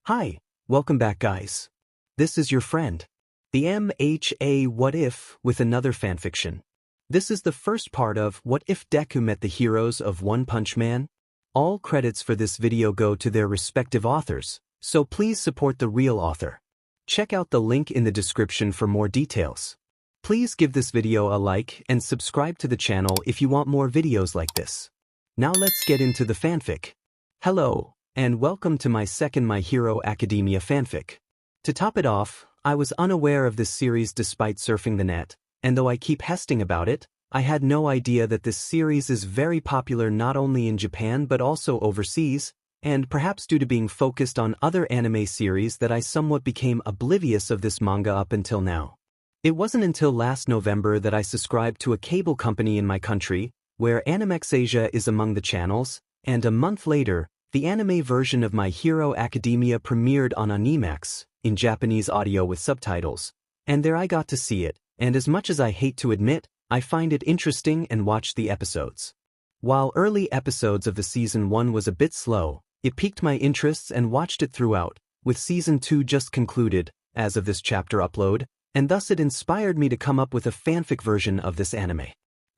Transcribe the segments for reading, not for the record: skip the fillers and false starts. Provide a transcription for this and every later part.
Hi, welcome back guys. This is your friend, the MHA What If with another fanfiction. This is the first part of What If Deku Met the Heroes of One Punch Man? All credits for this video go to their respective authors, so please support the real author. Check out the link in the description for more details. Please give this video a like and subscribe to the channel if you want more videos like this. Now let's get into the fanfic. Hello, and welcome to my second My Hero Academia fanfic. To top it off, I was unaware of this series despite surfing the net, and though I keep hesting about it, I had no idea that this series is very popular not only in Japan but also overseas, and perhaps due to being focused on other anime series that I somewhat became oblivious of this manga up until now. It wasn't until last November that I subscribed to a cable company in my country, where Animex Asia is among the channels, and a month later, the anime version of My Hero Academia premiered on Animex, in Japanese audio with subtitles, and there I got to see it, and as much as I hate to admit, I find it interesting and watched the episodes. While early episodes of the Season 1 was a bit slow, it piqued my interests and watched it throughout, with Season 2 just concluded, as of this chapter upload, and thus it inspired me to come up with a fanfic version of this anime.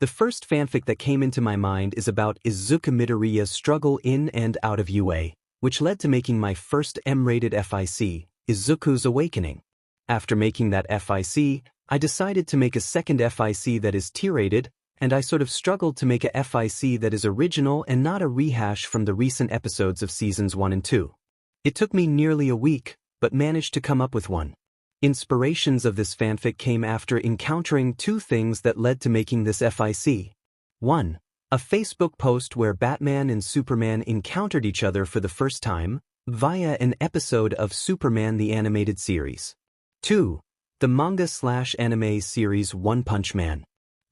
The first fanfic that came into my mind is about Izuku Midoriya's struggle in and out of UA, which led to making my first M-rated FIC, Izuku's Awakening. After making that FIC, I decided to make a second FIC that is tier-rated, and I sort of struggled to make a FIC that is original and not a rehash from the recent episodes of Seasons 1 and 2. It took me nearly a week, but managed to come up with one. Inspirations of this fanfic came after encountering two things that led to making this FIC. 1. A Facebook post where Batman and Superman encountered each other for the first time, via an episode of Superman the Animated Series. 2. The manga/anime series One Punch Man.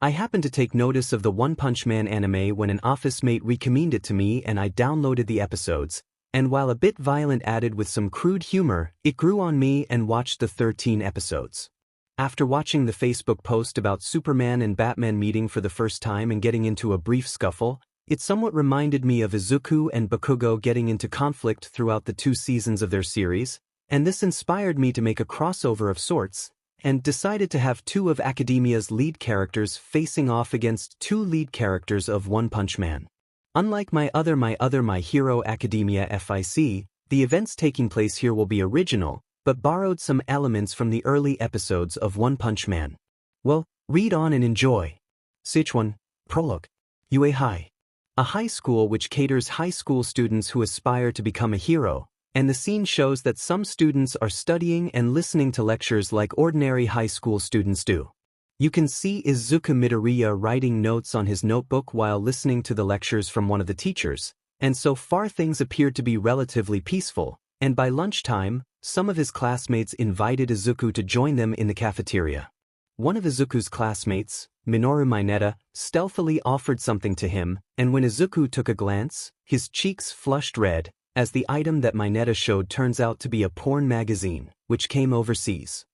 I happened to take notice of the One Punch Man anime when an office mate recommended it to me and I downloaded the episodes. And while a bit violent added with some crude humor, it grew on me and watched the 13 episodes. After watching the Facebook post about Superman and Batman meeting for the first time and getting into a brief scuffle, it somewhat reminded me of Izuku and Bakugo getting into conflict throughout the 2 seasons of their series, and this inspired me to make a crossover of sorts, and decided to have 2 of Academia's lead characters facing off against 2 lead characters of One Punch Man. Unlike my other My Hero Academia FIC, the events taking place here will be original, but borrowed some elements from the early episodes of One Punch Man. Well, read on and enjoy. Sichuan, Prologue. UA High. A high school which caters high school students who aspire to become a hero, and the scene shows that some students are studying and listening to lectures like ordinary high school students do. You can see Izuku Midoriya writing notes on his notebook while listening to the lectures from one of the teachers, and so far things appeared to be relatively peaceful, and by lunchtime, some of his classmates invited Izuku to join them in the cafeteria. One of Izuku's classmates, Minoru Mineta, stealthily offered something to him, and when Izuku took a glance, his cheeks flushed red, as the item that Mineta showed turns out to be a porn magazine, which came overseas.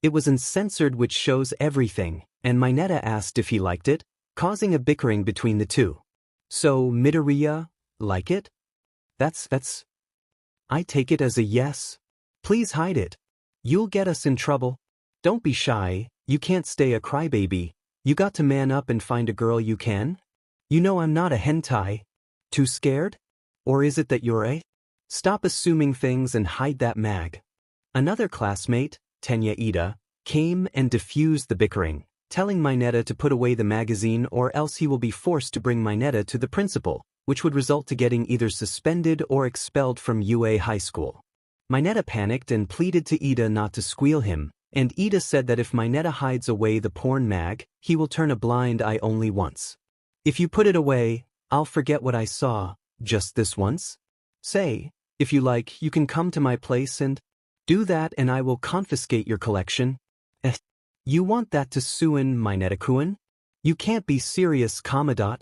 It was uncensored, which shows everything, and Mineta asked if he liked it, causing a bickering between the two. So, Midoriya, like it? That's... I take it as a yes. Please hide it. You'll get us in trouble. Don't be shy, you can't stay a crybaby. You got to man up and find a girl you can. You know I'm not a hentai. Too scared? Or is it that you're a? Stop assuming things and hide that mag. Another classmate, Tenya Ida, came and diffused the bickering, telling Mineta to put away the magazine or else he will be forced to bring Mineta to the principal, which would result to getting either suspended or expelled from UA High School. Mineta panicked and pleaded to Ida not to squeal him, and Ida said that if Mineta hides away the porn mag, he will turn a blind eye only once. If you put it away, I'll forget what I saw, just this once. Say, if you like, you can come to my place and do that and I will confiscate your collection. You want that to Suin Mineta-kun? You can't be serious, Commodore.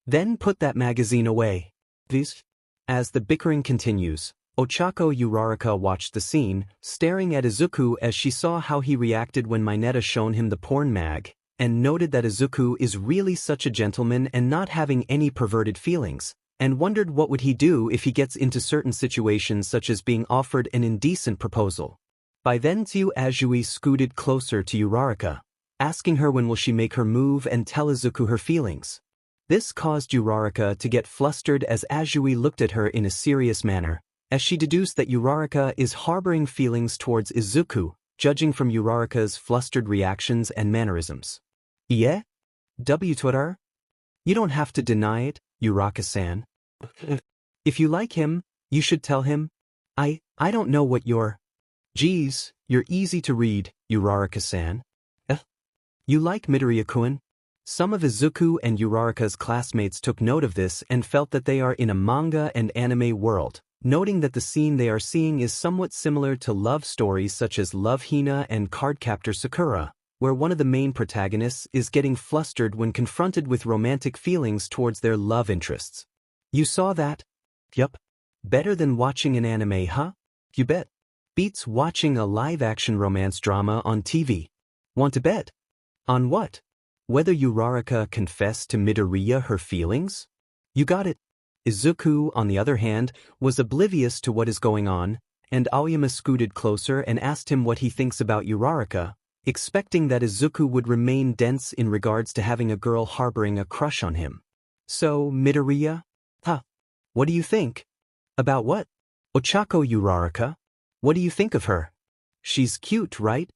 Then put that magazine away. Please. As the bickering continues, Ochako Uraraka watched the scene, staring at Izuku as she saw how he reacted when Mineta shown him the porn mag, and noted that Izuku is really such a gentleman and not having any perverted feelings, and wondered what would he do if he gets into certain situations such as being offered an indecent proposal. By then Azui scooted closer to Uraraka, asking her when will she make her move and tell Izuku her feelings. This caused Uraraka to get flustered as Azui looked at her in a serious manner, as she deduced that Uraraka is harboring feelings towards Izuku, judging from Uraraka's flustered reactions and mannerisms. Yeah? Twitter? You don't have to deny it, Uraraka-san. If you like him, you should tell him. I don't know what you're. Geez, you're easy to read, Uraraka-san. You like Midoriya-kun? Some of Izuku and Uraraka's classmates took note of this and felt that they are in a manga and anime world, noting that the scene they are seeing is somewhat similar to love stories such as Love Hina and Cardcaptor Sakura, where one of the main protagonists is getting flustered when confronted with romantic feelings towards their love interests. You saw that? Yup. Better than watching an anime, huh? You bet. Beats watching a live-action romance drama on TV. Want to bet? On what? Whether Uraraka confessed to Midoriya her feelings? You got it. Izuku, on the other hand, was oblivious to what is going on, and Aoyama scooted closer and asked him what he thinks about Uraraka, expecting that Izuku would remain dense in regards to having a girl harboring a crush on him. So, Midoriya? Huh. What do you think? About what? Ochako Uraraka? What do you think of her? She's cute, right?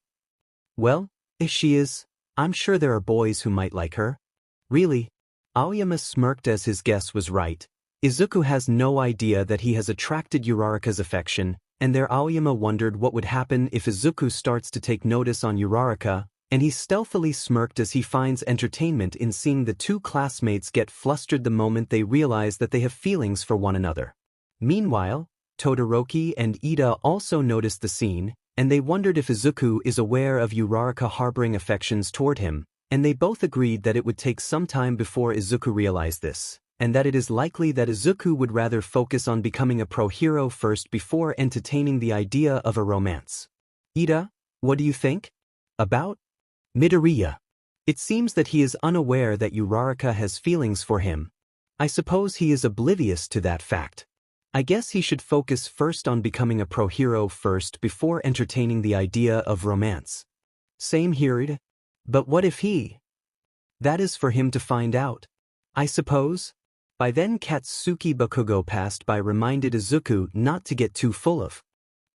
Well, if she is, I'm sure there are boys who might like her. Really? Aoyama smirked as his guess was right. Izuku has no idea that he has attracted Uraraka's affection, and there Aoyama wondered what would happen if Izuku starts to take notice on Uraraka, and he stealthily smirked as he finds entertainment in seeing the two classmates get flustered the moment they realize that they have feelings for one another. Meanwhile, Todoroki and Ida also noticed the scene, and they wondered if Izuku is aware of Uraraka harboring affections toward him, and they both agreed that it would take some time before Izuku realized this, and that it is likely that Izuku would rather focus on becoming a pro-hero first before entertaining the idea of a romance. Ida, what do you think? About Midoriya. It seems that he is unaware that Uraraka has feelings for him. I suppose he is oblivious to that fact. I guess he should focus first on becoming a pro-hero first before entertaining the idea of romance. Same here. But what if he? That is for him to find out. I suppose. By then Katsuki Bakugo passed by reminded Izuku not to get too full of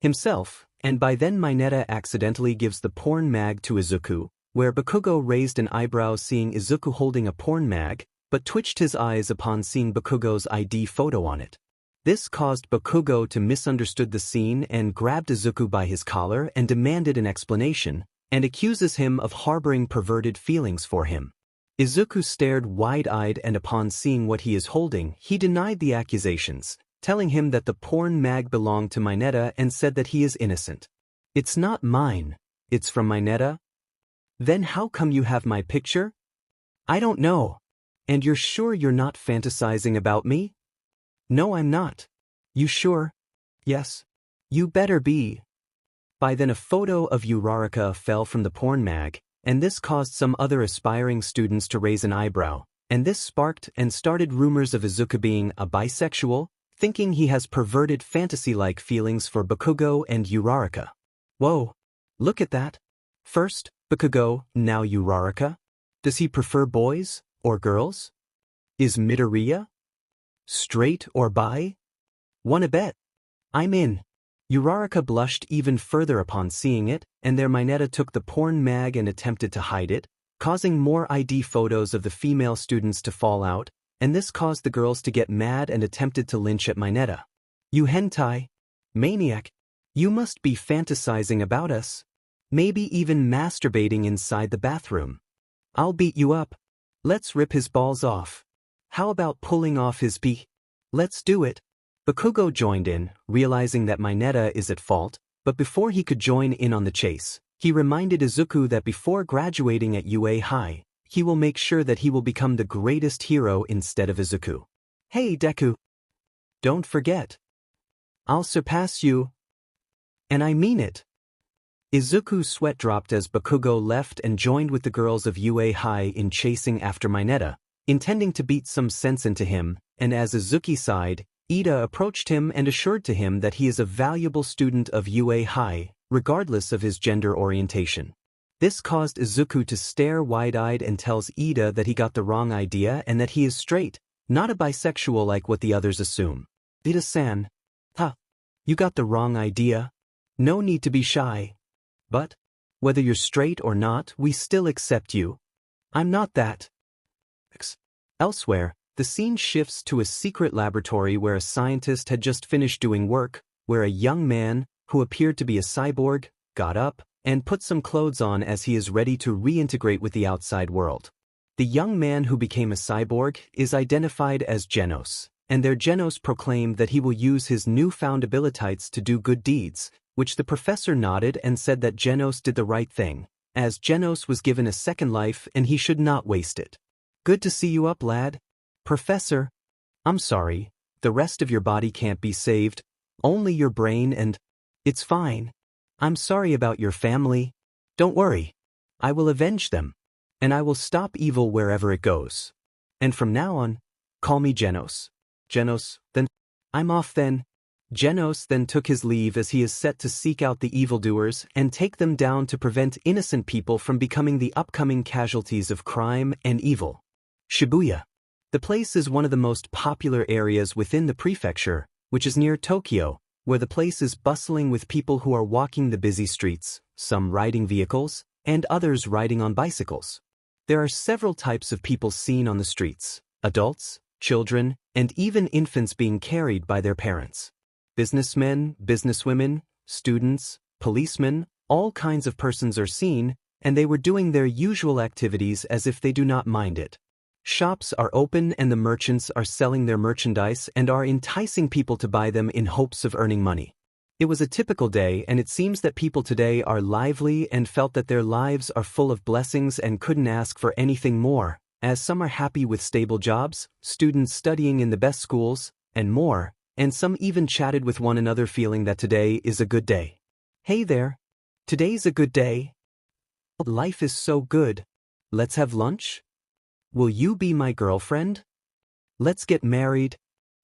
himself, and by then Mineta accidentally gives the porn mag to Izuku, where Bakugo raised an eyebrow seeing Izuku holding a porn mag, but twitched his eyes upon seeing Bakugo's ID photo on it. This caused Bakugo to misunderstood the scene and grabbed Izuku by his collar and demanded an explanation, and accuses him of harboring perverted feelings for him. Izuku stared wide-eyed and upon seeing what he is holding, he denied the accusations, telling him that the porn mag belonged to Mineta and said that he is innocent. It's not mine, it's from Mineta. Then how come you have my picture? I don't know. And you're sure you're not fantasizing about me? No, I'm not. You sure? Yes. You better be. By then a photo of Uraraka fell from the porn mag, and this caused some other aspiring students to raise an eyebrow, and this sparked and started rumors of Izuku being a bisexual, thinking he has perverted fantasy-like feelings for Bakugo and Uraraka. Whoa, look at that. First, Bakugo, now Uraraka? Does he prefer boys or girls? Is Midoriya straight or bi? Wanna bet? I'm in. Uraraka blushed even further upon seeing it, and there Mineta took the porn mag and attempted to hide it, causing more ID photos of the female students to fall out, and this caused the girls to get mad and attempted to lynch at Mineta. You hentai maniac, you must be fantasizing about us. Maybe even masturbating inside the bathroom. I'll beat you up. Let's rip his balls off. How about pulling off his pee? Let's do it. Bakugo joined in, realizing that Mineta is at fault, but before he could join in on the chase, he reminded Izuku that before graduating at UA High, he will make sure that he will become the greatest hero instead of Izuku. Hey Deku! Don't forget. I'll surpass you. And I mean it. Izuku's sweat dropped as Bakugo left and joined with the girls of UA High in chasing after Mineta, intending to beat some sense into him, and as Izuki sighed, Ida approached him and assured to him that he is a valuable student of UA High, regardless of his gender orientation. This caused Izuku to stare wide-eyed and tells Ida that he got the wrong idea and that he is straight, not a bisexual like what the others assume. Ida-san. You got the wrong idea? No need to be shy. But, whether you're straight or not, we still accept you. I'm not that. Elsewhere, the scene shifts to a secret laboratory where a scientist had just finished doing work, where a young man, who appeared to be a cyborg, got up and put some clothes on as he is ready to reintegrate with the outside world. The young man who became a cyborg is identified as Genos, and their Genos proclaimed that he will use his newfound abilities to do good deeds, which the professor nodded and said that Genos did the right thing, as Genos was given a second life and he should not waste it. Good to see you up, lad. Professor, I'm sorry, the rest of your body can't be saved, only your brain and... It's fine. I'm sorry about your family. Don't worry. I will avenge them. And I will stop evil wherever it goes. And from now on, call me Genos. Genos, then... I'm off then. Genos then took his leave as he is set to seek out the evildoers and take them down to prevent innocent people from becoming the upcoming casualties of crime and evil. Shibuya. The place is one of the most popular areas within the prefecture, which is near Tokyo, where the place is bustling with people who are walking the busy streets, some riding vehicles, and others riding on bicycles. There are several types of people seen on the streets: adults, children, and even infants being carried by their parents. Businessmen, businesswomen, students, policemen, all kinds of persons are seen, and they were doing their usual activities as if they do not mind it. Shops are open and the merchants are selling their merchandise and are enticing people to buy them in hopes of earning money. It was a typical day, and it seems that people today are lively and felt that their lives are full of blessings and couldn't ask for anything more, as some are happy with stable jobs, students studying in the best schools, and more, and some even chatted with one another feeling that today is a good day. Hey there. Today's a good day. Life is so good. Let's have lunch? Will you be my girlfriend? Let's get married.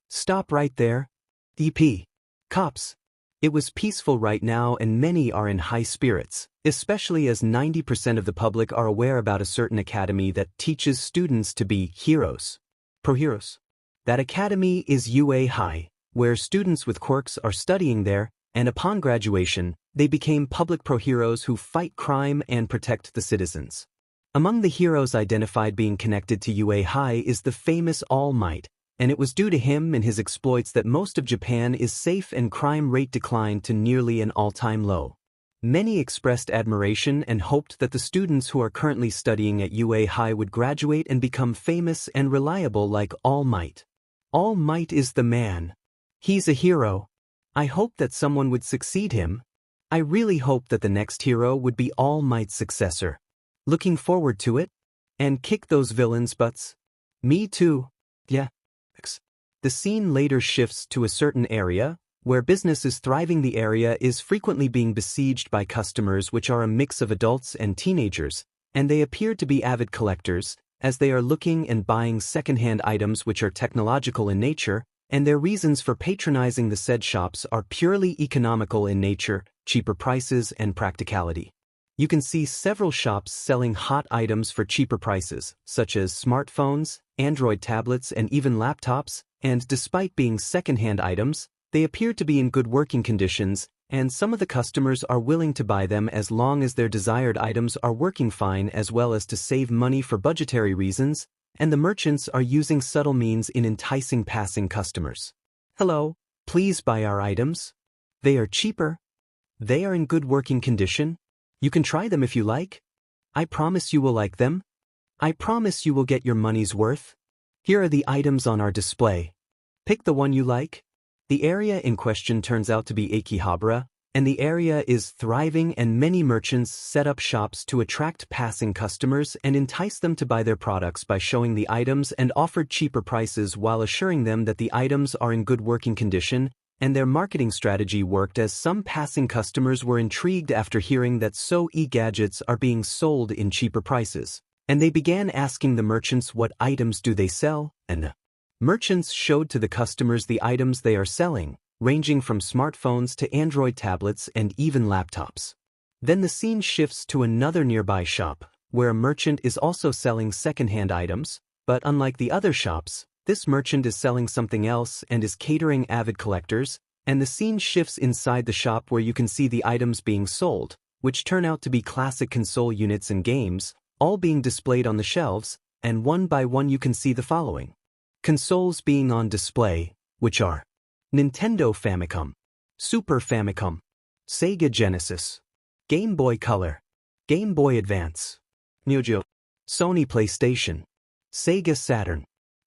Stop right there. DP. Cops. It was peaceful right now and many are in high spirits, especially as 90% of the public are aware about a certain academy that teaches students to be heroes. Pro-heroes. That academy is UA High, where students with quirks are studying there, and upon graduation, they became public pro-heroes who fight crime and protect the citizens. Among the heroes identified being connected to UA High is the famous All Might, and it was due to him and his exploits that most of Japan is safe and crime rate declined to nearly an all-time low. Many expressed admiration and hoped that the students who are currently studying at UA High would graduate and become famous and reliable like All Might. All Might is the man. He's a hero. I hope that someone would succeed him. I really hope that the next hero would be All Might's successor. Looking forward to it? And kick those villains' butts. Me too. Yeah. The scene later shifts to a certain area, where business is thriving. The area is frequently being besieged by customers which are a mix of adults and teenagers, and they appear to be avid collectors, as they are looking and buying second-hand items which are technological in nature, and their reasons for patronizing the said shops are purely economical in nature, cheaper prices and practicality. You can see several shops selling hot items for cheaper prices, such as smartphones, Android tablets, and even laptops, and despite being second-hand items, they appear to be in good working conditions, and some of the customers are willing to buy them as long as their desired items are working fine, as well as to save money for budgetary reasons, and the merchants are using subtle means in enticing passing customers. Hello, please buy our items. They are cheaper. They are in good working condition. You can try them if you like. I promise you will like them. I promise you will get your money's worth. Here are the items on our display. Pick the one you like. The area in question turns out to be Akihabara, and the area is thriving, and many merchants set up shops to attract passing customers and entice them to buy their products by showing the items and offered cheaper prices while assuring them that the items are in good working condition, and their marketing strategy worked as some passing customers were intrigued after hearing that so e-gadgets are being sold in cheaper prices. And they began asking the merchants what items do they sell, and the merchants showed to the customers the items they are selling, ranging from smartphones to Android tablets and even laptops. Then the scene shifts to another nearby shop, where a merchant is also selling second-hand items, but unlike the other shops, this merchant is selling something else and is catering avid collectors, and the scene shifts inside the shop where you can see the items being sold, which turn out to be classic console units and games, all being displayed on the shelves, and one by one you can see the following consoles being on display, which are Nintendo Famicom, Super Famicom, Sega Genesis, Game Boy Color, Game Boy Advance, Neo Geo, Sony PlayStation, Sega Saturn,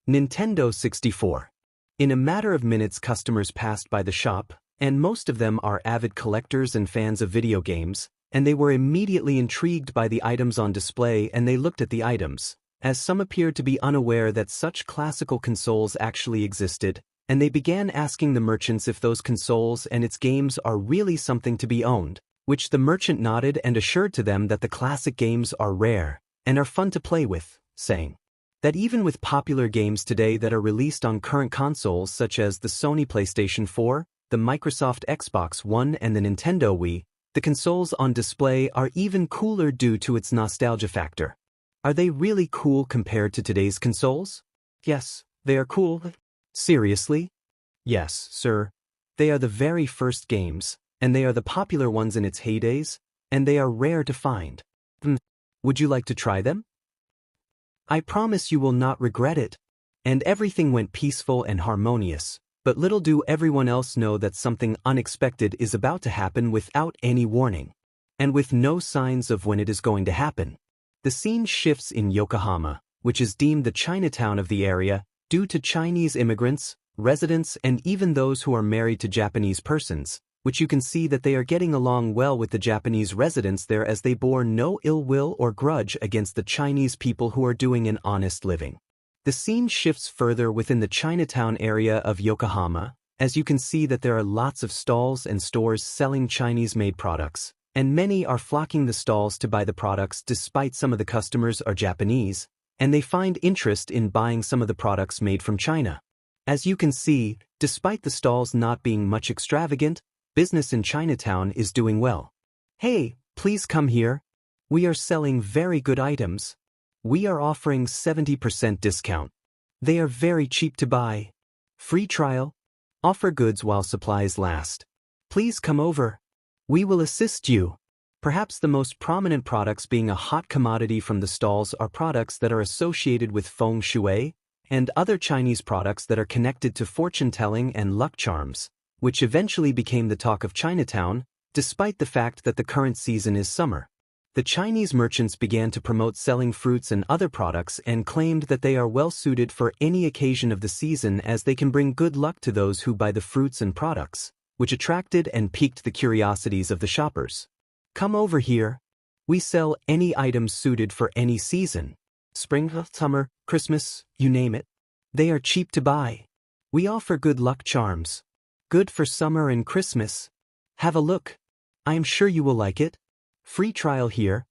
Nintendo 64. In a matter of minutes, customers passed by the shop, and most of them are avid collectors and fans of video games, and they were immediately intrigued by the items on display, and they looked at the items, as some appeared to be unaware that such classical consoles actually existed, and they began asking the merchants if those consoles and its games are really something to be owned, which the merchant nodded and assured to them that the classic games are rare and are fun to play with, saying that even with popular games today that are released on current consoles such as the Sony PlayStation 4, the Microsoft Xbox One and the Nintendo Wii, the consoles on display are even cooler due to its nostalgia factor. Are they really cool compared to today's consoles? Yes, they are cool. Seriously? Yes, sir. They are the very first games, and they are the popular ones in its heydays, and they are rare to find. Would you like to try them? I promise you will not regret it. And everything went peaceful and harmonious, but little do everyone else know that something unexpected is about to happen without any warning, and with no signs of when it is going to happen. The scene shifts in Yokohama, which is deemed the Chinatown of the area, due to Chinese immigrants, residents, and even those who are married to Japanese persons, which you can see that they are getting along well with the Japanese residents there, as they bore no ill will or grudge against the Chinese people who are doing an honest living. The scene shifts further within the Chinatown area of Yokohama, as you can see that there are lots of stalls and stores selling Chinese-made products, and many are flocking the stalls to buy the products despite some of the customers are Japanese, and they find interest in buying some of the products made from China. As you can see, despite the stalls not being much extravagant, business in Chinatown is doing well. Hey, please come here. We are selling very good items. We are offering 70% discount. They are very cheap to buy. Free trial. Offer goods while supplies last. Please come over. We will assist you. Perhaps the most prominent products being a hot commodity from the stalls are products that are associated with feng shui, and other Chinese products that are connected to fortune-telling and luck charms, which eventually became the talk of Chinatown, despite the fact that the current season is summer. The Chinese merchants began to promote selling fruits and other products and claimed that they are well suited for any occasion of the season, as they can bring good luck to those who buy the fruits and products, which attracted and piqued the curiosities of the shoppers. Come over here. We sell any items suited for any season. Spring, summer, Christmas, you name it. They are cheap to buy. We offer good luck charms. Good for summer and Christmas. Have a look. I am sure you will like it. Free trial here.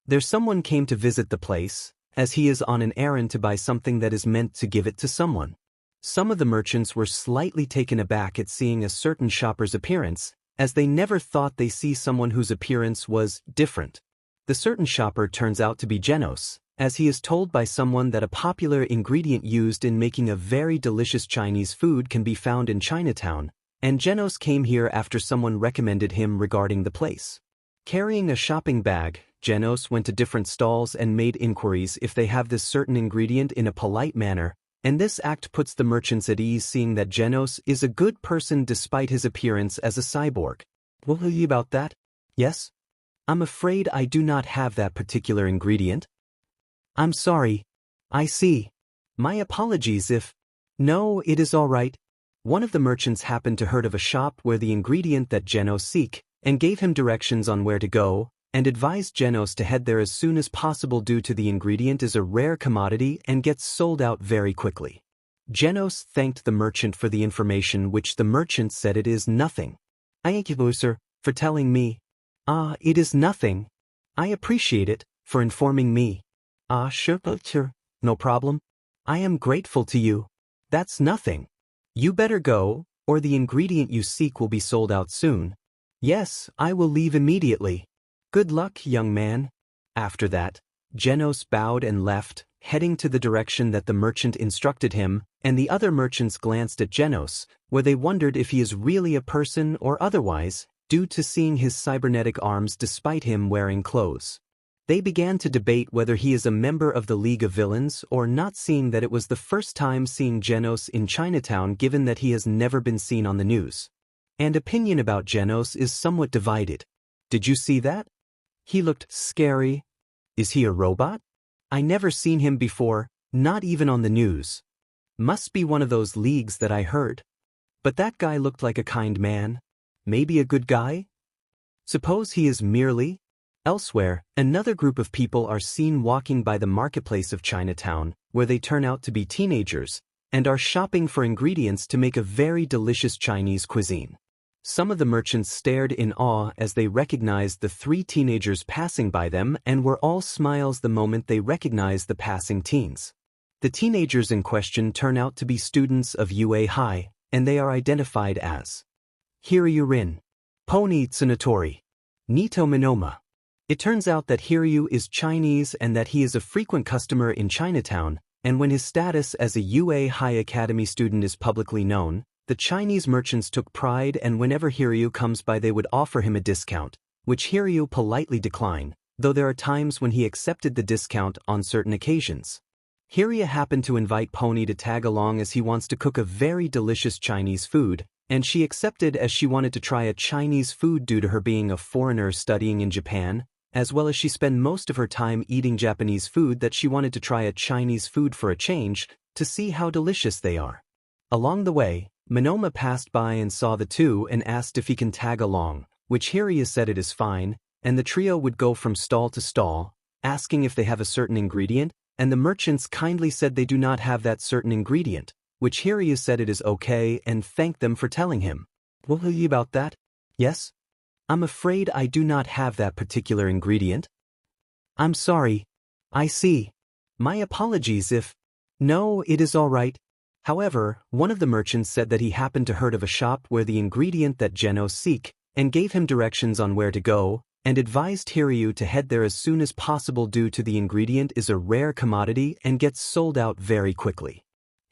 There's someone came to visit the place, as he is on an errand to buy something that is meant to give it to someone. Some of the merchants were slightly taken aback at seeing a certain shopper's appearance, as they never thought they see someone whose appearance was different. The certain shopper turns out to be Genos, as he is told by someone that a popular ingredient used in making a very delicious Chinese food can be found in Chinatown, and Genos came here after someone recommended him regarding the place. Carrying a shopping bag, Genos went to different stalls and made inquiries if they have this certain ingredient in a polite manner, and this act puts the merchants at ease, seeing that Genos is a good person despite his appearance as a cyborg. Will you about that? Yes? I'm afraid I do not have that particular ingredient. I'm sorry. I see. My apologies if... No, it is all right. One of the merchants happened to heard of a shop where the ingredient that Genos seek, and gave him directions on where to go, and advised Genos to head there as soon as possible due to the ingredient is a rare commodity and gets sold out very quickly. Genos thanked the merchant for the information, which the merchant said it is nothing. Thank you, sir, for telling me. It is nothing. I appreciate it, for informing me. Ah, sure, no problem. I am grateful to you. That's nothing. You better go, or the ingredient you seek will be sold out soon. Yes, I will leave immediately. Good luck, young man. After that, Genos bowed and left, heading to the direction that the merchant instructed him, and the other merchants glanced at Genos, where they wondered if he is really a person or otherwise, due to seeing his cybernetic arms despite him wearing clothes. They began to debate whether he is a member of the League of Villains or not, seeing that it was the first time seeing Genos in Chinatown given that he has never been seen on the news. And opinion about Genos is somewhat divided. Did you see that? He looked scary. Is he a robot? I never seen him before, not even on the news. Must be one of those leagues that I heard. But that guy looked like a kind man. Maybe a good guy? Suppose he is merely... Elsewhere, another group of people are seen walking by the marketplace of Chinatown, where they turn out to be teenagers, and are shopping for ingredients to make a very delicious Chinese cuisine. Some of the merchants stared in awe as they recognized the three teenagers passing by them and were all smiles the moment they recognized the passing teens. The teenagers in question turn out to be students of UA High, and they are identified as Hiryu Rin, Pony Tsunatori, Nito Minoma. It turns out that Hiryu is Chinese and that he is a frequent customer in Chinatown, and when his status as a UA High Academy student is publicly known, the Chinese merchants took pride, and whenever Hiryu comes by they would offer him a discount, which Hiryu politely declined, though there are times when he accepted the discount on certain occasions. Hiryu happened to invite Pony to tag along as he wants to cook a very delicious Chinese food, and she accepted as she wanted to try a Chinese food due to her being a foreigner studying in Japan, as well as she spent most of her time eating Japanese food that she wanted to try a Chinese food for a change, to see how delicious they are. Along the way, Minoma passed by and saw the two and asked if he can tag along, which Hiryu said it is fine, and the trio would go from stall to stall, asking if they have a certain ingredient, and the merchants kindly said they do not have that certain ingredient, which Hiryu said it is okay and thanked them for telling him. Will you about that? Yes? I'm afraid I do not have that particular ingredient. I'm sorry. I see. My apologies if... No, it is all right. However, one of the merchants said that he happened to heard of a shop where the ingredient that Genos seek, and gave him directions on where to go, and advised Hiryu to head there as soon as possible due to the ingredient is a rare commodity and gets sold out very quickly.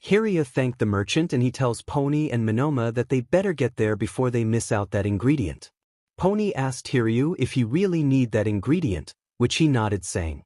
Hiryu thanked the merchant and he tells Pony and Minoma that they better get there before they miss out that ingredient. Pony asked Hiryu if he really need that ingredient, which he nodded, saying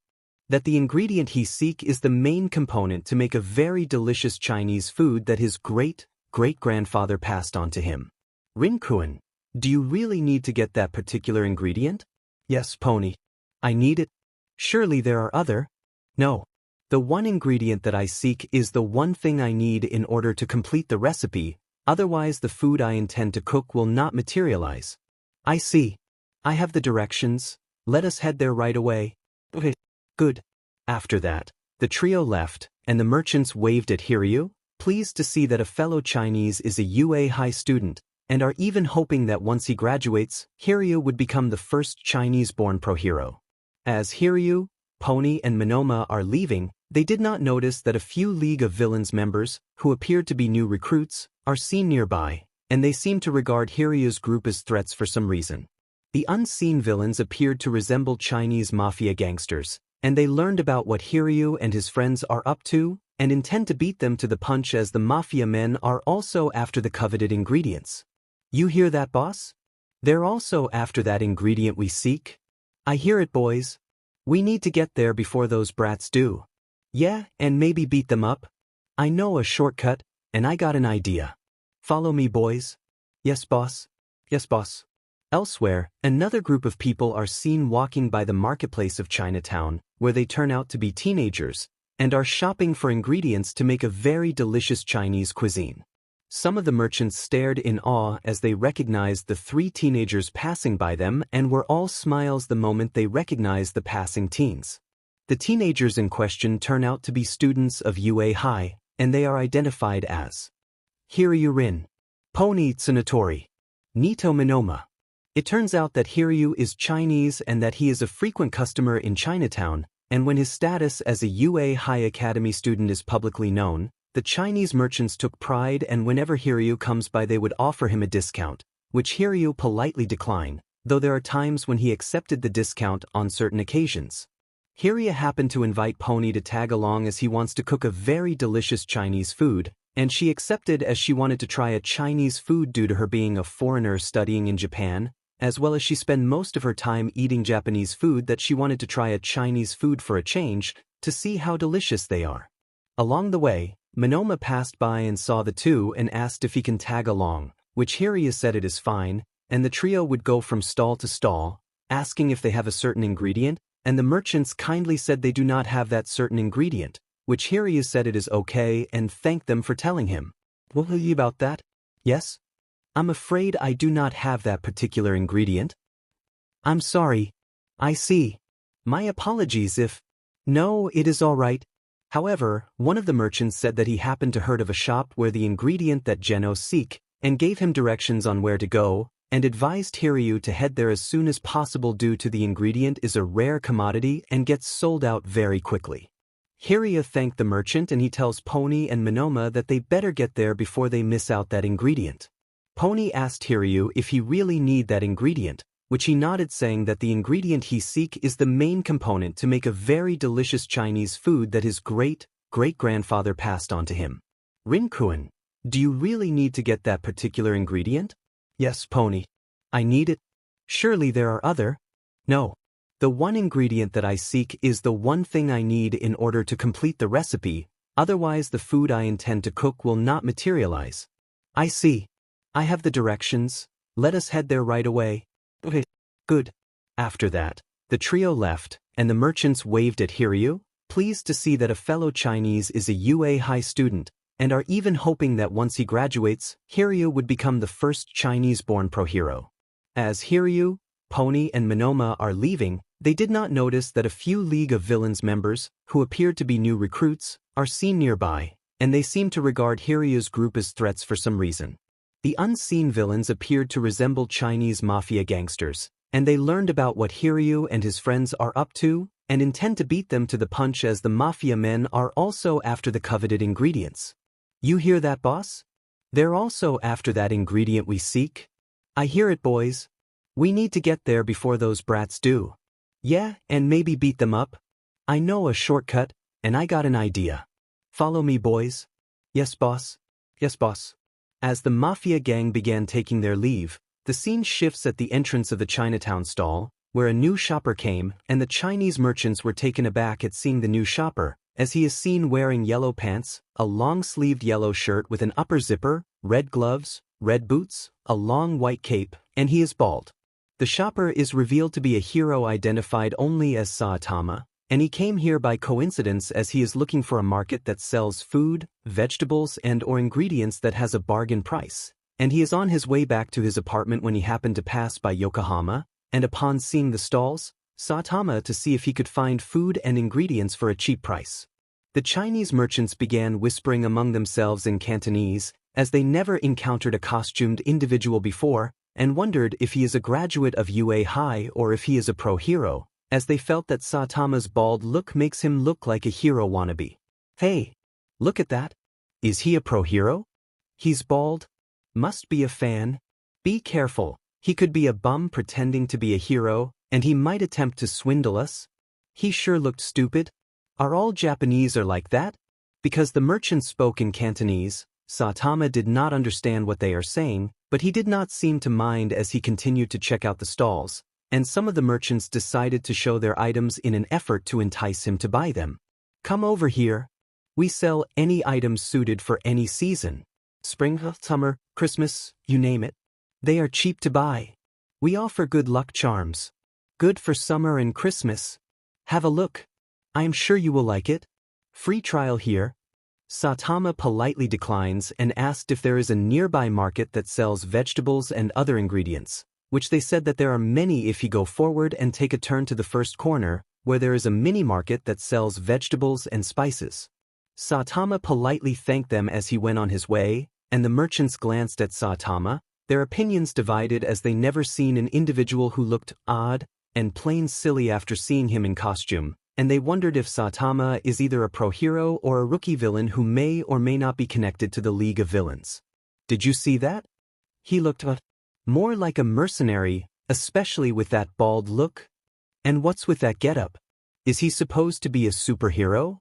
that the ingredient he seek is the main component to make a very delicious Chinese food that his great-great-grandfather passed on to him. Rin-kun, do you really need to get that particular ingredient? Yes, Pony. I need it. Surely there are other? No. The one ingredient that I seek is the one thing I need in order to complete the recipe, otherwise the food I intend to cook will not materialize. I see. I have the directions. Let us head there right away. Okay. Good. After that, the trio left, and the merchants waved at Hiryu, pleased to see that a fellow Chinese is a UA High student, and are even hoping that once he graduates, Hiryu would become the first Chinese-born pro-hero. As Hiryu, Pony and Minoma are leaving, they did not notice that a few League of Villains members, who appeared to be new recruits, are seen nearby, and they seem to regard Hiryu's group as threats for some reason. The unseen villains appeared to resemble Chinese mafia gangsters, and they learned about what Hiryu and his friends are up to, and intend to beat them to the punch, as the mafia men are also after the coveted ingredients. You hear that, boss? They're also after that ingredient we seek? I hear it, boys. We need to get there before those brats do. Yeah, and maybe beat them up. I know a shortcut, and I got an idea. Follow me, boys. Yes, boss. Yes, boss. Elsewhere, another group of people are seen walking by the marketplace of Chinatown, where they turn out to be teenagers, and are shopping for ingredients to make a very delicious Chinese cuisine. Some of the merchants stared in awe as they recognized the three teenagers passing by them and were all smiles the moment they recognized the passing teens. The teenagers in question turn out to be students of UA High, and they are identified as Hiryu Rin, Pony Tsunatori, Nito Minoma. It turns out that Hiryu is Chinese and that he is a frequent customer in Chinatown, and when his status as a UA High Academy student is publicly known, the Chinese merchants took pride, and whenever Hiryu comes by they would offer him a discount, which Hiryu politely declined, though there are times when he accepted the discount on certain occasions. Hiryu happened to invite Pony to tag along as he wants to cook a very delicious Chinese food, and she accepted as she wanted to try a Chinese food due to her being a foreigner studying in Japan, as well as she spent most of her time eating Japanese food that she wanted to try a Chinese food for a change, to see how delicious they are. Along the way, Monoma passed by and saw the two and asked if he can tag along, which Hiryu said it is fine, and the trio would go from stall to stall, asking if they have a certain ingredient, and the merchants kindly said they do not have that certain ingredient, which Hiryu said it is okay and thanked them for telling him. What will you about that? Yes? I'm afraid I do not have that particular ingredient. I'm sorry. I see. My apologies if... No, it is all right. However, one of the merchants said that he happened to heard of a shop where the ingredient that Geno seek, and gave him directions on where to go, and advised Hiryu to head there as soon as possible due to the ingredient is a rare commodity and gets sold out very quickly. Hiryu thanked the merchant and he tells Pony and Monoma that they better get there before they miss out that ingredient. Pony asked Hiryu if he really need that ingredient, which he nodded, saying that the ingredient he seek is the main component to make a very delicious Chinese food that his great-great-grandfather passed on to him. Rin-kun, do you really need to get that particular ingredient? Yes, Pony. I need it. Surely there are other? No. The one ingredient that I seek is the one thing I need in order to complete the recipe, otherwise the food I intend to cook will not materialize. I see. I have the directions. Let us head there right away. Okay. Good. After that, the trio left, and the merchants waved at Hiryu, pleased to see that a fellow Chinese is a UA High student, and are even hoping that once he graduates, Hiryu would become the first Chinese-born pro-hero. As Hiryu, Pony and Monoma are leaving, they did not notice that a few League of Villains members, who appeared to be new recruits, are seen nearby, and they seem to regard Hiryu's group as threats for some reason. The unseen villains appeared to resemble Chinese mafia gangsters, and they learned about what Hiryu and his friends are up to, and intend to beat them to the punch, as the mafia men are also after the coveted ingredients. You hear that, boss? They're also after that ingredient we seek? I hear it, boys. We need to get there before those brats do. Yeah, and maybe beat them up. I know a shortcut, and I got an idea. Follow me, boys. Yes, boss. Yes, boss. As the mafia gang began taking their leave, the scene shifts at the entrance of the Chinatown stall, where a new shopper came, and the Chinese merchants were taken aback at seeing the new shopper, as he is seen wearing yellow pants, a long-sleeved yellow shirt with an upper zipper, red gloves, red boots, a long white cape, and he is bald. The shopper is revealed to be a hero identified only as Saitama, and he came here by coincidence as he is looking for a market that sells food, vegetables and/or ingredients that has a bargain price, and he is on his way back to his apartment when he happened to pass by Yokohama, and upon seeing the stalls, Saitama to see if he could find food and ingredients for a cheap price. The Chinese merchants began whispering among themselves in Cantonese, as they never encountered a costumed individual before, and wondered if he is a graduate of UA High or if he is a pro-hero, as they felt that Saitama's bald look makes him look like a hero wannabe. Hey, look at that. Is he a pro-hero? He's bald. Must be a fan. Be careful, he could be a bum pretending to be a hero, and he might attempt to swindle us. He sure looked stupid. Are all Japanese like that? Because the merchants spoke in Cantonese, Saitama did not understand what they are saying, but he did not seem to mind as he continued to check out the stalls, and some of the merchants decided to show their items in an effort to entice him to buy them. Come over here. We sell any items suited for any season. Spring, summer, Christmas, you name it. They are cheap to buy. We offer good luck charms. Good for summer and Christmas. Have a look. I am sure you will like it. Free trial here. Saitama politely declines and asked if there is a nearby market that sells vegetables and other ingredients, which they said that there are many if you go forward and take a turn to the first corner, where there is a mini market that sells vegetables and spices. Saitama politely thanked them as he went on his way, and the merchants glanced at Saitama, their opinions divided as they never seen an individual who looked odd and plain silly after seeing him in costume, and they wondered if Saitama is either a pro-hero or a rookie villain who may or may not be connected to the League of Villains. Did you see that? He looked more like a mercenary, especially with that bald look. And what's with that getup? Is he supposed to be a superhero?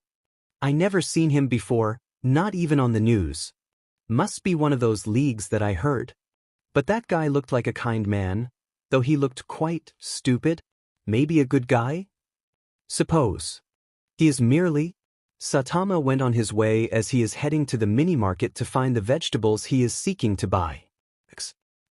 I never seen him before, not even on the news. Must be one of those leagues that I heard. But that guy looked like a kind man, though he looked quite stupid. Maybe a good guy? Suppose. He is merely. Saitama went on his way as he is heading to the mini-market to find the vegetables he is seeking to buy.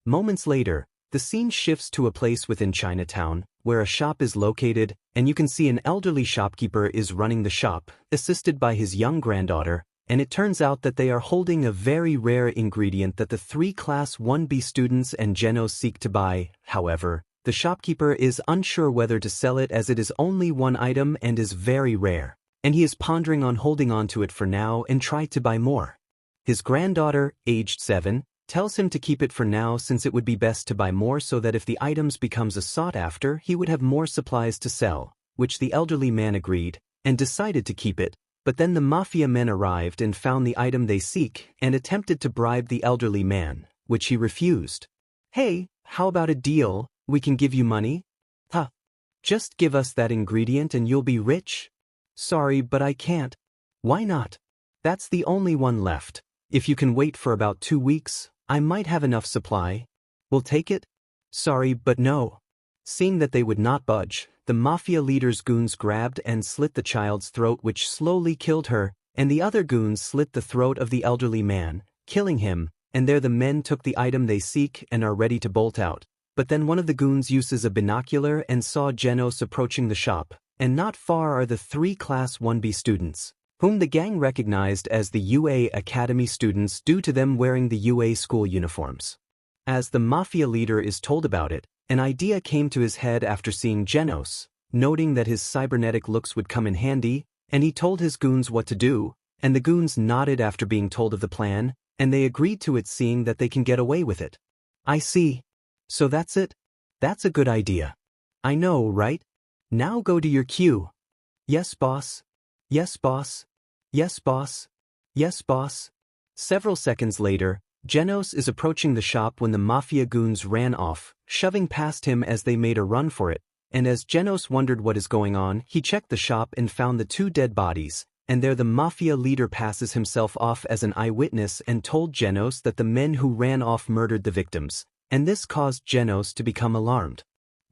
Moments later, the scene shifts to a place within Chinatown, where a shop is located, and you can see an elderly shopkeeper is running the shop, assisted by his young granddaughter, and it turns out that they are holding a very rare ingredient that the 3 Class 1B students and Genos seek to buy. However, the shopkeeper is unsure whether to sell it as it is only one item and is very rare, and he is pondering on holding on to it for now and try to buy more. His granddaughter, aged 7, tells him to keep it for now since it would be best to buy more so that if the items becomes a sought after, he would have more supplies to sell, which the elderly man agreed, and decided to keep it. But then the mafia men arrived and found the item they seek and attempted to bribe the elderly man, which he refused. Hey, how about a deal? We can give you money? Huh. Just give us that ingredient and you'll be rich? Sorry, but I can't. Why not? That's the only one left. If you can wait for about 2 weeks, I might have enough supply. We'll take it? Sorry, but no. Seeing that they would not budge, the mafia leader's goons grabbed and slit the child's throat, which slowly killed her, and the other goons slit the throat of the elderly man, killing him, and there the men took the item they seek and are ready to bolt out. But then one of the goons uses a binocular and saw Genos approaching the shop, and not far are the 3 Class 1B students, whom the gang recognized as the UA Academy students due to them wearing the UA school uniforms. As the mafia leader is told about it, an idea came to his head after seeing Genos, noting that his cybernetic looks would come in handy, and he told his goons what to do, and the goons nodded after being told of the plan, and they agreed to it seeing that they can get away with it. I see. So that's it? That's a good idea. I know, right? Now go to your queue. Yes, boss. Yes, boss. Yes, boss. Yes, boss. Several seconds later, Genos is approaching the shop when the mafia goons ran off, shoving past him as they made a run for it, and as Genos wondered what is going on, he checked the shop and found the 2 dead bodies, and there the mafia leader passes himself off as an eyewitness and told Genos that the men who ran off murdered the victims, and this caused Genos to become alarmed.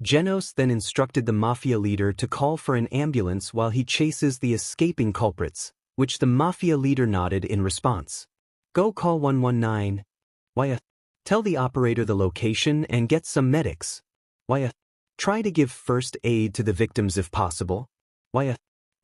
Genos then instructed the mafia leader to call for an ambulance while he chases the escaping culprits, which the mafia leader nodded in response. Go call 119. Why? Tell the operator the location and get some medics. Why? Try to give first aid to the victims if possible. Why?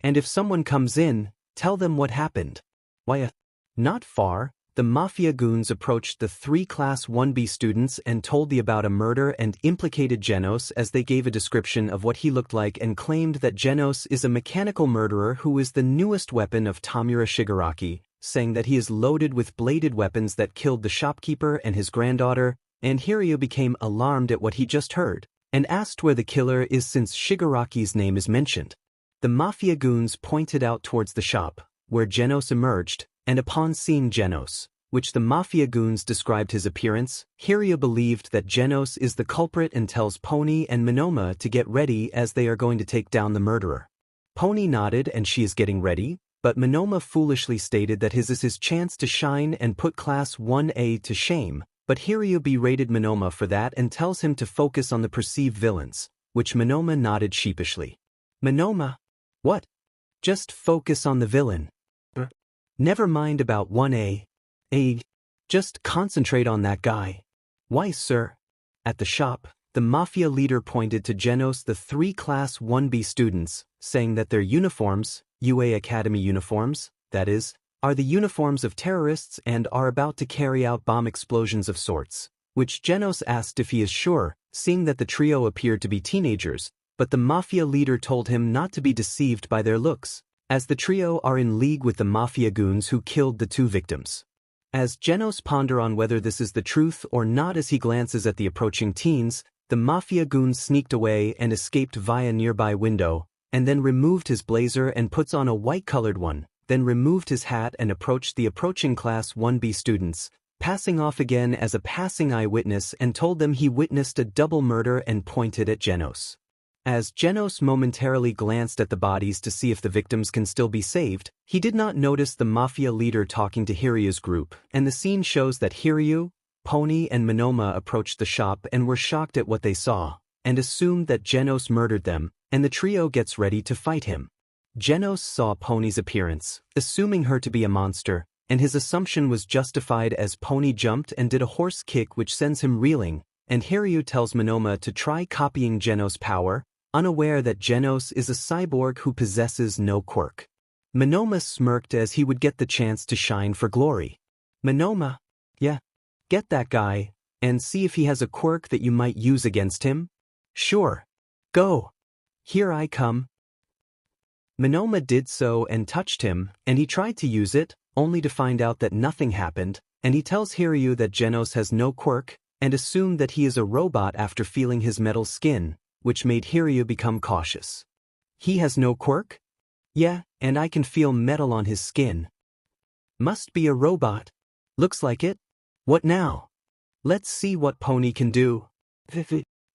And if someone comes in, tell them what happened. Why? Not far, the mafia goons approached the 3 Class 1B students and told about a murder and implicated Genos as they gave a description of what he looked like and claimed that Genos is a mechanical murderer who is the newest weapon of Tamura Shigaraki, saying that he is loaded with bladed weapons that killed the shopkeeper and his granddaughter, and Hiryu became alarmed at what he just heard, and asked where the killer is since Shigaraki's name is mentioned. The mafia goons pointed out towards the shop, where Genos emerged, and upon seeing Genos, which the mafia goons described his appearance, Hiryu believed that Genos is the culprit and tells Pony and Monoma to get ready as they are going to take down the murderer. Pony nodded and she is getting ready, but Monoma foolishly stated that his is his chance to shine and put Class 1A to shame, but Hiryu berated Monoma for that and tells him to focus on the perceived villains, which Monoma nodded sheepishly. Monoma? What? Just focus on the villain. Never mind about 1A. Just concentrate on that guy. Why, sir? At the shop, the mafia leader pointed to Genos the 3 Class 1B students, saying that their uniforms, UA Academy uniforms, that is, are the uniforms of terrorists and are about to carry out bomb explosions of sorts, which Genos asked if he is sure, seeing that the trio appeared to be teenagers, but the mafia leader told him not to be deceived by their looks, as the trio are in league with the mafia goons who killed the 2 victims. As Genos ponders on whether this is the truth or not as he glances at the approaching teens, the mafia goons sneaked away and escaped via nearby window, and then removed his blazer and puts on a white-colored one, then removed his hat and approached the approaching Class 1B students, passing off again as a passing eyewitness and told them he witnessed a double murder and pointed at Genos. As Genos momentarily glanced at the bodies to see if the victims can still be saved, he did not notice the mafia leader talking to Hiryu's group, and the scene shows that Hiryu, Pony and Monoma approached the shop and were shocked at what they saw, and assumed that Genos murdered them, and the trio gets ready to fight him. Genos saw Pony's appearance, assuming her to be a monster, and his assumption was justified as Pony jumped and did a horse kick which sends him reeling, and Hiryu tells Monoma to try copying Genos' power, unaware that Genos is a cyborg who possesses no quirk. Monoma smirked as he would get the chance to shine for glory. Monoma, yeah, get that guy, and see if he has a quirk that you might use against him? Sure. Go. Here I come. Monoma did so and touched him, and he tried to use it, only to find out that nothing happened, and he tells Hiryu that Genos has no quirk, and assumed that he is a robot after feeling his metal skin, which made Hiryu become cautious. He has no quirk? Yeah, and I can feel metal on his skin. Must be a robot. Looks like it. What now? Let's see what Pony can do.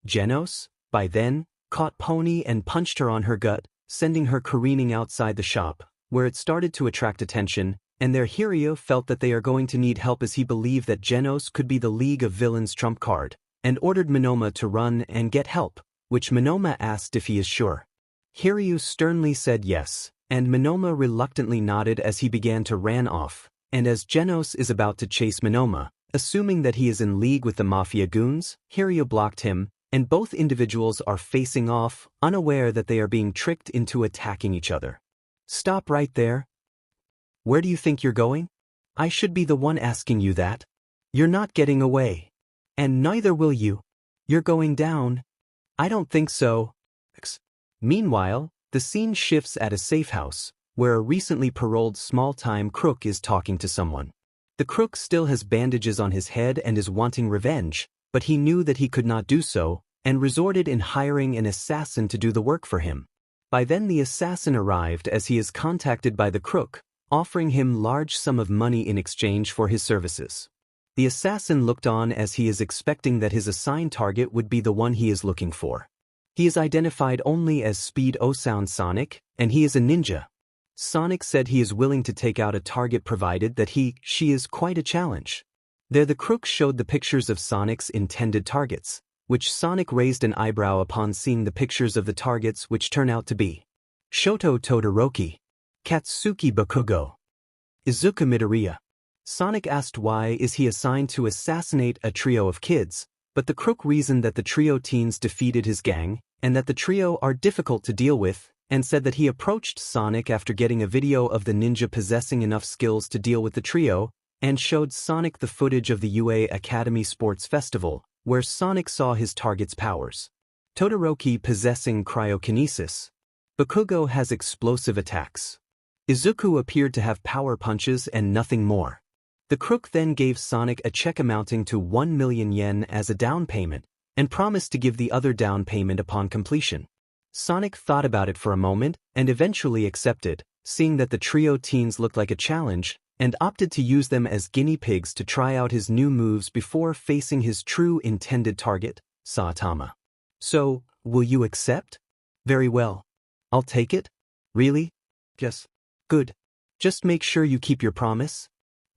Genos, by then, caught Pony and punched her on her gut, sending her careening outside the shop, where it started to attract attention, and there Hiryu felt that they are going to need help as he believed that Genos could be the League of Villains trump card, and ordered Monoma to run and get help, which Monoma asked if he is sure. Hiryu sternly said yes, and Monoma reluctantly nodded as he began to ran off, and as Genos is about to chase Monoma, assuming that he is in league with the mafia goons, Hiryu blocked him, and both individuals are facing off, unaware that they are being tricked into attacking each other. Stop right there. Where do you think you're going? I should be the one asking you that. You're not getting away. And neither will you. You're going down. I don't think so. Meanwhile, the scene shifts at a safe house, where a recently paroled small-time crook is talking to someone. The crook still has bandages on his head and is wanting revenge, but he knew that he could not do so, and resorted in hiring an assassin to do the work for him. By then the assassin arrived as he is contacted by the crook, offering him large sum of money in exchange for his services. The assassin looked on as he is expecting that his assigned target would be the one he is looking for. He is identified only as Speed O-Sound Sonic, and he is a ninja. Sonic said he is willing to take out a target provided that she is quite a challenge. There the crook showed the pictures of Sonic's intended targets, which Sonic raised an eyebrow upon seeing the pictures of the targets which turn out to be Shoto Todoroki, Katsuki Bakugo, Izuku Midoriya. Sonic asked why is he assigned to assassinate a trio of kids, but the crook reasoned that the trio teens defeated his gang, and that the trio are difficult to deal with, and said that he approached Sonic after getting a video of the ninja possessing enough skills to deal with the trio, and showed Sonic the footage of the UA Academy Sports Festival, where Sonic saw his target's powers. Todoroki possessing cryokinesis. Bakugo has explosive attacks. Izuku appeared to have power punches and nothing more. The crook then gave Sonic a check amounting to 1 million yen as a down payment, and promised to give the other down payment upon completion. Sonic thought about it for a moment, and eventually accepted, seeing that the trio teens looked like a challenge, and opted to use them as guinea pigs to try out his new moves before facing his true intended target, Saitama. So, will you accept? Very well. I'll take it? Really? Yes. Good. Just make sure you keep your promise.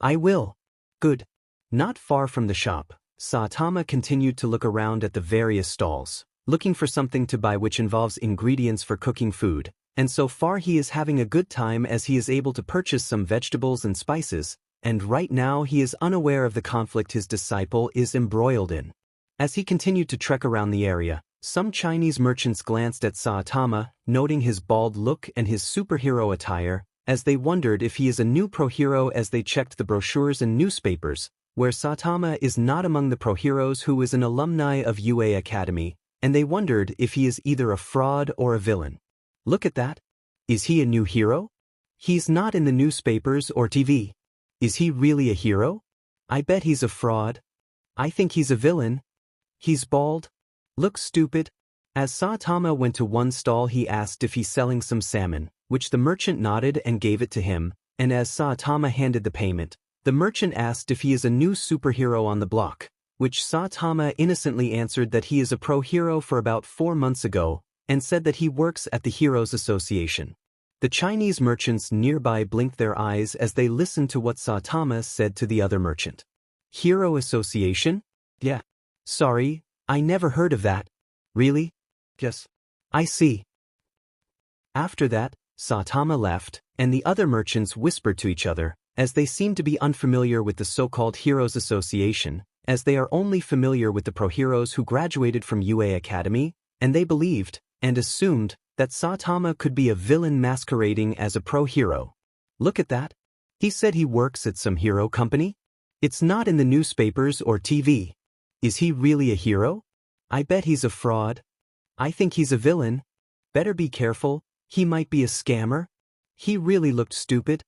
I will. Good. Not far from the shop, Saitama continued to look around at the various stalls, looking for something to buy which involves ingredients for cooking food, and so far he is having a good time as he is able to purchase some vegetables and spices, and right now he is unaware of the conflict his disciple is embroiled in. As he continued to trek around the area, some Chinese merchants glanced at Saitama, noting his bald look and his superhero attire, as they wondered if he is a new pro-hero as they checked the brochures and newspapers, where Saitama is not among the pro-heroes who is an alumni of UA Academy, and they wondered if he is either a fraud or a villain. Look at that. Is he a new hero? He's not in the newspapers or TV. Is he really a hero? I bet he's a fraud. I think he's a villain. He's bald. Looks stupid. As Saitama went to one stall, he asked if he's selling some salmon, which the merchant nodded and gave it to him, and as Saitama handed the payment, the merchant asked if he is a new superhero on the block, which Saitama innocently answered that he is a pro hero for about 4 months ago, and said that he works at the Heroes Association. The Chinese merchants nearby blinked their eyes as they listened to what Saitama said to the other merchant. Hero Association? Yeah. Sorry, I never heard of that. Really? Yes. I see. After that, Saitama left, and the other merchants whispered to each other, as they seemed to be unfamiliar with the so-called Heroes Association, as they are only familiar with the pro heroes who graduated from UA Academy, and they believed, and assumed, that Saitama could be a villain masquerading as a pro hero. Look at that. He said he works at some hero company? It's not in the newspapers or TV. Is he really a hero? I bet he's a fraud. I think he's a villain. Better be careful, he might be a scammer. He really looked stupid.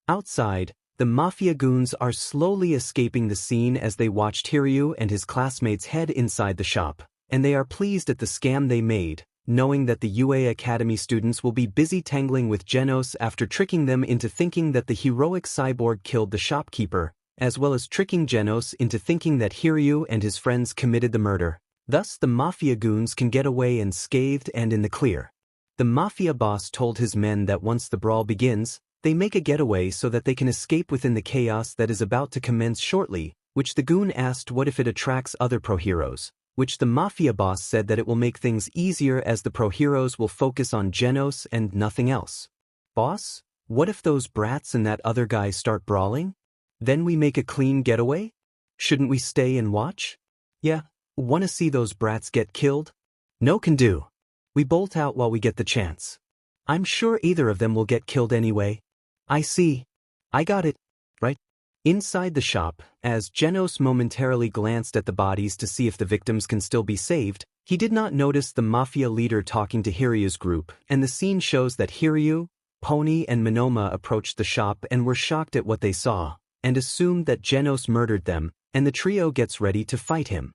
Outside, the mafia goons are slowly escaping the scene as they watched Hiryu and his classmates head inside the shop, and they are pleased at the scam they made, knowing that the UA Academy students will be busy tangling with Genos after tricking them into thinking that the heroic cyborg killed the shopkeeper, as well as tricking Genos into thinking that Hiryu and his friends committed the murder. Thus the mafia goons can get away unscathed and in the clear. The mafia boss told his men that once the brawl begins, they make a getaway so that they can escape within the chaos that is about to commence shortly, which the goon asked what if it attracts other pro heroes, which the mafia boss said that it will make things easier as the pro heroes will focus on Genos and nothing else. Boss, what if those brats and that other guy start brawling? Then we make a clean getaway? Shouldn't we stay and watch? Yeah, wanna see those brats get killed? No can do. We bolt out while we get the chance. I'm sure either of them will get killed anyway. I see. I got it. Right? Inside the shop, as Genos momentarily glanced at the bodies to see if the victims can still be saved, he did not notice the mafia leader talking to Hiryu's group, and the scene shows that Hiryu, Pony and Monoma approached the shop and were shocked at what they saw, and assumed that Genos murdered them, and the trio gets ready to fight him.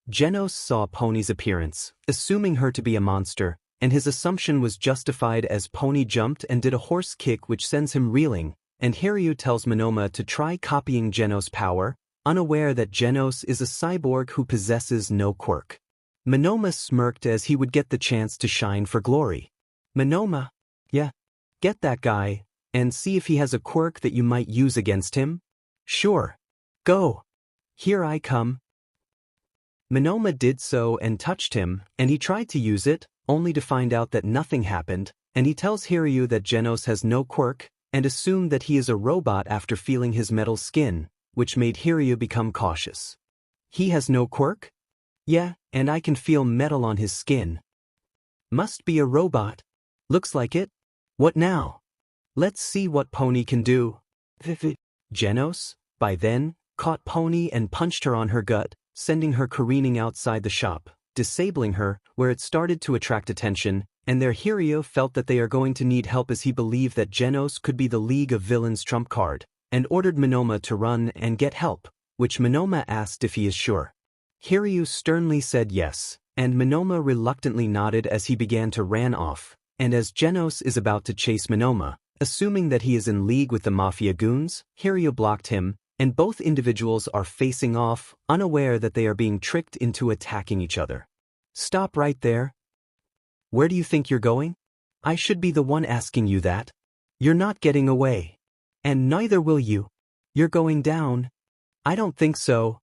Genos saw Pony's appearance, assuming her to be a monster, and his assumption was justified as Pony jumped and did a horse kick which sends him reeling, and Hiryu tells Monoma to try copying Genos' power, unaware that Genos is a cyborg who possesses no quirk. Monoma smirked as he would get the chance to shine for glory. Monoma, yeah, get that guy, and see if he has a quirk that you might use against him? Sure. Go. Here I come. Monoma did so and touched him, and he tried to use it, only to find out that nothing happened, and he tells Hiryu that Genos has no quirk, and assumed that he is a robot after feeling his metal skin, which made Hiryu become cautious. He has no quirk? Yeah, and I can feel metal on his skin. Must be a robot. Looks like it. What now? Let's see what Pony can do. Genos, by then, caught Pony and punched her on her gut, sending her careening outside the shop, disabling her, where it started to attract attention, and there Hiryu felt that they are going to need help as he believed that Genos could be the League of Villains trump card, and ordered Monoma to run and get help, which Monoma asked if he is sure. Hiryu sternly said yes, and Monoma reluctantly nodded as he began to ran off, and as Genos is about to chase Monoma, assuming that he is in league with the mafia goons, Hiryu blocked him, and both individuals are facing off, unaware that they are being tricked into attacking each other. Stop right there. Where do you think you're going? I should be the one asking you that. You're not getting away. And neither will you. You're going down. I don't think so.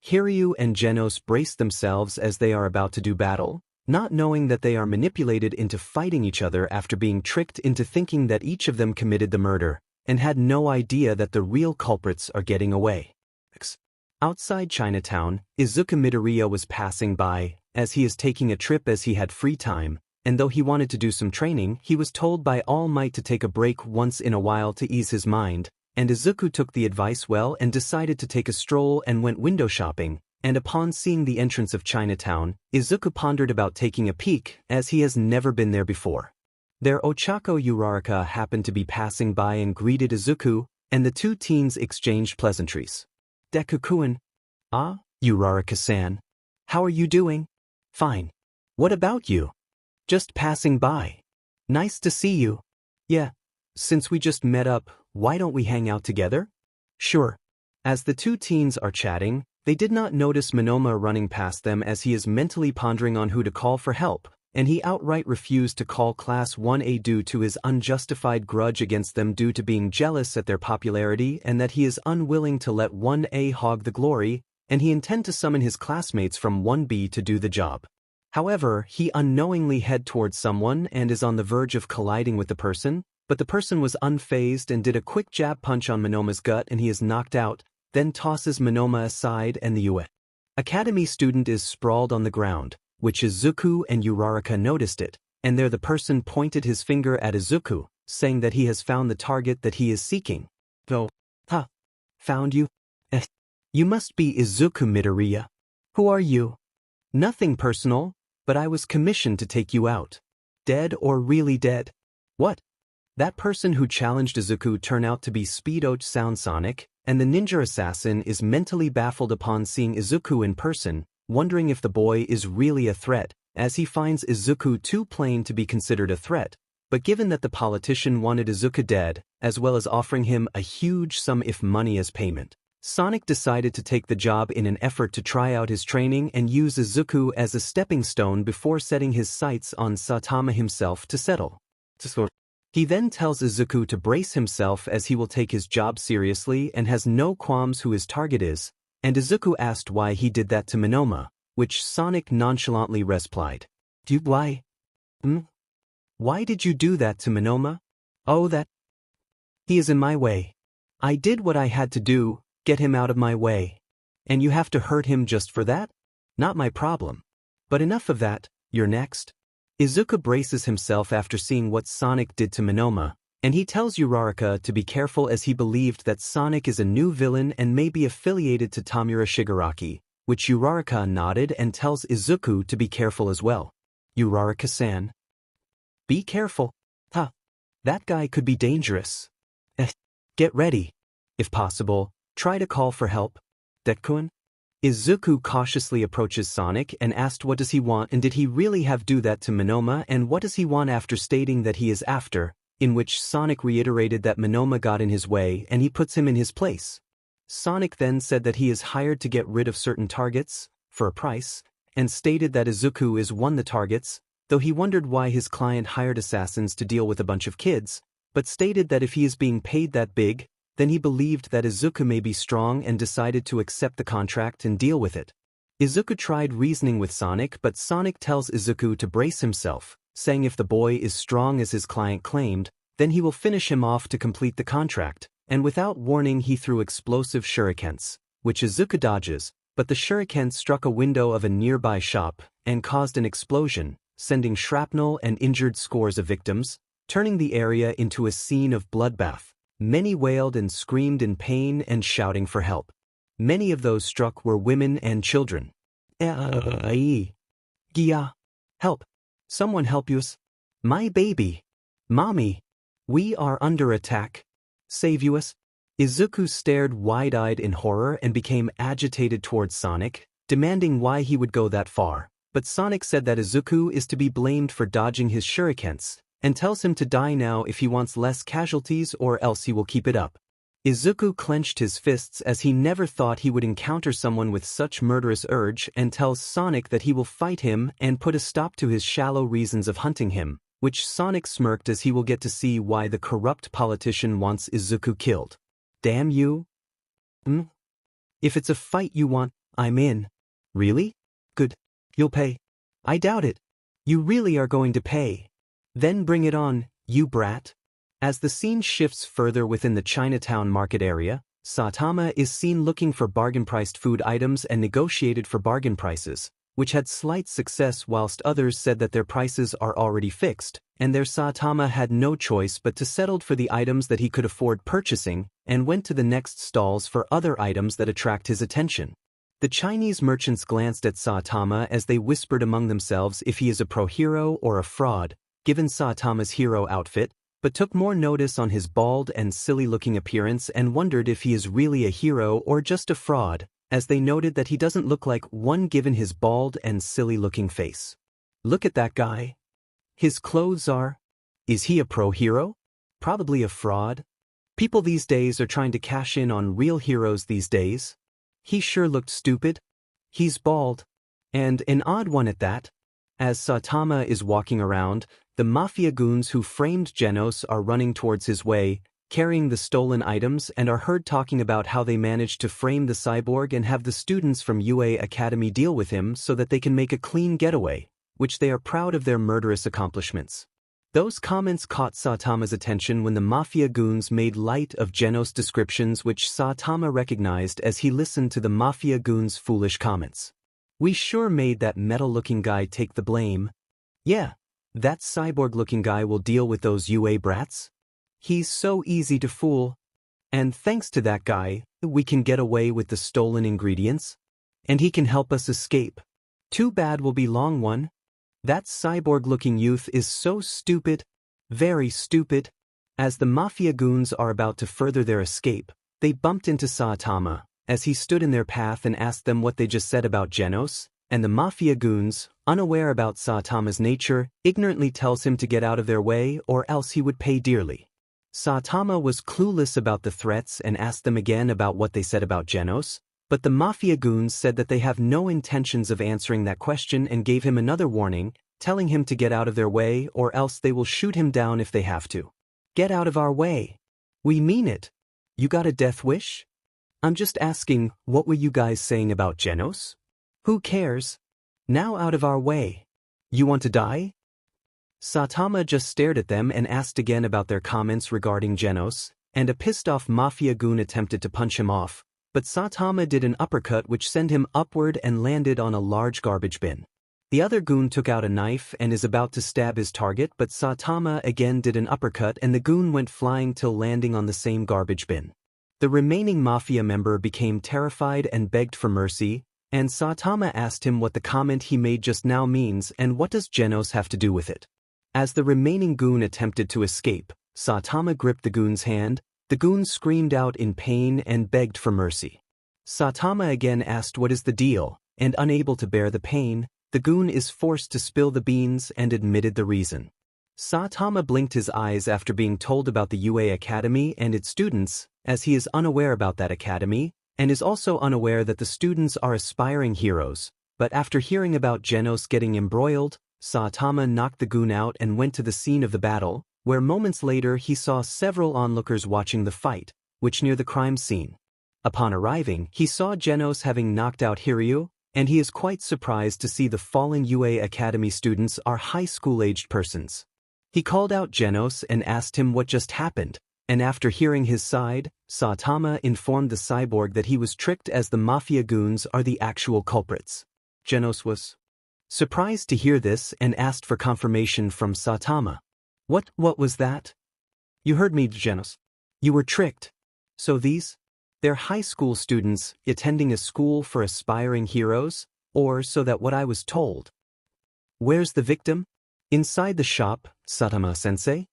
Hiryu and Genos brace themselves as they are about to do battle, not knowing that they are manipulated into fighting each other after being tricked into thinking that each of them committed the murder, and had no idea that the real culprits are getting away. Outside Chinatown, Izuku Midoriya was passing by, as he is taking a trip as he had free time, and though he wanted to do some training, he was told by All Might to take a break once in a while to ease his mind, and Izuku took the advice well and decided to take a stroll and went window shopping, and upon seeing the entrance of Chinatown, Izuku pondered about taking a peek, as he has never been there before. There Ochako Uraraka happened to be passing by and greeted Izuku, and the two teens exchanged pleasantries. Deku-kun. Ah, Uraraka-san. How are you doing? Fine. What about you? Just passing by. Nice to see you. Yeah, since we just met up, why don't we hang out together? Sure. As the two teens are chatting, they did not notice Monoma running past them as he is mentally pondering on who to call for help, and he outright refused to call Class 1A due to his unjustified grudge against them due to being jealous at their popularity and that he is unwilling to let 1A hog the glory, and he intend to summon his classmates from 1B to do the job. However, he unknowingly head towards someone and is on the verge of colliding with the person, but the person was unfazed and did a quick jab punch on Monoma's gut and he is knocked out, then tosses Monoma aside and the UE Academy student is sprawled on the ground, which Izuku and Uraraka noticed it, and there the person pointed his finger at Izuku, saying that he has found the target that he is seeking. Oh, huh. Found you? You must be Izuku Midoriya. Who are you? Nothing personal, but I was commissioned to take you out. Dead or really dead? What? That person who challenged Izuku turned out to be Speedo Sound Sonic, and the ninja assassin is mentally baffled upon seeing Izuku in person, wondering if the boy is really a threat, as he finds Izuku too plain to be considered a threat. But given that the politician wanted Izuku dead, as well as offering him a huge sum if money as payment, Sonic decided to take the job in an effort to try out his training and use Izuku as a stepping stone before setting his sights on Saitama himself to settle. He then tells Izuku to brace himself as he will take his job seriously and has no qualms who his target is, and Izuku asked why he did that to Monoma, which Sonic nonchalantly replied. Why? Why did you do that to Monoma? Oh, that. He is in my way. I did what I had to do, get him out of my way. And you have to hurt him just for that? Not my problem. But enough of that, you're next. Izuku braces himself after seeing what Sonic did to Monoma, and he tells Uraraka to be careful as he believed that Sonic is a new villain and may be affiliated to Tamura Shigaraki, which Uraraka nodded and tells Izuku to be careful as well. Uraraka-san. Be careful. Huh. That guy could be dangerous. Get ready. If possible, try to call for help. Deku-kun? Izuku cautiously approaches Sonic and asked what does he want and did he really have do that to Monoma and what does he want after stating that he is after, in which Sonic reiterated that Monoma got in his way and he puts him in his place. Sonic then said that he is hired to get rid of certain targets, for a price, and stated that Izuku is one the targets, though he wondered why his client hired assassins to deal with a bunch of kids, but stated that if he is being paid that big, then he believed that Izuku may be strong and decided to accept the contract and deal with it. Izuku tried reasoning with Sonic but Sonic tells Izuku to brace himself, saying if the boy is strong as his client claimed, then he will finish him off to complete the contract, and without warning he threw explosive shurikens, which Izuku dodges, but the shuriken struck a window of a nearby shop and caused an explosion, sending shrapnel and injured scores of victims, turning the area into a scene of bloodbath. Many wailed and screamed in pain and shouting for help. Many of those struck were women and children. Gia. Help. Someone help us. My baby. Mommy. We are under attack. Save us. Izuku stared wide-eyed in horror and became agitated towards Sonic, demanding why he would go that far, but Sonic said that Izuku is to be blamed for dodging his shurikens, and tells him to die now if he wants less casualties or else he will keep it up. Izuku clenched his fists as he never thought he would encounter someone with such murderous urge and tells Sonic that he will fight him and put a stop to his shallow reasons of hunting him, which Sonic smirked as he will get to see why the corrupt politician wants Izuku killed. Damn you. If it's a fight you want, I'm in. Really? Good. You'll pay. I doubt it. You really are going to pay. Then bring it on, you brat. As the scene shifts further within the Chinatown market area, Saitama is seen looking for bargain-priced food items and negotiated for bargain prices, which had slight success whilst others said that their prices are already fixed, and their Saitama had no choice but to settle for the items that he could afford purchasing and went to the next stalls for other items that attract his attention. The Chinese merchants glanced at Saitama as they whispered among themselves if he is a pro-hero or a fraud, given Saitama's hero outfit, but took more notice on his bald and silly-looking appearance and wondered if he is really a hero or just a fraud, as they noted that he doesn't look like one given his bald and silly-looking face. Look at that guy. His clothes are... Is he a pro hero? Probably a fraud. People these days are trying to cash in on real heroes these days. He sure looked stupid. He's bald. And an odd one at that. As Saitama is walking around, the mafia goons who framed Genos are running towards his way, carrying the stolen items, and are heard talking about how they managed to frame the cyborg and have the students from UA Academy deal with him so that they can make a clean getaway, which they are proud of their murderous accomplishments. Those comments caught Saitama's attention when the mafia goons made light of Genos' descriptions, which Saitama recognized as he listened to the mafia goons' foolish comments. We sure made that metal-looking guy take the blame. Yeah, that cyborg-looking guy will deal with those UA brats. He's so easy to fool. And thanks to that guy, we can get away with the stolen ingredients. And he can help us escape. Too bad will be long one. That cyborg-looking youth is so stupid, very stupid. As the mafia goons are about to further their escape, they bumped into Saitama, as he stood in their path and asked them what they just said about Genos, and the mafia goons, unaware about Saitama's nature, ignorantly tells him to get out of their way or else he would pay dearly. Saitama was clueless about the threats and asked them again about what they said about Genos, but the mafia goons said that they have no intentions of answering that question and gave him another warning, telling him to get out of their way or else they will shoot him down if they have to. Get out of our way. We mean it. You got a death wish? I'm just asking, what were you guys saying about Genos? Who cares? Now out of our way. You want to die? Saitama just stared at them and asked again about their comments regarding Genos, and a pissed-off mafia goon attempted to punch him off, but Saitama did an uppercut which sent him upward and landed on a large garbage bin. The other goon took out a knife and is about to stab his target, but Saitama again did an uppercut and the goon went flying till landing on the same garbage bin. The remaining mafia member became terrified and begged for mercy, and Saitama asked him what the comment he made just now means and what does Genos have to do with it. As the remaining goon attempted to escape, Saitama gripped the goon's hand. The goon screamed out in pain and begged for mercy. Saitama again asked what is the deal, and unable to bear the pain, the goon is forced to spill the beans and admitted the reason. Saitama blinked his eyes after being told about the UA Academy and its students, as he is unaware about that academy, and is also unaware that the students are aspiring heroes, but after hearing about Genos getting embroiled, Saitama knocked the goon out and went to the scene of the battle, where moments later he saw several onlookers watching the fight, which near the crime scene. Upon arriving, he saw Genos having knocked out Hiryu, and he is quite surprised to see the fallen UA Academy students are high school-aged persons. He called out Genos and asked him what just happened, and after hearing his side, Saitama informed the cyborg that he was tricked as the mafia goons are the actual culprits. Genos was surprised to hear this and asked for confirmation from Saitama. What was that? You heard me, Genos. You were tricked. So they're high school students attending a school for aspiring heroes, or so that what I was told. Where's the victim? Inside the shop, Saitama-sensei?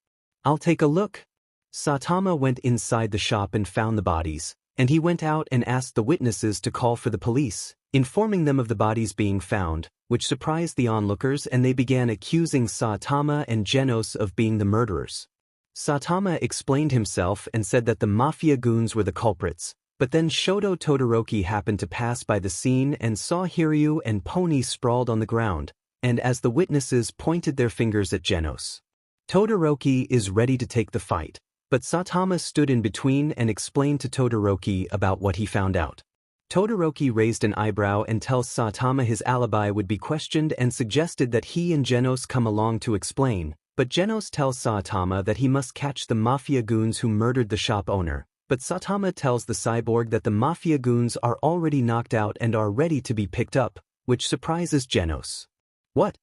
I'll take a look. Saitama went inside the shop and found the bodies, and he went out and asked the witnesses to call for the police, informing them of the bodies being found, which surprised the onlookers and they began accusing Saitama and Genos of being the murderers. Saitama explained himself and said that the mafia goons were the culprits, but then Shoto Todoroki happened to pass by the scene and saw Hiryu and Pony sprawled on the ground, and as the witnesses pointed their fingers at Genos. Todoroki is ready to take the fight, but Saitama stood in between and explained to Todoroki about what he found out. Todoroki raised an eyebrow and tells Saitama his alibi would be questioned and suggested that he and Genos come along to explain, but Genos tells Saitama that he must catch the mafia goons who murdered the shop owner, but Saitama tells the cyborg that the mafia goons are already knocked out and are ready to be picked up, which surprises Genos. What?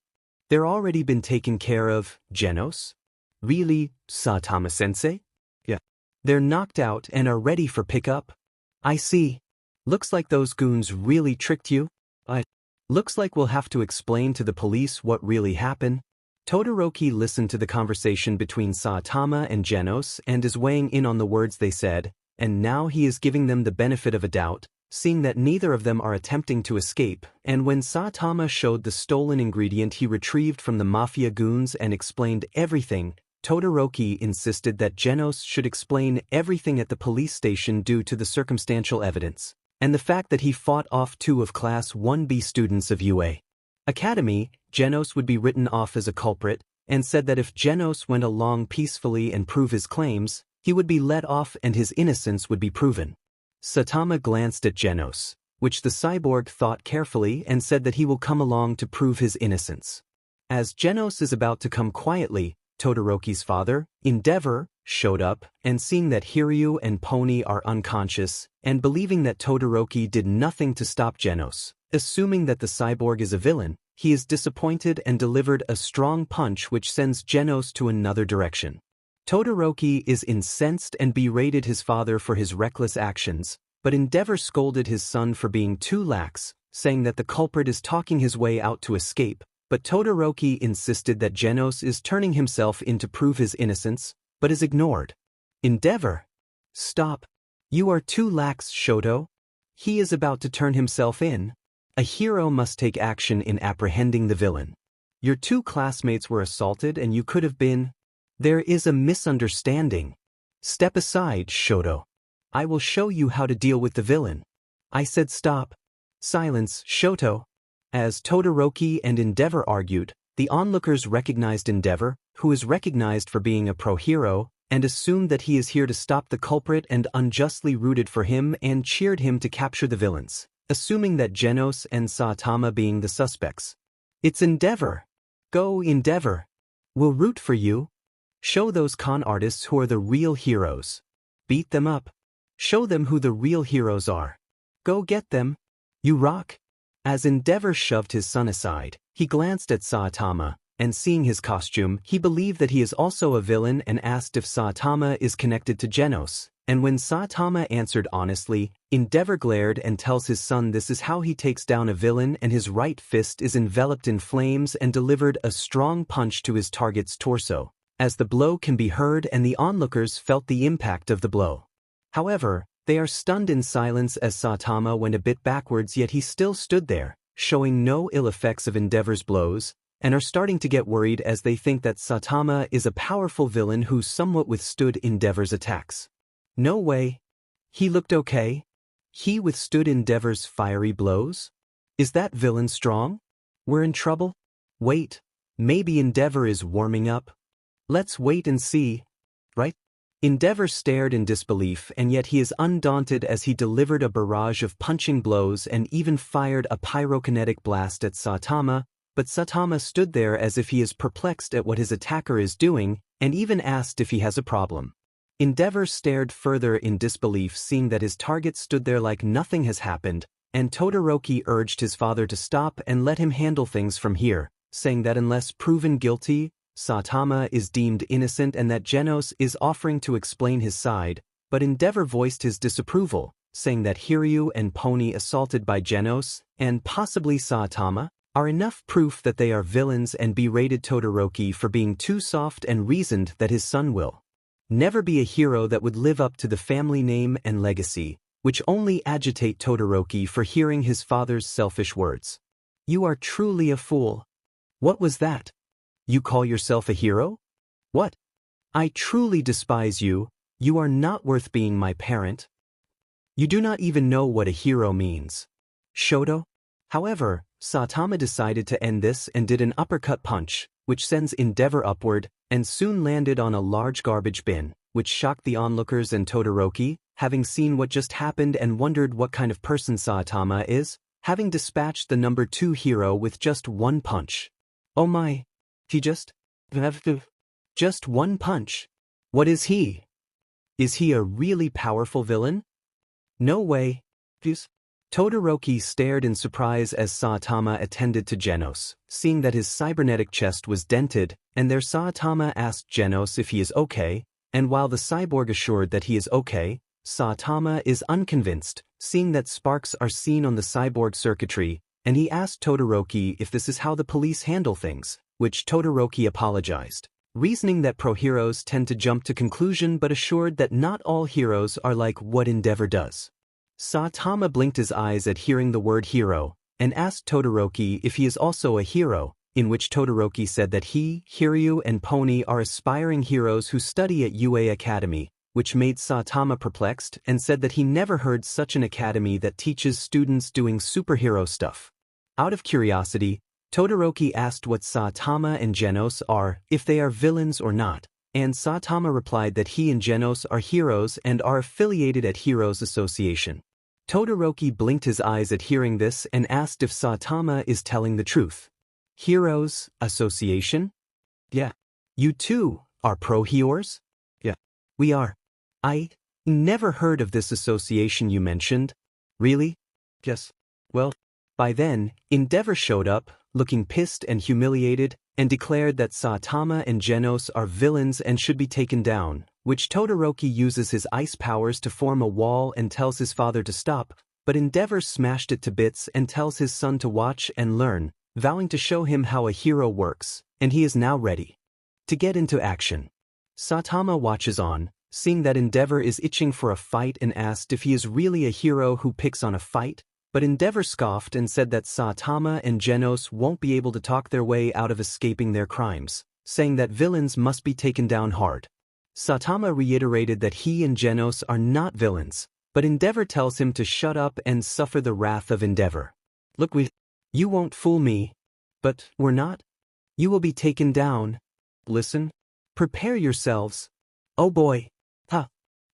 They're already been taken care of, Genos? Really, Saitama-sensei? Yeah. They're knocked out and are ready for pickup? I see. Looks like those goons really tricked you. Looks like we'll have to explain to the police what really happened. Todoroki listened to the conversation between Saitama and Genos and is weighing in on the words they said, and now he is giving them the benefit of a doubt, seeing that neither of them are attempting to escape, and when Saitama showed the stolen ingredient he retrieved from the mafia goons and explained everything, Todoroki insisted that Genos should explain everything at the police station due to the circumstantial evidence, and the fact that he fought off 2 of Class 1B students of UA Academy. Genos would be written off as a culprit, and said that if Genos went along peacefully and prove his claims, he would be let off and his innocence would be proven. Saitama glanced at Genos, which the cyborg thought carefully and said that he will come along to prove his innocence. As Genos is about to come quietly, Todoroki's father, Endeavor, showed up, and seeing that Hiryu and Pony are unconscious, and believing that Todoroki did nothing to stop Genos, assuming that the cyborg is a villain, he is disappointed and delivered a strong punch which sends Genos to another direction. Todoroki is incensed and berated his father for his reckless actions, but Endeavor scolded his son for being too lax, saying that the culprit is talking his way out to escape, but Todoroki insisted that Genos is turning himself in to prove his innocence, but is ignored. Endeavor! Stop! You are too lax, Shoto. He is about to turn himself in. A hero must take action in apprehending the villain. Your 2 classmates were assaulted and you could have been. There is a misunderstanding. Step aside, Shoto. I will show you how to deal with the villain. I said stop. Silence, Shoto. As Todoroki and Endeavor argued, the onlookers recognized Endeavor, who is recognized for being a pro-hero, and assumed that he is here to stop the culprit and unjustly rooted for him and cheered him to capture the villains, assuming that Genos and Saitama being the suspects. It's Endeavor. Go, Endeavor. We'll root for you. Show those con artists who are the real heroes. Beat them up. Show them who the real heroes are. Go get them. You rock. As Endeavor shoved his son aside, he glanced at Saitama, and seeing his costume, he believed that he is also a villain and asked if Saitama is connected to Genos, and when Saitama answered honestly, Endeavor glared and tells his son this is how he takes down a villain, and his right fist is enveloped in flames and delivered a strong punch to his target's torso, as the blow can be heard and the onlookers felt the impact of the blow. However, they are stunned in silence as Saitama went a bit backwards, yet he still stood there, showing no ill effects of Endeavor's blows, and are starting to get worried as they think that Saitama is a powerful villain who somewhat withstood Endeavor's attacks. No way. He looked okay. He withstood Endeavor's fiery blows? Is that villain strong? We're in trouble? Wait, maybe Endeavor is warming up? Let's wait and see, right? Endeavor stared in disbelief, and yet he is undaunted as he delivered a barrage of punching blows and even fired a pyrokinetic blast at Saitama, but Saitama stood there as if he is perplexed at what his attacker is doing, and even asked if he has a problem. Endeavor stared further in disbelief, seeing that his target stood there like nothing has happened, and Todoroki urged his father to stop and let him handle things from here, saying that unless proven guilty, Saitama is deemed innocent and that Genos is offering to explain his side, but Endeavor voiced his disapproval, saying that Hiryu and Pony assaulted by Genos, and possibly Saitama, are enough proof that they are villains, and berated Todoroki for being too soft and reasoned that his son will never be a hero that would live up to the family name and legacy, which only agitate Todoroki for hearing his father's selfish words. You are truly a fool. What was that? You call yourself a hero? What? I truly despise you. You are not worth being my parent. You do not even know what a hero means. Shoto? However, Saitama decided to end this and did an uppercut punch, which sends Endeavor upward, and soon landed on a large garbage bin, which shocked the onlookers and Todoroki, having seen what just happened and wondered what kind of person Saitama is, having dispatched the number 2 hero with just one punch. Oh my. He just one punch. What is he? Is he a really powerful villain? No way. Todoroki stared in surprise as Saitama attended to Genos, seeing that his cybernetic chest was dented, and there Saitama asked Genos if he is okay, and while the cyborg assured that he is okay, Saitama is unconvinced, seeing that sparks are seen on the cyborg circuitry, and he asked Todoroki if this is how the police handle things, which Todoroki apologized, reasoning that pro-heroes tend to jump to conclusion but assured that not all heroes are like what Endeavor does. Saitama blinked his eyes at hearing the word hero, and asked Todoroki if he is also a hero, in which Todoroki said that he, Hiryu and Pony are aspiring heroes who study at UA Academy, which made Saitama perplexed and said that he never heard such an academy that teaches students doing superhero stuff. Out of curiosity, Todoroki asked what Saitama and Genos are, if they are villains or not, and Saitama replied that he and Genos are heroes and are affiliated at Heroes Association. Todoroki blinked his eyes at hearing this and asked if Saitama is telling the truth. Heroes Association? Yeah. You too are pro-heroes? Yeah. We are. I never heard of this association you mentioned. Really? Yes. Well, by then, Endeavor showed up, looking pissed and humiliated, and declared that Saitama and Genos are villains and should be taken down, which Todoroki uses his ice powers to form a wall and tells his father to stop, but Endeavor smashed it to bits and tells his son to watch and learn, vowing to show him how a hero works, and he is now ready to get into action. Saitama watches on, seeing that Endeavor is itching for a fight and asked if he is really a hero who picks on a fight, but Endeavor scoffed and said that Saitama and Genos won't be able to talk their way out of escaping their crimes, saying that villains must be taken down hard. Saitama reiterated that he and Genos are not villains, but Endeavor tells him to shut up and suffer the wrath of Endeavor. Look, you won't fool me. But we're not. You will be taken down. Listen. Prepare yourselves. Oh boy. Huh.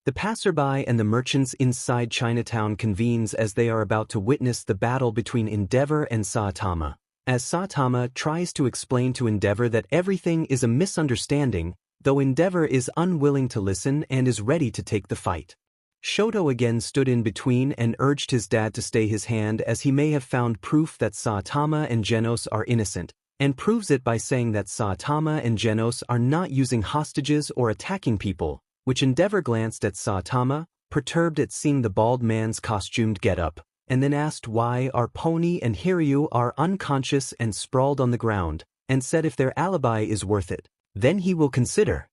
The passerby and the merchants inside Chinatown convenes as they are about to witness the battle between Endeavor and Saitama. As Saitama tries to explain to Endeavor that everything is a misunderstanding, though Endeavor is unwilling to listen and is ready to take the fight. Shoto again stood in between and urged his dad to stay his hand as he may have found proof that Saitama and Genos are innocent, and proves it by saying that Saitama and Genos are not using hostages or attacking people, which Endeavor glanced at Saitama, perturbed at seeing the bald man's costumed getup, and then asked why our Pony and Hiryu are unconscious and sprawled on the ground, and said if their alibi is worth it, then he will consider.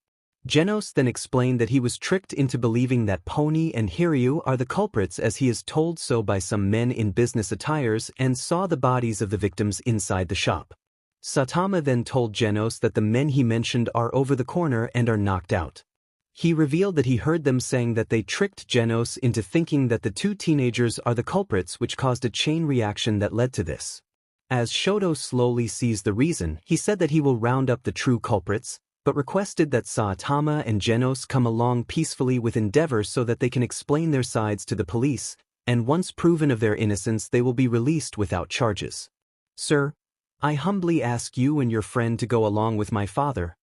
Genos then explained that he was tricked into believing that Pony and Hiryu are the culprits as he is told so by some men in business attires and saw the bodies of the victims inside the shop. Saitama then told Genos that the men he mentioned are over the corner and are knocked out. He revealed that he heard them saying that they tricked Genos into thinking that the two teenagers are the culprits, which caused a chain reaction that led to this. As Shoto slowly sees the reason, he said that he will round up the true culprits, but requested that Saitama and Genos come along peacefully with Endeavor so that they can explain their sides to the police, and once proven of their innocence they will be released without charges. Sir, I humbly ask you and your friend to go along with my father.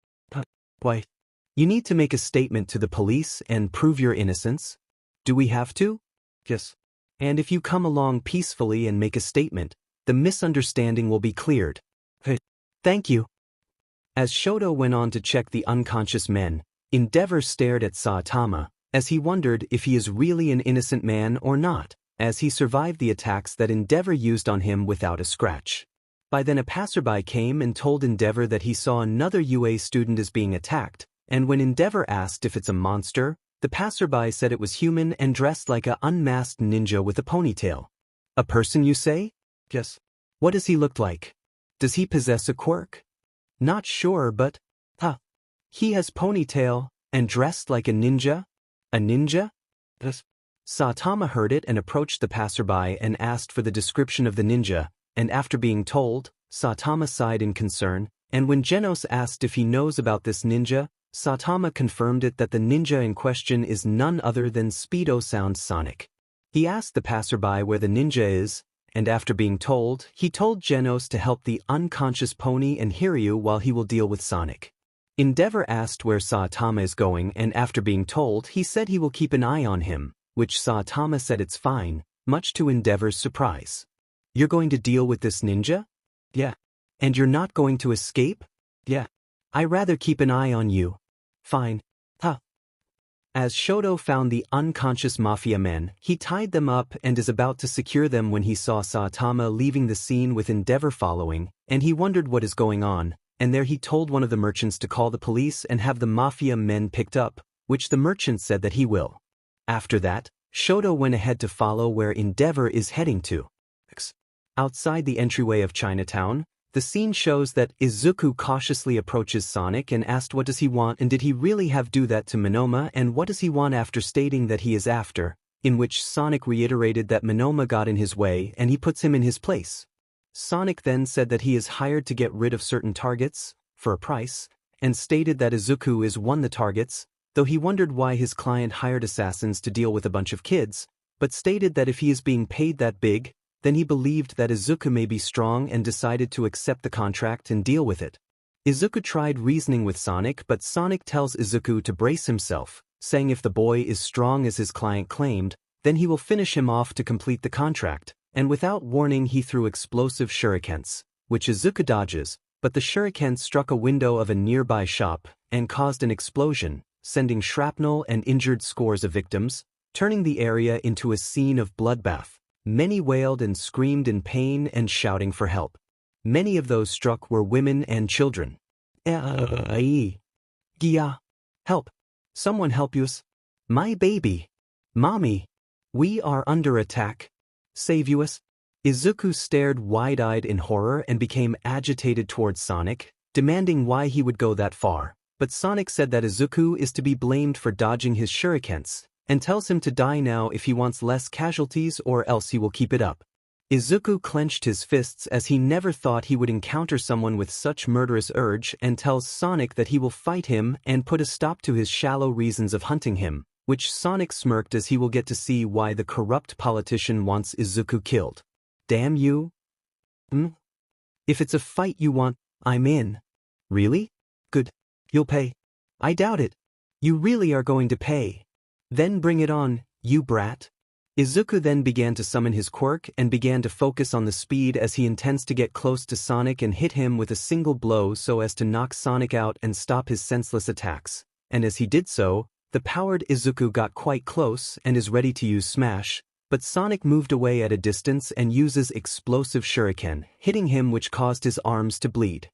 Why? You need to make a statement to the police and prove your innocence. Do we have to? Yes. And if you come along peacefully and make a statement, the misunderstanding will be cleared. Thank you. As Shoto went on to check the unconscious men, Endeavor stared at Saitama, as he wondered if he is really an innocent man or not, as he survived the attacks that Endeavor used on him without a scratch. By then a passerby came and told Endeavor that he saw another UA student is being attacked, and when Endeavor asked if it's a monster, the passerby said it was human and dressed like a unmasked ninja with a ponytail. A person, you say? Yes. What does he look like? Does he possess a quirk? Not sure, but, he has ponytail, and dressed like a ninja? A ninja? Yes. Saitama heard it and approached the passerby and asked for the description of the ninja, and after being told, Saitama sighed in concern, and when Genos asked if he knows about this ninja, Saitama confirmed it that the ninja in question is none other than Speedo Sound Sonic. He asked the passerby where the ninja is, and after being told, he told Genos to help the unconscious Pony and Hiryu while he will deal with Sonic. Endeavor asked where Saitama is going, and after being told, he said he will keep an eye on him, which Saitama said it's fine, much to Endeavor's surprise. You're going to deal with this ninja? Yeah. And you're not going to escape? Yeah. I rather keep an eye on you. Fine. As Shoto found the unconscious mafia men, he tied them up and is about to secure them when he saw Saitama leaving the scene with Endeavor following, and he wondered what is going on, and there he told one of the merchants to call the police and have the mafia men picked up, which the merchant said that he will. After that, Shoto went ahead to follow where Endeavor is heading to. Outside the entryway of Chinatown, the scene shows that Izuku cautiously approaches Sonic and asked what does he want and did he really have do that to Monoma and what does he want after stating that he is after, in which Sonic reiterated that Monoma got in his way and he puts him in his place. Sonic then said that he is hired to get rid of certain targets, for a price, and stated that Izuku is one the targets, though he wondered why his client hired assassins to deal with a bunch of kids, but stated that if he is being paid that big, then he believed that Izuku may be strong and decided to accept the contract and deal with it. Izuku tried reasoning with Sonic but Sonic tells Izuku to brace himself, saying if the boy is strong as his client claimed, then he will finish him off to complete the contract, and without warning he threw explosive shurikens, which Izuku dodges, but the shuriken struck a window of a nearby shop and caused an explosion, sending shrapnel and injured scores of victims, turning the area into a scene of bloodbath. Many wailed and screamed in pain and shouting for help. Many of those struck were women and children. Gia. Help. Someone help us. My baby. Mommy. We are under attack. Save us. Izuku stared wide-eyed in horror and became agitated towards Sonic, demanding why he would go that far, but Sonic said that Izuku is to be blamed for dodging his shurikens, and tells him to die now if he wants less casualties or else he will keep it up. Izuku clenched his fists as he never thought he would encounter someone with such murderous urge and tells Sonic that he will fight him and put a stop to his shallow reasons of hunting him, which Sonic smirked as he will get to see why the corrupt politician wants Izuku killed. Damn you. If it's a fight you want, I'm in. Really? Good. You'll pay. I doubt it. You really are going to pay. Then bring it on, you brat. Izuku then began to summon his quirk and began to focus on the speed as he intends to get close to Sonic and hit him with a single blow so as to knock Sonic out and stop his senseless attacks, and as he did so, the powered Izuku got quite close and is ready to use Smash, but Sonic moved away at a distance and uses explosive shuriken, hitting him which caused his arms to bleed.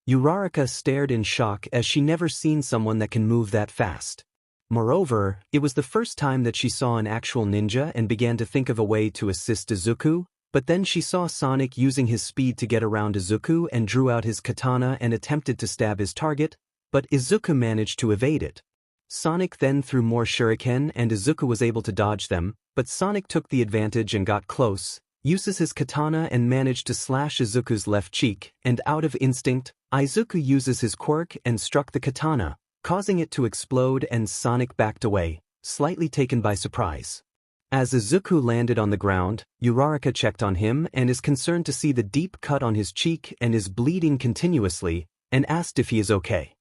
Uraraka stared in shock as she never seen someone that can move that fast. Moreover, it was the first time that she saw an actual ninja and began to think of a way to assist Izuku, but then she saw Sonic using his speed to get around Izuku and drew out his katana and attempted to stab his target, but Izuku managed to evade it. Sonic then threw more shuriken and Izuku was able to dodge them, but Sonic took the advantage and got close, uses his katana and managed to slash Izuku's left cheek, and out of instinct, Izuku uses his quirk and struck the katana, causing it to explode and Sonic backed away, slightly taken by surprise. As Izuku landed on the ground, Uraraka checked on him and is concerned to see the deep cut on his cheek and is bleeding continuously, and asked if he is okay.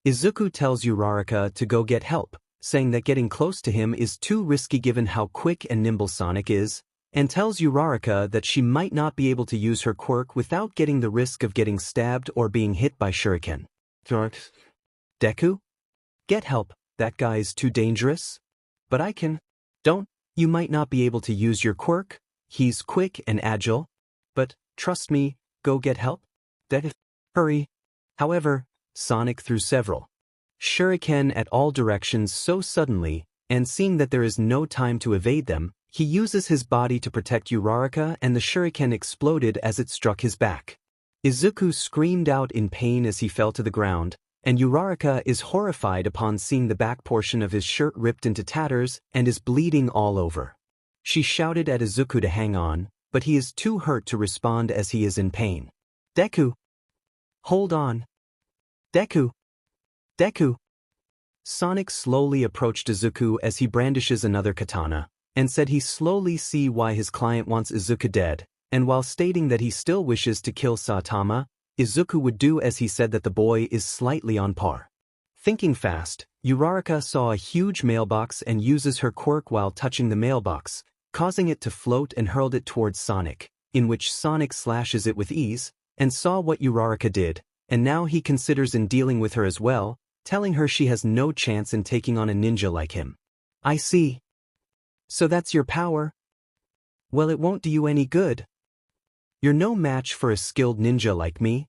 Izuku tells Uraraka to go get help, saying that getting close to him is too risky given how quick and nimble Sonic is, and tells Uraraka that she might not be able to use her quirk without getting the risk of getting stabbed or being hit by shuriken. Deku? Get help, that guy is too dangerous. But I can. Don't, you might not be able to use your quirk, he's quick and agile. But, trust me, go get help. Deku, hurry. However, Sonic threw several shuriken at all directions so suddenly, and seeing that there is no time to evade them, he uses his body to protect Uraraka and the shuriken exploded as it struck his back. Izuku screamed out in pain as he fell to the ground, and Uraraka is horrified upon seeing the back portion of his shirt ripped into tatters and is bleeding all over. She shouted at Izuku to hang on, but he is too hurt to respond as he is in pain. Deku! Hold on! Deku! Deku! Sonic slowly approached Izuku as he brandishes another katana, and said he slowly see why his client wants Izuku dead, and while stating that he still wishes to kill Saitama, Izuku would do as he said that the boy is slightly on par. Thinking fast, Uraraka saw a huge mailbox and uses her quirk while touching the mailbox, causing it to float and hurled it towards Sonic, in which Sonic slashes it with ease, and saw what Uraraka did, and now he considers in dealing with her as well, telling her she has no chance in taking on a ninja like him. I see. So that's your power? Well, it won't do you any good. You're no match for a skilled ninja like me.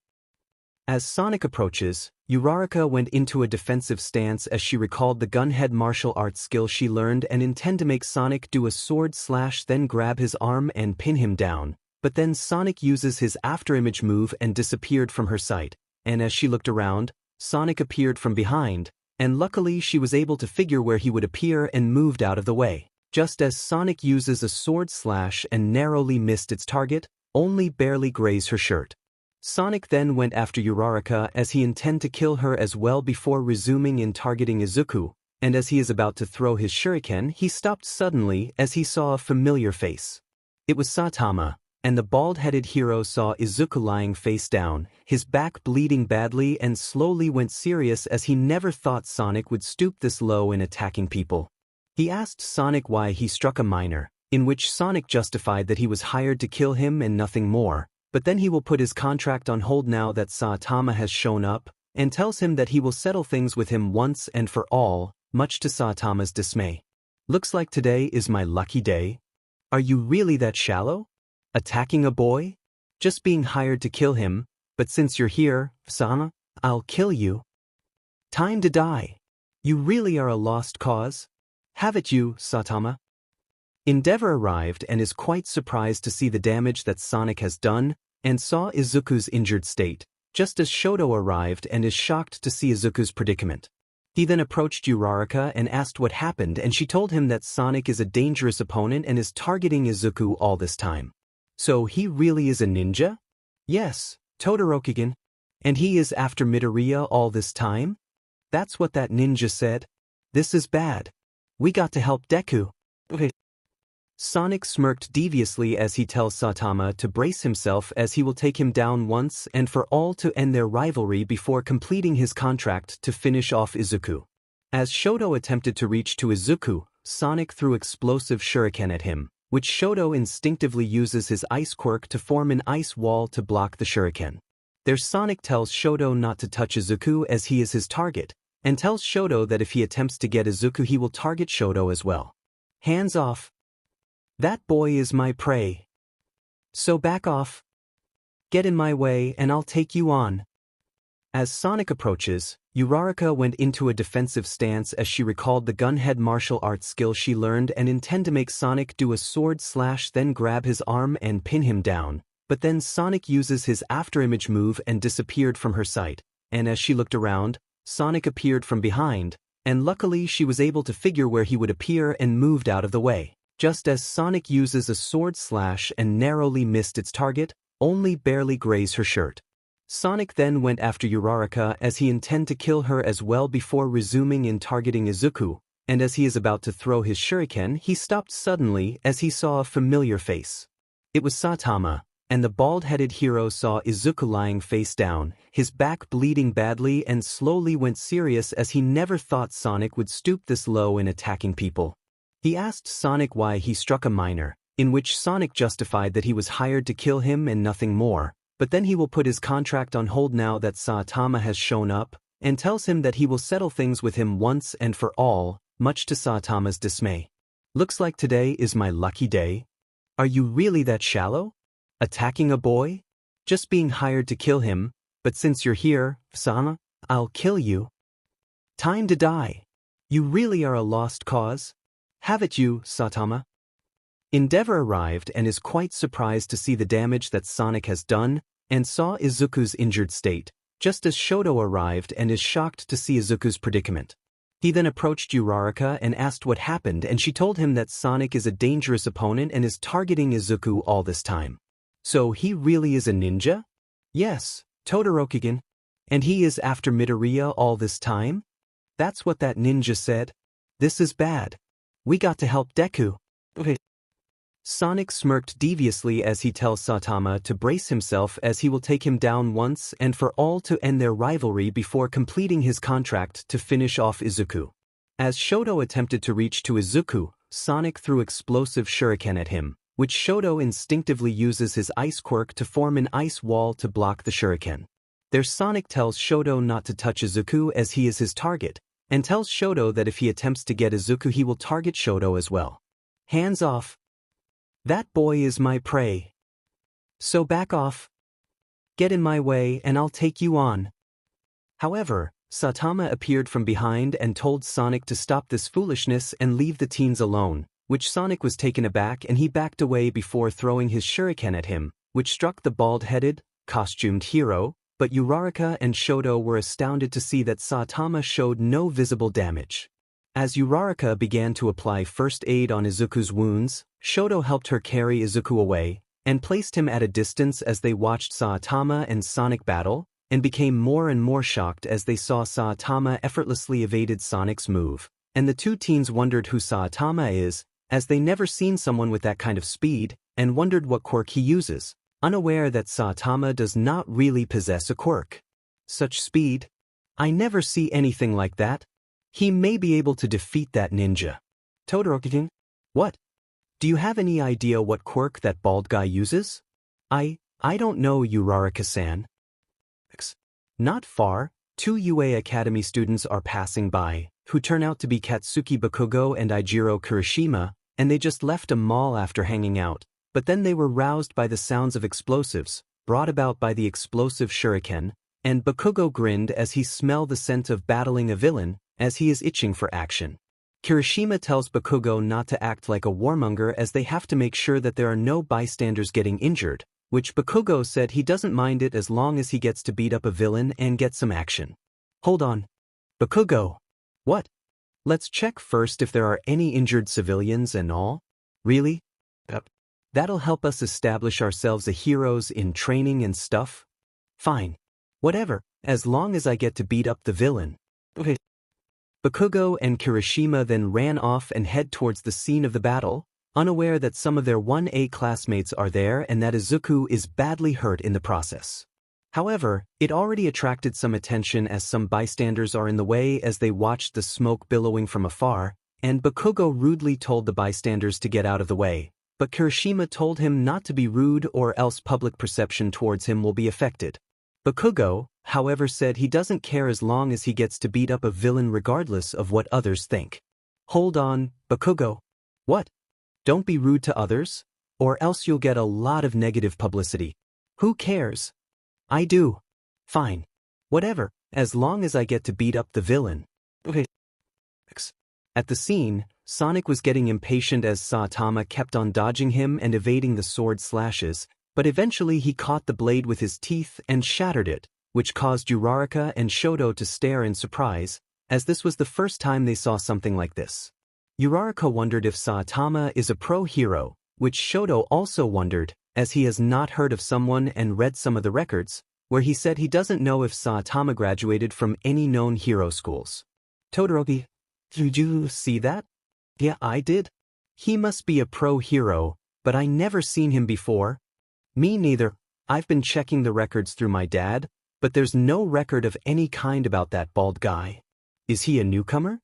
As Sonic approaches, Uraraka went into a defensive stance as she recalled the gunhead martial arts skill she learned and intend to make Sonic do a sword slash then grab his arm and pin him down, but then Sonic uses his afterimage move and disappeared from her sight, and as she looked around, Sonic appeared from behind, and luckily she was able to figure where he would appear and moved out of the way. Just as Sonic uses a sword slash and narrowly missed its target, only barely grazed her shirt. Sonic then went after Uraraka as he intended to kill her as well before resuming in targeting Izuku, and as he is about to throw his shuriken he stopped suddenly as he saw a familiar face. It was Saitama, and the bald-headed hero saw Izuku lying face down, his back bleeding badly and slowly went serious as he never thought Sonic would stoop this low in attacking people. He asked Sonic why he struck a miner, in which Sonic justified that he was hired to kill him and nothing more. But then he will put his contract on hold now that Saitama has shown up, and tells him that he will settle things with him once and for all, much to Saitama's dismay. Looks like today is my lucky day. Are you really that shallow? Attacking a boy? Just being hired to kill him, but since you're here, Sana, I'll kill you. Time to die. You really are a lost cause? Have it you, Saitama. Endeavor arrived and is quite surprised to see the damage that Sonic has done, and saw Izuku's injured state, just as Shoto arrived and is shocked to see Izuku's predicament. He then approached Uraraka and asked what happened, and she told him that Sonic is a dangerous opponent and is targeting Izuku all this time. So he really is a ninja? Yes, Todorokigen. And he is after Midoriya all this time? That's what that ninja said. This is bad. We got to help Deku. Okay. Sonic smirked deviously as he tells Saitama to brace himself as he will take him down once and for all to end their rivalry before completing his contract to finish off Izuku. As Shoto attempted to reach to Izuku, Sonic threw explosive shuriken at him, which Shoto instinctively uses his ice quirk to form an ice wall to block the shuriken. There Sonic tells Shoto not to touch Izuku as he is his target, and tells Shoto that if he attempts to get Izuku he will target Shoto as well. Hands off. That boy is my prey. So back off. Get in my way and I'll take you on. As Sonic approaches, Uraraka went into a defensive stance as she recalled the gunhead martial arts skill she learned and intend to make Sonic do a sword slash then grab his arm and pin him down, but then Sonic uses his afterimage move and disappeared from her sight, and as she looked around, Sonic appeared from behind, and luckily she was able to figure where he would appear and moved out of the way. Just as Sonic uses a sword slash and narrowly missed its target, only barely grazed her shirt. Sonic then went after Uraraka as he intended to kill her as well before resuming in targeting Izuku, and as he is about to throw his shuriken he stopped suddenly as he saw a familiar face. It was Saitama, and the bald-headed hero saw Izuku lying face down, his back bleeding badly and slowly went serious as he never thought Sonic would stoop this low in attacking people. He asked Sonic why he struck a miner, in which Sonic justified that he was hired to kill him and nothing more, but then he will put his contract on hold now that Saitama has shown up, and tells him that he will settle things with him once and for all, much to Saitama's dismay. Looks like today is my lucky day. Are you really that shallow? Attacking a boy? Just being hired to kill him, but since you're here, Sana, I'll kill you. Time to die. You really are a lost cause? Have it you, Saitama. Endeavor arrived and is quite surprised to see the damage that Sonic has done, and saw Izuku's injured state, just as Shoto arrived and is shocked to see Izuku's predicament. He then approached Uraraka and asked what happened, and she told him that Sonic is a dangerous opponent and is targeting Izuku all this time. So he really is a ninja? Yes, Todorokigen. And he is after Midoriya all this time? That's what that ninja said. This is bad. We got to help Deku. Okay. Sonic smirked deviously as he tells Saitama to brace himself as he will take him down once and for all to end their rivalry before completing his contract to finish off Izuku. As Shoto attempted to reach to Izuku, Sonic threw explosive shuriken at him, which Shoto instinctively uses his ice quirk to form an ice wall to block the shuriken. There Sonic tells Shoto not to touch Izuku as he is his target, and tells Shoto that if he attempts to get Izuku he will target Shoto as well. Hands off. That boy is my prey. So back off. Get in my way and I'll take you on. However, Saitama appeared from behind and told Sonic to stop this foolishness and leave the teens alone, which Sonic was taken aback and he backed away before throwing his shuriken at him, which struck the bald-headed, costumed hero, but Uraraka and Shoto were astounded to see that Saitama showed no visible damage. As Uraraka began to apply first aid on Izuku's wounds, Shoto helped her carry Izuku away, and placed him at a distance as they watched Saitama and Sonic battle, and became more and more shocked as they saw Saitama effortlessly evaded Sonic's move, and the two teens wondered who Saitama is, as they never seen someone with that kind of speed, and wondered what quirk he uses, unaware that Saitama does not really possess a quirk. Such speed? I never see anything like that. He may be able to defeat that ninja. Todoroki, what? Do you have any idea what quirk that bald guy uses? I don't know, Uraraka-san. Not far, two UA Academy students are passing by, who turn out to be Katsuki Bakugo and Eijiro Kirishima, and they just left a mall after hanging out, but then they were roused by the sounds of explosives, brought about by the explosive shuriken, and Bakugo grinned as he smelled the scent of battling a villain, as he is itching for action. Kirishima tells Bakugo not to act like a warmonger as they have to make sure that there are no bystanders getting injured, which Bakugo said he doesn't mind it as long as he gets to beat up a villain and get some action. Hold on. Bakugo. What? Let's check first if there are any injured civilians and all? Really? Yep. That'll help us establish ourselves as heroes in training and stuff? Fine. Whatever, as long as I get to beat up the villain. Okay. Bakugo and Kirishima then ran off and head towards the scene of the battle, unaware that some of their 1A classmates are there and that Izuku is badly hurt in the process. However, it already attracted some attention as some bystanders are in the way as they watched the smoke billowing from afar, and Bakugo rudely told the bystanders to get out of the way, but Kirishima told him not to be rude or else public perception towards him will be affected. Bakugo, however, said he doesn't care as long as he gets to beat up a villain regardless of what others think. Hold on, Bakugo. What? Don't be rude to others, or else you'll get a lot of negative publicity. Who cares? I do. Fine. Whatever, as long as I get to beat up the villain. Okay. At the scene, Sonic was getting impatient as Saitama kept on dodging him and evading the sword slashes, but eventually he caught the blade with his teeth and shattered it, which caused Uraraka and Shoto to stare in surprise, as this was the first time they saw something like this. Uraraka wondered if Saitama is a pro hero, which Shoto also wondered, as he has not heard of someone and read some of the records, where he said he doesn't know if Saitama graduated from any known hero schools. Todoroki, did you see that? Yeah, I did. He must be a pro hero, but I never seen him before. Me neither. I've been checking the records through my dad, but there's no record of any kind about that bald guy. Is he a newcomer?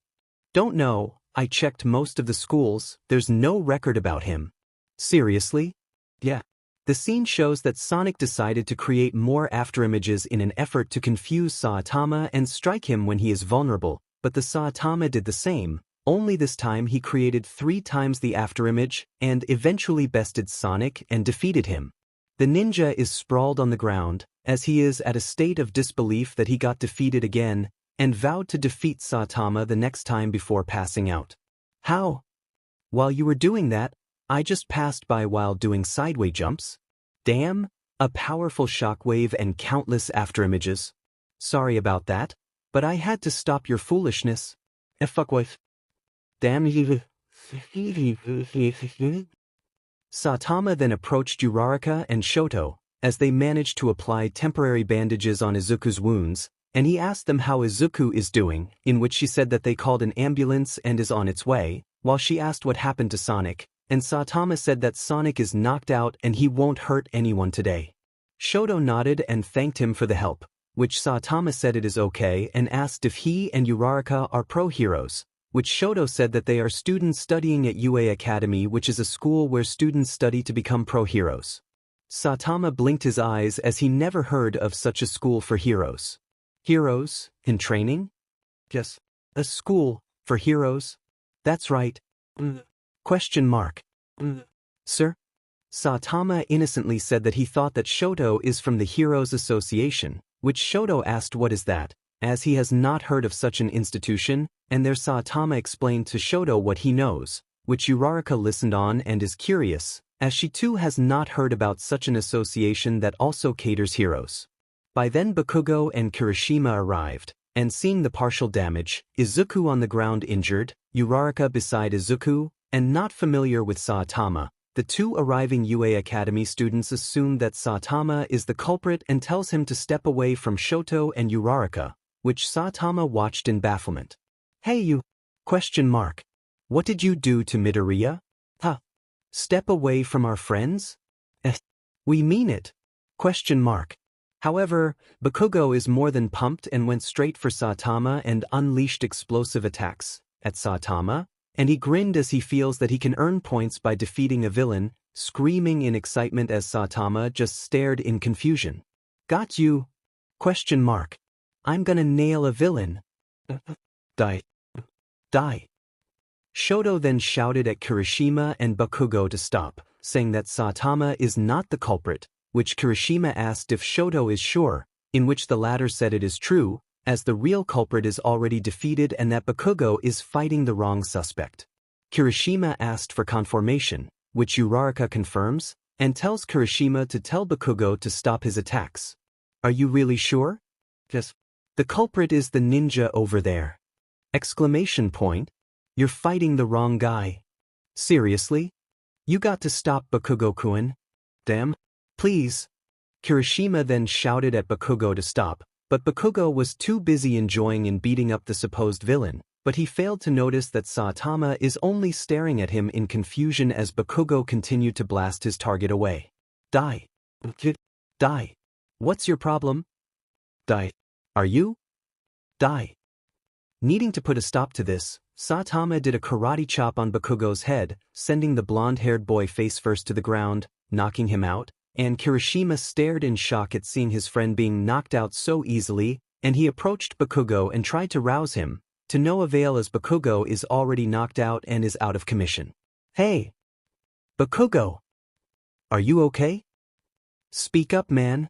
Don't know. I checked most of the schools, there's no record about him. Seriously? Yeah. The scene shows that Sonic decided to create more afterimages in an effort to confuse Saitama and strike him when he is vulnerable, but the Saitama did the same, only this time he created 3 times the afterimage and eventually bested Sonic and defeated him. The ninja is sprawled on the ground, as he is at a state of disbelief that he got defeated again, and vowed to defeat Saitama the next time before passing out. How? While you were doing that, I just passed by while doing sideway jumps. Damn, a powerful shockwave and countless afterimages. Sorry about that, but I had to stop your foolishness. Fuckwife. Damn you. Saitama then approached Uraraka and Shoto, as they managed to apply temporary bandages on Izuku's wounds, and he asked them how Izuku is doing, in which she said that they called an ambulance and is on its way, while she asked what happened to Sonic, and Saitama said that Sonic is knocked out and he won't hurt anyone today. Shoto nodded and thanked him for the help, which Saitama said it is okay and asked if he and Uraraka are pro heroes, which Shoto said that they are students studying at UA Academy, which is a school where students study to become pro heroes. Saitama blinked his eyes as he never heard of such a school for heroes. Heroes, in training? Yes. A school, for heroes? That's right. Question mark. Sir? Saitama innocently said that he thought that Shoto is from the Heroes Association, which Shoto asked what is that, as he has not heard of such an institution, and there Saitama explained to Shoto what he knows, which Uraraka listened on and is curious, as she too has not heard about such an association that also caters heroes. By then Bakugo and Kirishima arrived, and seeing the partial damage, Izuku on the ground injured, Uraraka beside Izuku, and not familiar with Saitama, the two arriving UA Academy students assume that Saitama is the culprit and tells him to step away from Shoto and Uraraka, which Saitama watched in bafflement. Hey you? ? What did you do to Midoriya? Huh? Step away from our friends? We mean it. ? However, Bakugo is more than pumped and went straight for Saitama and unleashed explosive attacks at Saitama, and he grinned as he feels that he can earn points by defeating a villain, screaming in excitement as Saitama just stared in confusion. Got you? ? I'm gonna nail a villain. Die. Die. Shoto then shouted at Kirishima and Bakugo to stop, saying that Saitama is not the culprit, which Kirishima asked if Shoto is sure, in which the latter said it is true, as the real culprit is already defeated and that Bakugo is fighting the wrong suspect. Kirishima asked for confirmation, which Uraraka confirms, and tells Kirishima to tell Bakugo to stop his attacks. Are you really sure? Yes. The culprit is the ninja over there. ! You're fighting the wrong guy. Seriously? You got to stop Bakugo-kun. Damn. Please. Kirishima then shouted at Bakugo to stop, but Bakugo was too busy enjoying and beating up the supposed villain, but he failed to notice that Saitama is only staring at him in confusion as Bakugo continued to blast his target away. Die. Die. What's your problem? Die. Are you? Die. Needing to put a stop to this, Saitama did a karate chop on Bakugo's head, sending the blonde-haired boy face first to the ground, knocking him out, and Kirishima stared in shock at seeing his friend being knocked out so easily, and he approached Bakugo and tried to rouse him, to no avail as Bakugo is already knocked out and is out of commission. Hey! Bakugo! Are you okay? Speak up, man.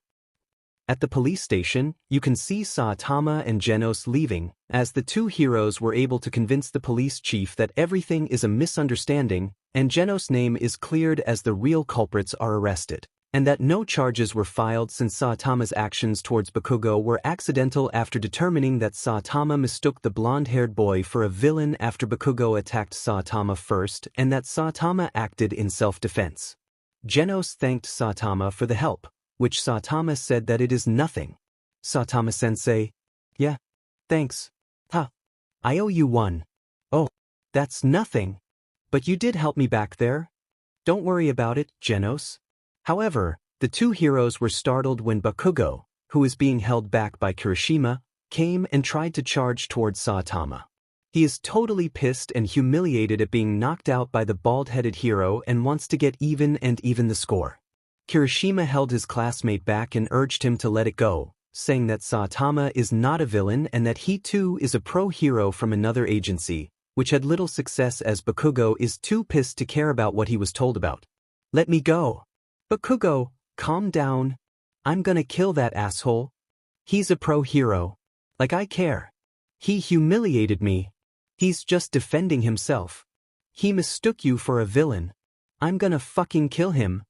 At the police station, you can see Saitama and Genos leaving, as the two heroes were able to convince the police chief that everything is a misunderstanding, and Genos' name is cleared as the real culprits are arrested, and that no charges were filed since Saitama's actions towards Bakugo were accidental after determining that Saitama mistook the blonde-haired boy for a villain after Bakugo attacked Saitama first and that Saitama acted in self-defense. Genos thanked Saitama for the help, which Saitama said that it is nothing. Saitama-sensei. Yeah. Thanks. Huh. I owe you one. Oh. That's nothing. But you did help me back there. Don't worry about it, Genos. However, the two heroes were startled when Bakugo, who is being held back by Kirishima, came and tried to charge towards Saitama. He is totally pissed and humiliated at being knocked out by the bald-headed hero and wants to get even the score. Kirishima held his classmate back and urged him to let it go, saying that Saitama is not a villain and that he too is a pro-hero from another agency, which had little success as Bakugo is too pissed to care about what he was told about. Let me go. Bakugo, calm down. I'm gonna kill that asshole. He's a pro-hero. Like I care. He humiliated me. He's just defending himself. He mistook you for a villain. I'm gonna fucking kill him.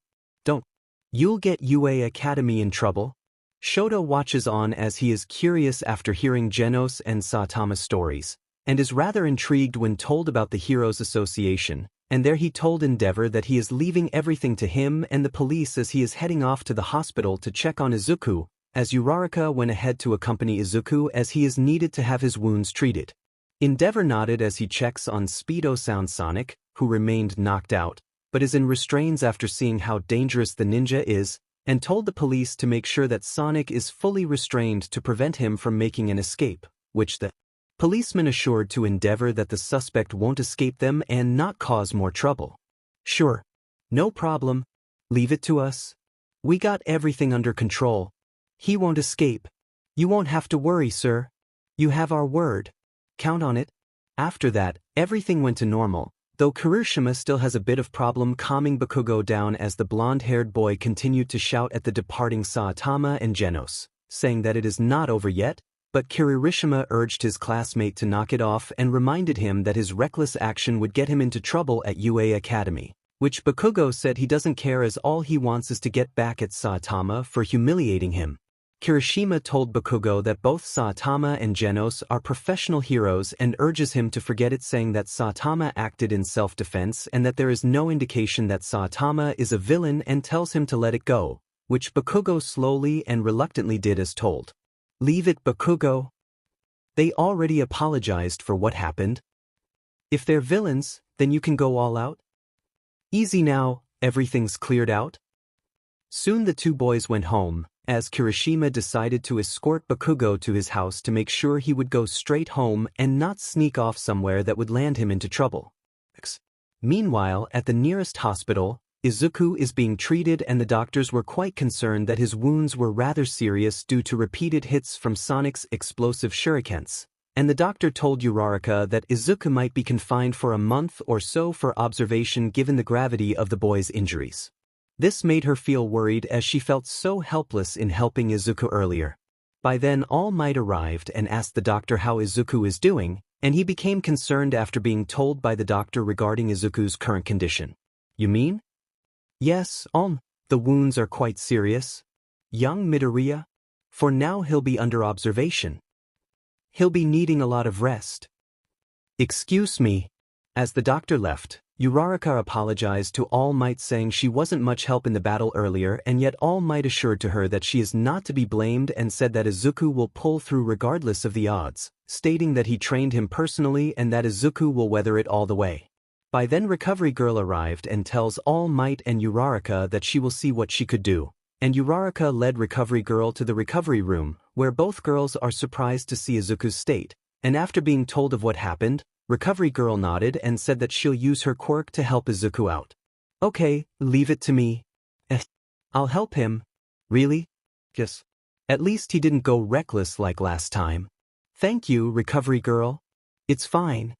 Don't. You'll get UA Academy in trouble. Shoto watches on as he is curious after hearing Genos and Saitama's stories, and is rather intrigued when told about the Heroes Association, and there he told Endeavor that he is leaving everything to him and the police as he is heading off to the hospital to check on Izuku, as Uraraka went ahead to accompany Izuku as he is needed to have his wounds treated. Endeavor nodded as he checks on Speedo Sound Sonic, who remained knocked out, but is in restraints after seeing how dangerous the ninja is, and told the police to make sure that Sonic is fully restrained to prevent him from making an escape, which the policeman assured to Endeavor that the suspect won't escape them and not cause more trouble. Sure. No problem. Leave it to us. We got everything under control. He won't escape. You won't have to worry, sir. You have our word. Count on it. After that, everything went to normal, though Kirishima still has a bit of problem calming Bakugo down as the blonde-haired boy continued to shout at the departing Saitama and Genos, saying that it is not over yet, but Kirishima urged his classmate to knock it off and reminded him that his reckless action would get him into trouble at UA Academy, which Bakugo said he doesn't care as all he wants is to get back at Saitama for humiliating him. Kirishima told Bakugo that both Saitama and Genos are professional heroes and urges him to forget it, saying that Saitama acted in self-defense and that there is no indication that Saitama is a villain, and tells him to let it go, which Bakugo slowly and reluctantly did as told. Leave it, Bakugo. They already apologized for what happened. If they're villains, then you can go all out. Easy now, everything's cleared out. Soon the two boys went home, as Kirishima decided to escort Bakugo to his house to make sure he would go straight home and not sneak off somewhere that would land him into trouble. Meanwhile, at the nearest hospital, Izuku is being treated, and the doctors were quite concerned that his wounds were rather serious due to repeated hits from Sonic's explosive shurikens, and the doctor told Uraraka that Izuku might be confined for a month or so for observation given the gravity of the boy's injuries. This made her feel worried as she felt so helpless in helping Izuku earlier. By then All Might arrived and asked the doctor how Izuku is doing, and he became concerned after being told by the doctor regarding Izuku's current condition. You mean? Yes, the wounds are quite serious. Young Midoriya? For now he'll be under observation. He'll be needing a lot of rest. Excuse me. As the doctor left, Uraraka apologized to All Might, saying she wasn't much help in the battle earlier, and yet All Might assured to her that she is not to be blamed and said that Izuku will pull through regardless of the odds, stating that he trained him personally and that Izuku will weather it all the way. By then Recovery Girl arrived and tells All Might and Uraraka that she will see what she could do, and Uraraka led Recovery Girl to the recovery room, where both girls are surprised to see Izuku's state, and after being told of what happened, Recovery Girl nodded and said that she'll use her quirk to help Izuku out. Okay, leave it to me. I'll help him. Really? Yes. At least he didn't go reckless like last time. Thank you, Recovery Girl. It's fine.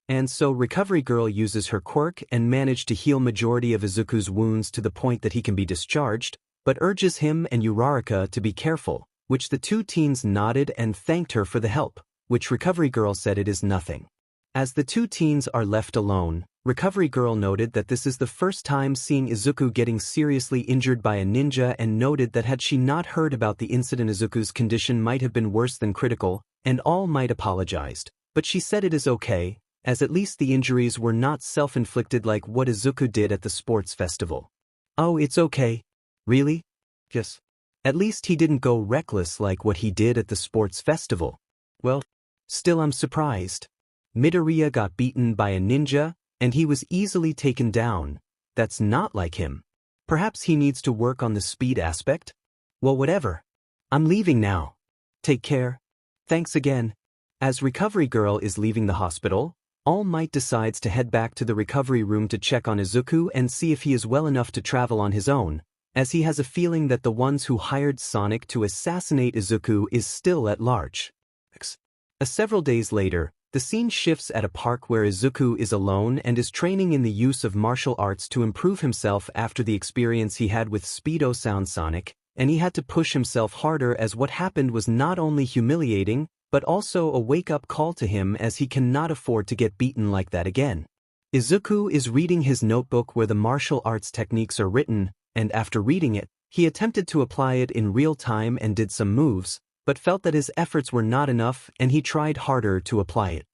And so Recovery Girl uses her quirk and managed to heal majority of Izuku's wounds to the point that he can be discharged, but urges him and Uraraka to be careful, which the two teens nodded and thanked her for the help, which Recovery Girl said it is nothing. As the two teens are left alone, Recovery Girl noted that this is the first time seeing Izuku getting seriously injured by a ninja, and noted that had she not heard about the incident Izuku's condition might have been worse than critical, and All Might apologized, but she said it is okay, as at least the injuries were not self-inflicted like what Izuku did at the sports festival. Oh, it's okay. Really? Yes. At least he didn't go reckless like what he did at the sports festival. Well, still I'm surprised. Midoriya got beaten by a ninja, and he was easily taken down. That's not like him. Perhaps he needs to work on the speed aspect? Well, whatever. I'm leaving now. Take care. Thanks again. As Recovery Girl is leaving the hospital, All Might decides to head back to the recovery room to check on Izuku and see if he is well enough to travel on his own, as he has a feeling that the ones who hired Sonic to assassinate Izuku is still at large. Several days later, the scene shifts at a park where Izuku is alone and is training in the use of martial arts to improve himself after the experience he had with Speedo Sound Sonic, and he had to push himself harder as what happened was not only humiliating, but also a wake-up call to him, as he cannot afford to get beaten like that again. Izuku is reading his notebook where the martial arts techniques are written, and after reading it, he attempted to apply it in real time and did some moves, but felt that his efforts were not enough and he tried harder to apply it.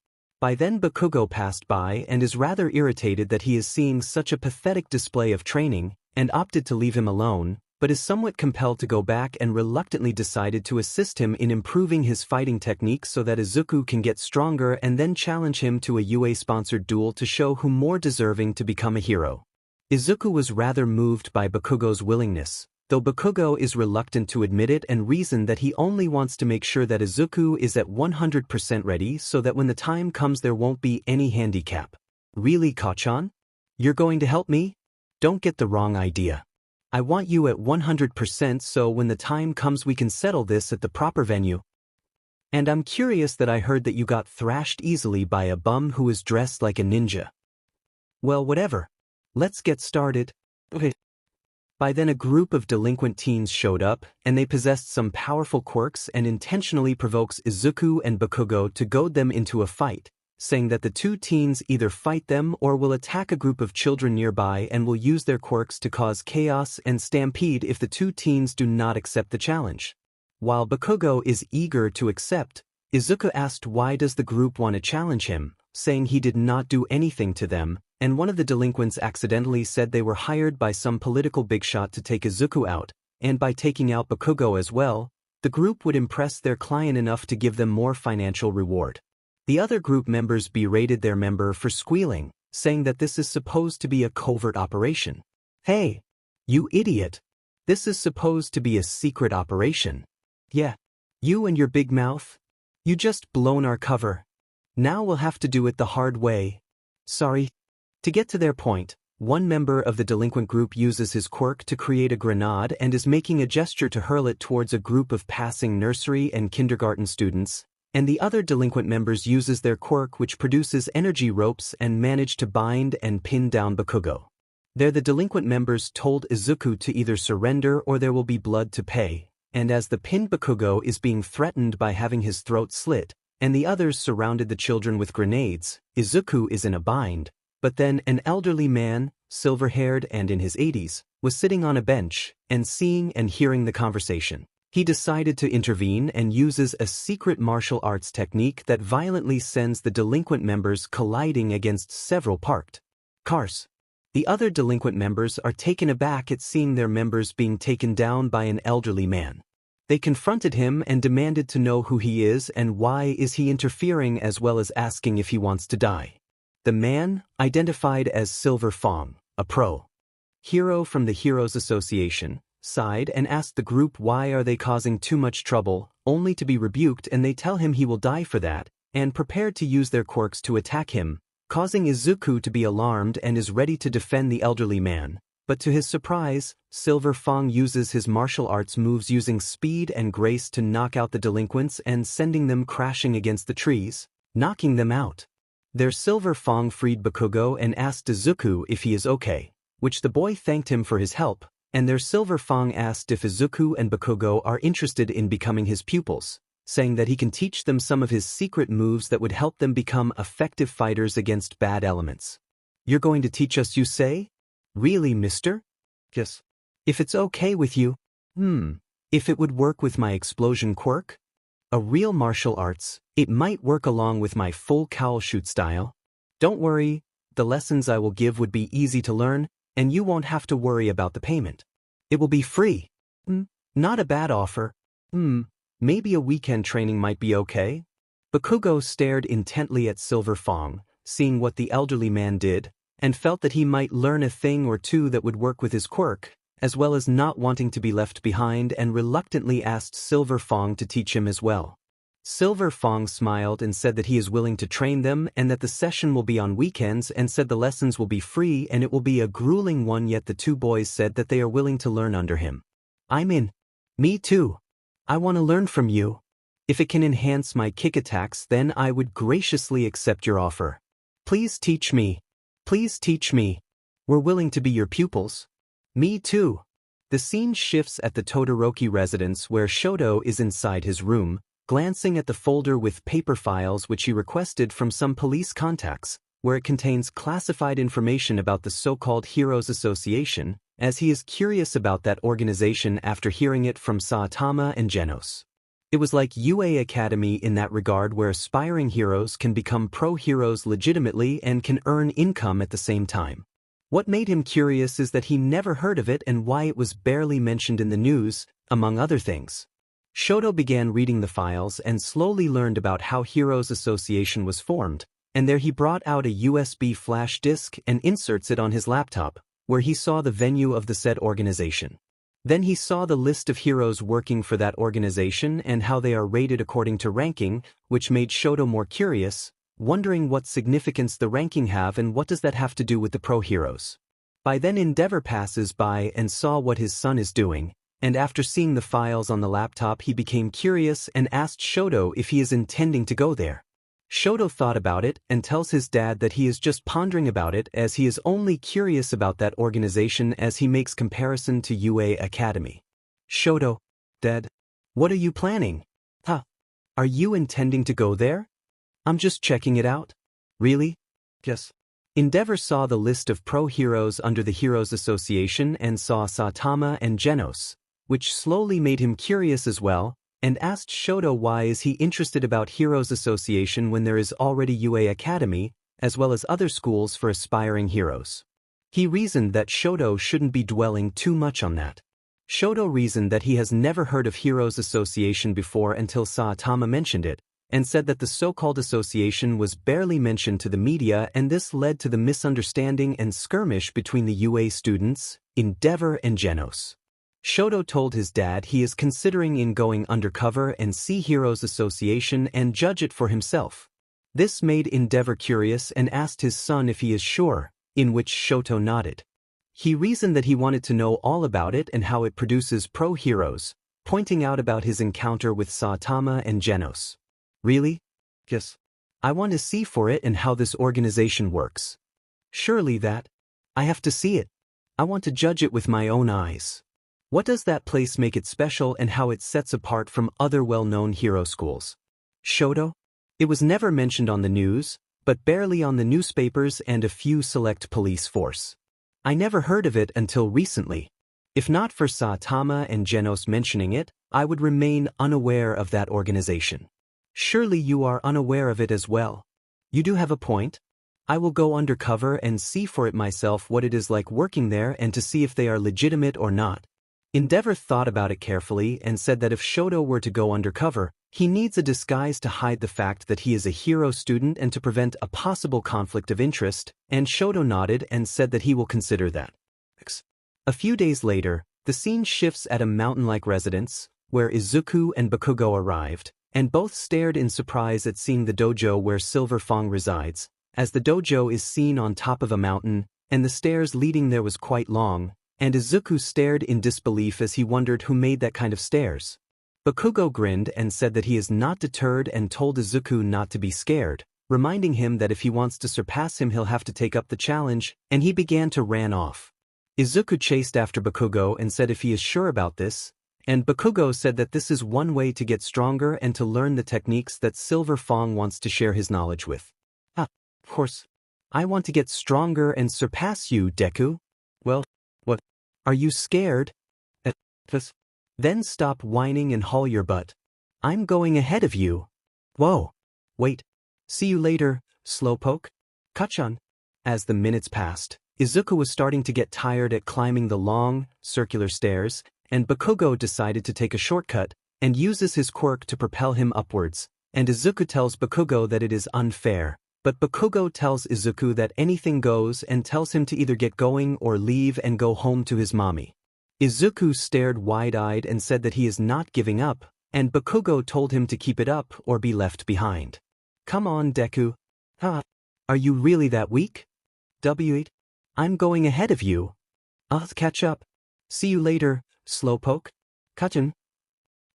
By then Bakugo passed by and is rather irritated that he is seeing such a pathetic display of training, and opted to leave him alone, but is somewhat compelled to go back and reluctantly decided to assist him in improving his fighting techniques so that Izuku can get stronger and then challenge him to a UA-sponsored duel to show who more deserving to become a hero. Izuku was rather moved by Bakugo's willingness, though Bakugo is reluctant to admit it and reasoned that he only wants to make sure that Izuku is at 100% ready so that when the time comes there won't be any handicap. Really, Kachan? You're going to help me? Don't get the wrong idea. I want you at 100% so when the time comes we can settle this at the proper venue. And I'm curious that I heard that you got thrashed easily by a bum who is dressed like a ninja. Well, whatever. Let's get started. Okay. By then a group of delinquent teens showed up, and they possessed some powerful quirks and intentionally provokes Izuku and Bakugo to goad them into a fight, saying that the two teens either fight them or will attack a group of children nearby and will use their quirks to cause chaos and stampede if the two teens do not accept the challenge. While Bakugo is eager to accept, Izuku asked why does the group want to challenge him, saying he did not do anything to them, and one of the delinquents accidentally said they were hired by some political bigshot to take Izuku out, and by taking out Bakugo as well, the group would impress their client enough to give them more financial reward. The other group members berated their member for squealing, saying that this is supposed to be a covert operation. Hey, you idiot! This is supposed to be a secret operation. Yeah, you and your big mouth? You just blown our cover. Now we'll have to do it the hard way. Sorry. To get to their point, one member of the delinquent group uses his quirk to create a grenade and is making a gesture to hurl it towards a group of passing nursery and kindergarten students, and the other delinquent members uses their quirk which produces energy ropes and manage to bind and pin down Bakugo. There the delinquent members told Izuku to either surrender or there will be blood to pay, and as the pinned Bakugo is being threatened by having his throat slit, and the others surrounded the children with grenades, Izuku is in a bind, but then an elderly man, silver-haired and in his 80s, was sitting on a bench, and seeing and hearing the conversation. He decided to intervene and uses a secret martial arts technique that violently sends the delinquent members colliding against several parked cars. The other delinquent members are taken aback at seeing their members being taken down by an elderly man. They confronted him and demanded to know who he is and why is he interfering, as well as asking if he wants to die. The man, identified as Silver Fong, a pro hero from the Heroes Association, sighed and asked the group why are they causing too much trouble, only to be rebuked, and they tell him he will die for that, and prepared to use their quirks to attack him, causing Izuku to be alarmed and is ready to defend the elderly man. But to his surprise, Silver Fong uses his martial arts moves using speed and grace to knock out the delinquents and sending them crashing against the trees, knocking them out. Their Silver Fong freed Bakugo and asked Izuku if he is okay, which the boy thanked him for his help, and their Silver Fong asked if Izuku and Bakugo are interested in becoming his pupils, saying that he can teach them some of his secret moves that would help them become effective fighters against bad elements. You're going to teach us, you say? Really, mister? Yes. If it's okay with you. If it would work with my explosion quirk? A real martial arts, it might work along with my full cowl shoot style. Don't worry, the lessons I will give would be easy to learn, and you won't have to worry about the payment. It will be free. Not a bad offer. Maybe a weekend training might be okay? Bakugo stared intently at Silver Fong, seeing what the elderly man did, and felt that he might learn a thing or two that would work with his quirk, as well as not wanting to be left behind, and reluctantly asked Silver Fong to teach him as well. Silver Fong smiled and said that he is willing to train them and that the session will be on weekends, and said the lessons will be free and it will be a grueling one, yet the two boys said that they are willing to learn under him. I'm in. Me too. I want to learn from you. If it can enhance my kick attacks, then I would graciously accept your offer. Please teach me. Please teach me. We're willing to be your pupils. Me too. The scene shifts at the Todoroki residence where Shoto is inside his room, glancing at the folder with paper files which he requested from some police contacts, where it contains classified information about the so-called Heroes Association, as he is curious about that organization after hearing it from Saitama and Genos. It was like UA Academy in that regard, where aspiring heroes can become pro-heroes legitimately and can earn income at the same time. What made him curious is that he never heard of it and why it was barely mentioned in the news, among other things. Shoto began reading the files and slowly learned about how Heroes Association was formed, and there he brought out a USB flash disk and inserts it on his laptop, where he saw the venue of the said organization. Then he saw the list of heroes working for that organization and how they are rated according to ranking, which made Shoto more curious, wondering what significance the ranking have and what does that have to do with the pro heroes. By then Endeavor passes by and saw what his son is doing, and after seeing the files on the laptop he became curious and asked Shoto if he is intending to go there. Shoto thought about it and tells his dad that he is just pondering about it as he is only curious about that organization as he makes comparison to UA Academy. Shoto, Dad, what are you planning? Huh? Are you intending to go there? I'm just checking it out. Really? Yes. Endeavor saw the list of pro-heroes under the Heroes Association and saw Saitama and Genos, which slowly made him curious as well, and asked Shoto why is he interested about Heroes Association when there is already UA Academy, as well as other schools for aspiring heroes. He reasoned that Shoto shouldn't be dwelling too much on that. Shoto reasoned that he has never heard of Heroes Association before until Saitama mentioned it, and said that the so-called association was barely mentioned to the media, and this led to the misunderstanding and skirmish between the UA students, Endeavor and Genos. Shoto told his dad he is considering in going undercover and see Heroes Association and judge it for himself. This made Endeavor curious and asked his son if he is sure, in which Shoto nodded. He reasoned that he wanted to know all about it and how it produces pro-heroes, pointing out about his encounter with Saitama and Genos. Really? Yes. I want to see for it and how this organization works. Surely that. I have to see it. I want to judge it with my own eyes. What does that place make it special and how it sets apart from other well-known hero schools? Shoto? It was never mentioned on the news, but barely on the newspapers and a few select police force. I never heard of it until recently. If not for Saitama and Genos mentioning it, I would remain unaware of that organization. Surely you are unaware of it as well. You do have a point. I will go undercover and see for it myself what it is like working there and to see if they are legitimate or not. Endeavor thought about it carefully and said that if Shoto were to go undercover, he needs a disguise to hide the fact that he is a hero student and to prevent a possible conflict of interest, and Shoto nodded and said that he will consider that. A few days later, the scene shifts at a mountain-like residence, where Izuku and Bakugo arrived, and both stared in surprise at seeing the dojo where Silver Fang resides, as the dojo is seen on top of a mountain, and the stairs leading there was quite long, and Izuku stared in disbelief as he wondered who made that kind of stairs. Bakugo grinned and said that he is not deterred and told Izuku not to be scared, reminding him that if he wants to surpass him he'll have to take up the challenge, and he began to ran off. Izuku chased after Bakugo and said if he is sure about this, and Bakugo said that this is one way to get stronger and to learn the techniques that Silver Fang wants to share his knowledge with. Of course. I want to get stronger and surpass you, Deku. Well, what? Are you scared? Then stop whining and haul your butt. I'm going ahead of you. Whoa. Wait. See you later, Slowpoke. Kachan. As the minutes passed, Izuku was starting to get tired at climbing the long, circular stairs, and Bakugo decided to take a shortcut and uses his quirk to propel him upwards, and Izuku tells Bakugo that it is unfair, but Bakugo tells Izuku that anything goes and tells him to either get going or leave and go home to his mommy. Izuku stared wide-eyed and said that he is not giving up, and Bakugo told him to keep it up or be left behind. Come on, Deku. Are you really that weak? W8? I'm going ahead of you. I'll catch up. See you later, Slowpoke. Kachan.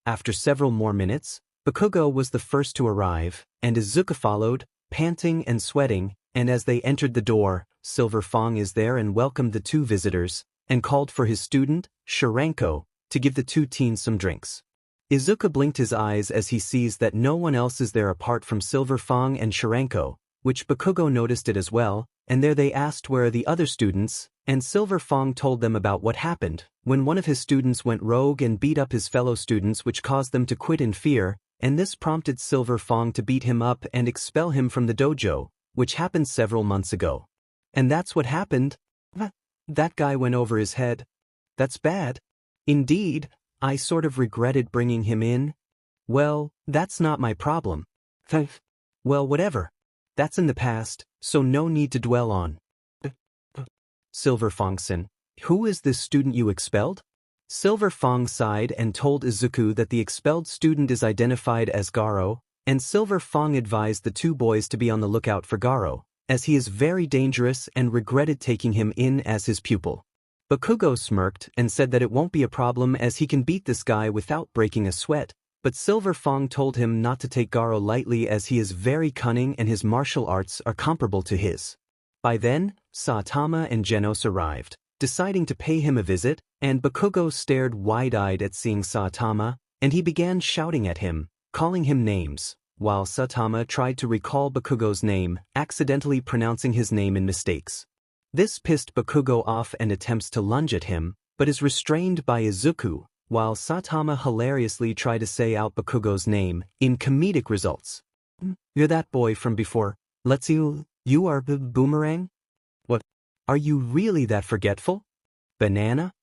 After several more minutes, Bakugo was the first to arrive, and Izuku followed, panting and sweating, and as they entered the door, Silver Fang is there and welcomed the two visitors, and called for his student, Shiranko, to give the two teens some drinks. Izuku blinked his eyes as he sees that no one else is there apart from Silver Fang and Shiranko, which Bakugo noticed it as well, and there they asked where are the other students, and Silver Fang told them about what happened when one of his students went rogue and beat up his fellow students, which caused them to quit in fear, and this prompted Silver Fang to beat him up and expel him from the dojo, which happened several months ago. And that's what happened? That guy went over his head. That's bad. Indeed, I sort of regretted bringing him in. Well, that's not my problem. Well, whatever. That's in the past, so no need to dwell on. Silver Fang-san, who is this student you expelled? Silver Fang sighed and told Izuku that the expelled student is identified as Garo, and Silver Fang advised the two boys to be on the lookout for Garo, as he is very dangerous and regretted taking him in as his pupil. Bakugo smirked and said that it won't be a problem as he can beat this guy without breaking a sweat, But Silver Fong told him not to take Garo lightly as he is very cunning and his martial arts are comparable to his. By then, Saitama and Genos arrived, deciding to pay him a visit, and Bakugo stared wide-eyed at seeing Saitama, and he began shouting at him, calling him names, while Saitama tried to recall Bakugo's name, accidentally pronouncing his name in mistakes. This pissed Bakugo off and attempts to lunge at him, but is restrained by Izuku, while Saitama hilariously tried to say out Bakugo's name, in comedic results. "You're that boy from before. Let's you are Boomerang? What? Are you really that forgetful? Banana?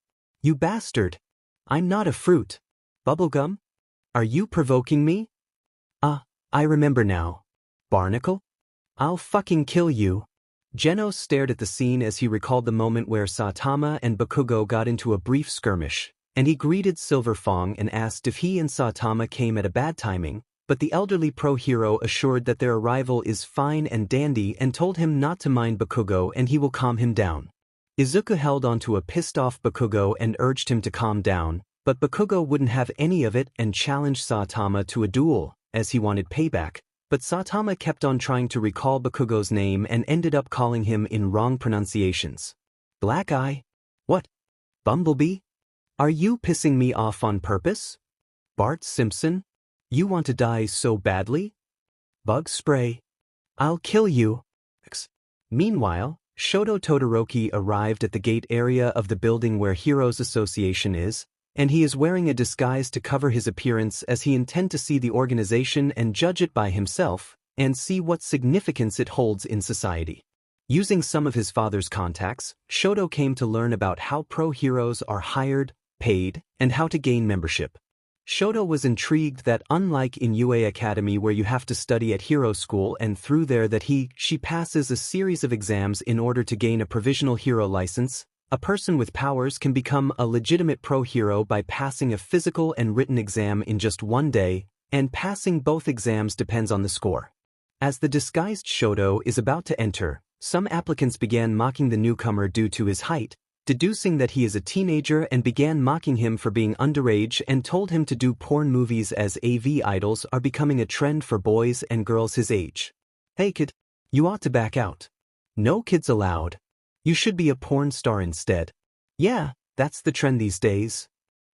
You bastard. I'm not a fruit. Bubblegum? Are you provoking me? I remember now. Barnacle? I'll fucking kill you." Genos stared at the scene as he recalled the moment where Saitama and Bakugo got into a brief skirmish, and he greeted Silver Fong and asked if he and Saitama came at a bad timing, but the elderly pro-hero assured that their arrival is fine and dandy and told him not to mind Bakugo and he will calm him down. Izuku held onto a pissed-off Bakugo and urged him to calm down, but Bakugo wouldn't have any of it and challenged Saitama to a duel, as he wanted payback, but Saitama kept on trying to recall Bakugo's name and ended up calling him in wrong pronunciations. Black Eye? What? Bumblebee? Are you pissing me off on purpose? Bart Simpson? You want to die so badly? Bug spray? I'll kill you. Meanwhile, Shoto Todoroki arrived at the gate area of the building where Heroes Association is, and he is wearing a disguise to cover his appearance as he intends to see the organization and judge it by himself, and see what significance it holds in society. Using some of his father's contacts, Shoto came to learn about how pro-heroes are hired, paid, and how to gain membership. Shoto was intrigued that unlike in UA Academy where you have to study at hero school and through there that she passes a series of exams in order to gain a provisional hero license, a person with powers can become a legitimate pro-hero by passing a physical and written exam in just one day, and passing both exams depends on the score. As the disguised Shoto is about to enter, some applicants began mocking the newcomer due to his height, deducing that he is a teenager and began mocking him for being underage and told him to do porn movies as AV idols are becoming a trend for boys and girls his age. Hey kid, you ought to back out. No kids allowed. You should be a porn star instead. Yeah, that's the trend these days.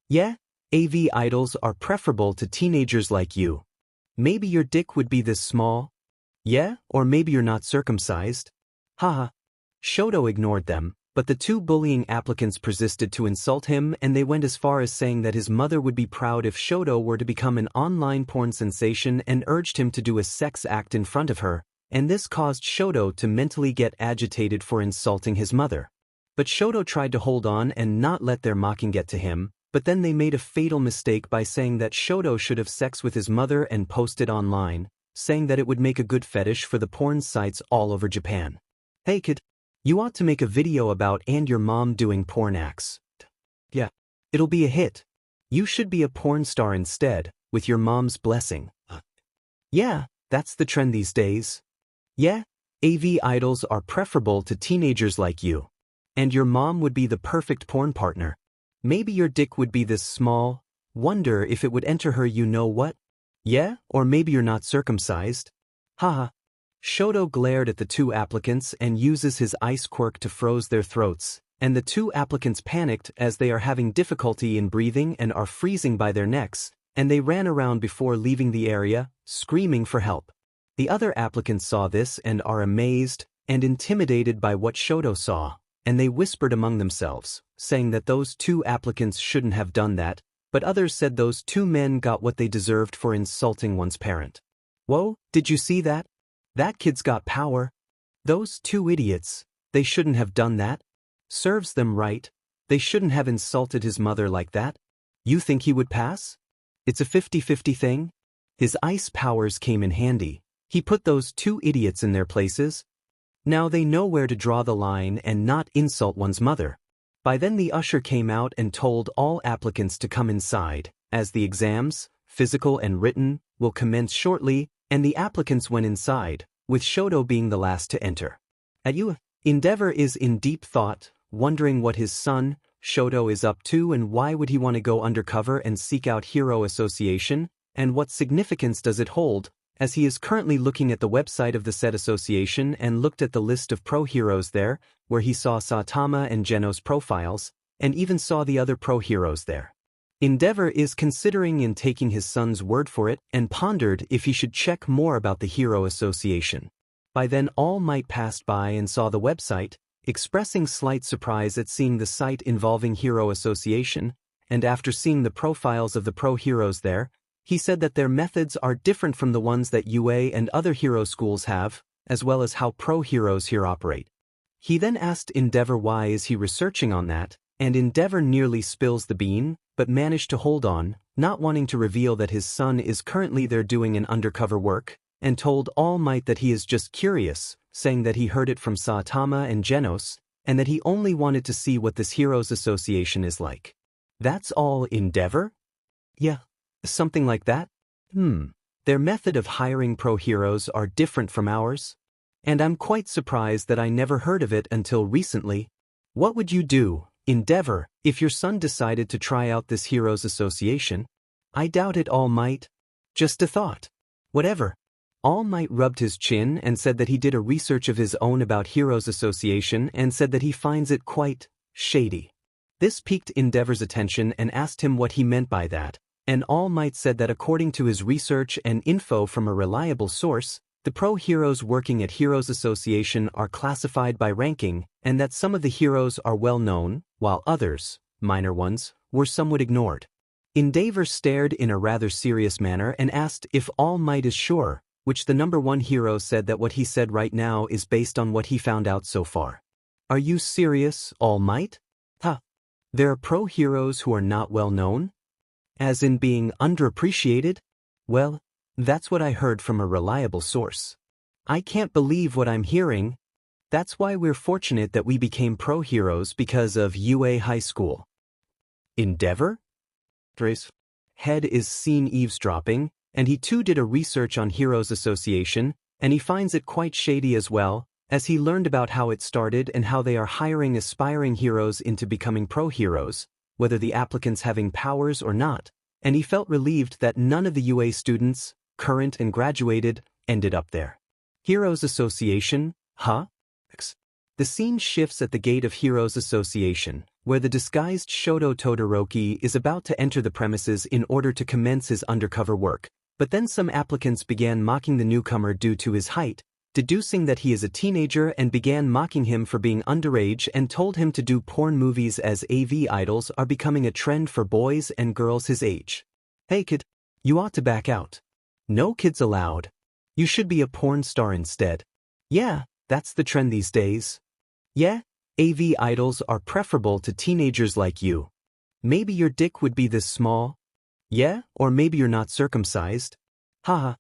Yeah, AV idols are preferable to teenagers like you. Maybe your dick would be this small. Yeah, or maybe you're not circumcised. Haha. Shoto ignored them, but the two bullying applicants persisted to insult him and they went as far as saying that his mother would be proud if Shoto were to become an online porn sensation and urged him to do a sex act in front of her. And this caused Shoto to mentally get agitated for insulting his mother. But Shoto tried to hold on and not let their mocking get to him, but then they made a fatal mistake by saying that Shoto should have sex with his mother and post it online, saying that it would make a good fetish for the porn sites all over Japan. Hey kid, you ought to make a video about and your mom doing porn acts. Yeah, it'll be a hit. You should be a porn star instead, with your mom's blessing. Yeah, that's the trend these days. Yeah, AV idols are preferable to teenagers like you. And your mom would be the perfect porn partner. Maybe your dick would be this small. Wonder if it would enter her you know what? Yeah, or maybe you're not circumcised. Haha. Shoto glared at the two applicants and uses his ice quirk to froze their throats, and the two applicants panicked as they are having difficulty in breathing and are freezing by their necks, and they ran around before leaving the area, screaming for help. The other applicants saw this and are amazed and intimidated by what Shoto saw, and they whispered among themselves, saying that those two applicants shouldn't have done that, but others said those two men got what they deserved for insulting one's parent. Whoa, did you see that? That kid's got power. Those two idiots, they shouldn't have done that. Serves them right. They shouldn't have insulted his mother like that. You think he would pass? It's a 50-50 thing. His ice powers came in handy. He put those two idiots in their places. Now they know where to draw the line and not insult one's mother. By then the usher came out and told all applicants to come inside, as the exams, physical and written, will commence shortly, and the applicants went inside, with Shoto being the last to enter. Endeavor is in deep thought, wondering what his son, Shoto, is up to and why would he want to go undercover and seek out Hero Association, and what significance does it hold, as he is currently looking at the website of the said association and looked at the list of pro heroes there, where he saw Saitama and Genos profiles, and even saw the other pro heroes there. Endeavor is considering in taking his son's word for it and pondered if he should check more about the Hero Association. By then All Might passed by and saw the website, expressing slight surprise at seeing the site involving Hero Association, and after seeing the profiles of the pro heroes there, he said that their methods are different from the ones that UA and other hero schools have, as well as how pro heroes here operate. He then asked Endeavor why is he researching on that, and Endeavor nearly spills the bean, but managed to hold on, not wanting to reveal that his son is currently there doing an undercover work, and told All Might that he is just curious, saying that he heard it from Saitama and Genos, and that he only wanted to see what this Heroes Association is like. That's all Endeavor? Yeah, something like that? Their method of hiring pro heroes are different from ours, and I'm quite surprised that I never heard of it until recently. What would you do, Endeavor, if your son decided to try out this Heroes Association? I doubt it, All Might. Just a thought. Whatever. All Might rubbed his chin and said that he did a research of his own about Heroes Association and said that he finds it quite shady. This piqued Endeavor's attention and asked him what he meant by that, and All Might said that according to his research and info from a reliable source, the pro heroes working at Heroes Association are classified by ranking, and that some of the heroes are well known, while others, minor ones, were somewhat ignored. Endeavor stared in a rather serious manner and asked if All Might is sure, which the number one hero said that what he said right now is based on what he found out so far. Are you serious, All Might? Huh. There are pro heroes who are not well known? As in being underappreciated? Well, that's what I heard from a reliable source. I can't believe what I'm hearing. That's why we're fortunate that we became pro heroes because of UA High School. Endeavor? Trace. Head is seen eavesdropping, and he too did a research on Heroes Association, and he finds it quite shady as well, as he learned about how it started and how they are hiring aspiring heroes into becoming pro heroes, whether the applicants having powers or not, and he felt relieved that none of the UA students, current and graduated, ended up there. Heroes Association, huh? The scene shifts at the gate of Heroes Association, where the disguised Shoto Todoroki is about to enter the premises in order to commence his undercover work, but then some applicants began mocking the newcomer due to his height, deducing that he is a teenager, and began mocking him for being underage and told him to do porn movies as AV idols are becoming a trend for boys and girls his age. Hey kid, you ought to back out. No kids allowed. You should be a porn star instead. Yeah, that's the trend these days. Yeah, AV idols are preferable to teenagers like you. Maybe your dick would be this small? Yeah, or maybe you're not circumcised. Haha.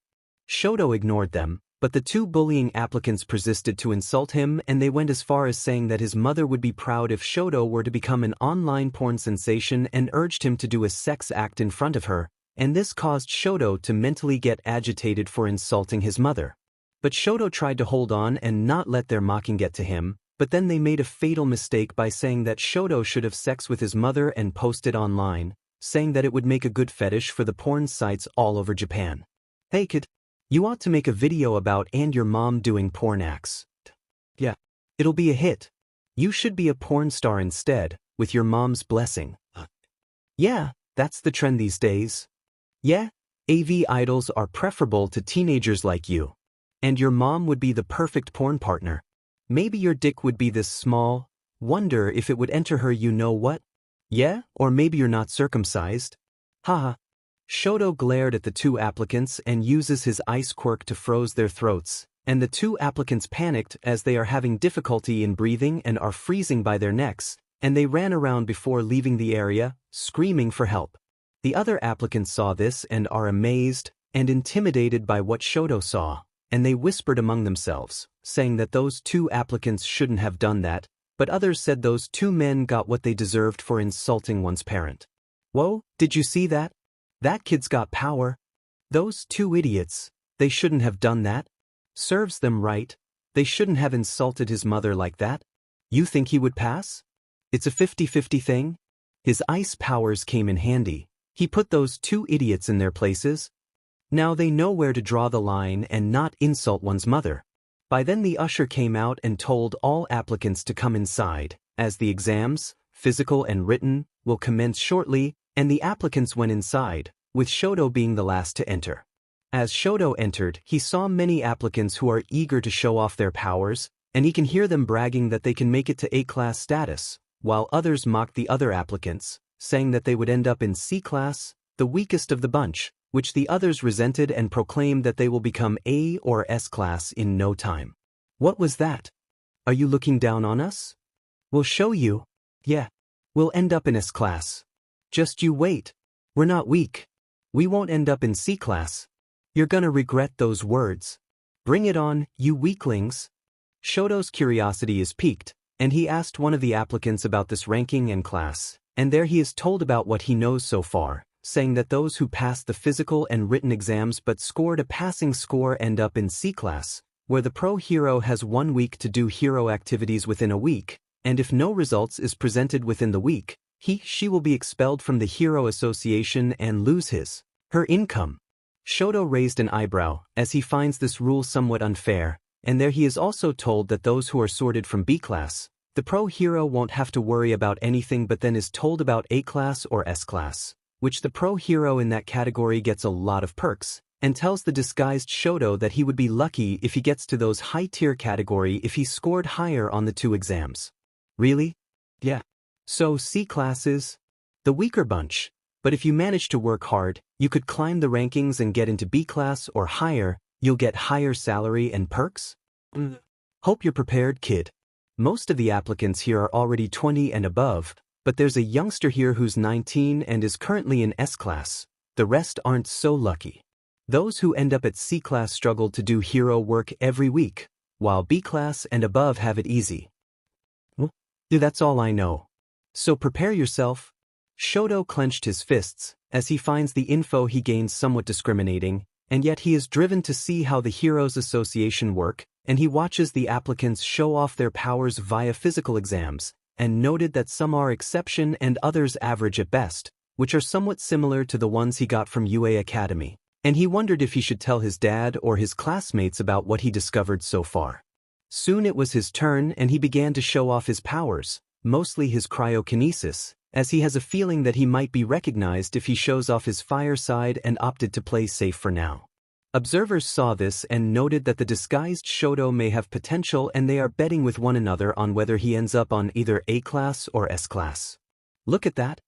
Shoto ignored them, but the two bullying applicants persisted to insult him, and they went as far as saying that his mother would be proud if Shoto were to become an online porn sensation and urged him to do a sex act in front of her, and this caused Shoto to mentally get agitated for insulting his mother. But Shoto tried to hold on and not let their mocking get to him, but then they made a fatal mistake by saying that Shoto should have sex with his mother and post it online, saying that it would make a good fetish for the porn sites all over Japan. Hey kid, you ought to make a video about and your mom doing porn acts. Yeah, it'll be a hit. You should be a porn star instead, with your mom's blessing. Yeah, that's the trend these days. Yeah, AV idols are preferable to teenagers like you. And your mom would be the perfect porn partner. Maybe your dick would be this small. Wonder if it would enter her you-know-what? Yeah, or maybe you're not circumcised. Haha. Shoto glared at the two applicants and uses his ice quirk to froze their throats, and the two applicants panicked as they are having difficulty in breathing and are freezing by their necks, and they ran around before leaving the area, screaming for help. The other applicants saw this and are amazed and intimidated by what Shoto saw, and they whispered among themselves, saying that those two applicants shouldn't have done that, but others said those two men got what they deserved for insulting one's parent. Whoa, did you see that? That kid's got power. Those two idiots, they shouldn't have done that. Serves them right. They shouldn't have insulted his mother like that. You think he would pass? It's a 50-50 thing. His ice powers came in handy. He put those two idiots in their places, Now they know where to draw the line and not insult one's mother. By then the usher came out and told all applicants to come inside, as the exams, physical and written, will commence shortly, and the applicants went inside, with Shoto being the last to enter. As Shoto entered, he saw many applicants who are eager to show off their powers, and he can hear them bragging that they can make it to A-class status, while others mocked the other applicants, saying that they would end up in C-class, the weakest of the bunch, which the others resented and proclaimed that they will become A or S-class in no time. What was that? Are you looking down on us? We'll show you. Yeah. We'll end up in S-class. Just you wait. We're not weak. We won't end up in C-class. You're gonna regret those words. Bring it on, you weaklings. Shoto's curiosity is piqued, and he asked one of the applicants about this ranking and class, and there he is told about what he knows so far, saying that those who passed the physical and written exams but scored a passing score end up in C-class, where the pro hero has 1 week to do hero activities within a week, and if no results is presented within the week, she will be expelled from the Hero Association and lose her income. Shoto raised an eyebrow, as he finds this rule somewhat unfair, and there he is also told that those who are sorted from B-class, the pro hero won't have to worry about anything but then is told about A-class or S-class, which the pro hero in that category gets a lot of perks, and tells the disguised Shoto that he would be lucky if he gets to those high-tier category if he scored higher on the 2 exams. Really? Yeah. So C-class is the weaker bunch, but if you manage to work hard, you could climb the rankings and get into B-class or higher, you'll get higher salary and perks? Hope you're prepared, kid. Most of the applicants here are already 20 and above, but there's a youngster here who's 19 and is currently in S-class. The rest aren't so lucky. Those who end up at C-class struggle to do hero work every week, while B-class and above have it easy. Well, that's all I know. So prepare yourself. Shoto clenched his fists, as he finds the info he gains somewhat discriminating, and yet he is driven to see how the Heroes Association work, and he watches the applicants show off their powers via physical exams, and noted that some are exception and others average at best, which are somewhat similar to the ones he got from UA Academy, and he wondered if he should tell his dad or his classmates about what he discovered so far. Soon it was his turn and he began to show off his powers, mostly his cryokinesis, as he has a feeling that he might be recognized if he shows off his fire side and opted to play safe for now. Observers saw this and noted that the disguised Shoto may have potential and they are betting with one another on whether he ends up on either A-class or S-class. Look at that.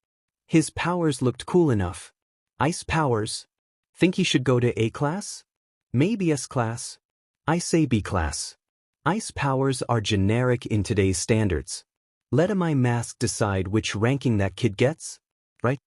His powers looked cool enough. Ice powers. Think he should go to A-class? Maybe S-class? I say B-class. Ice powers are generic in today's standards. Let my mask decide which ranking that kid gets, right?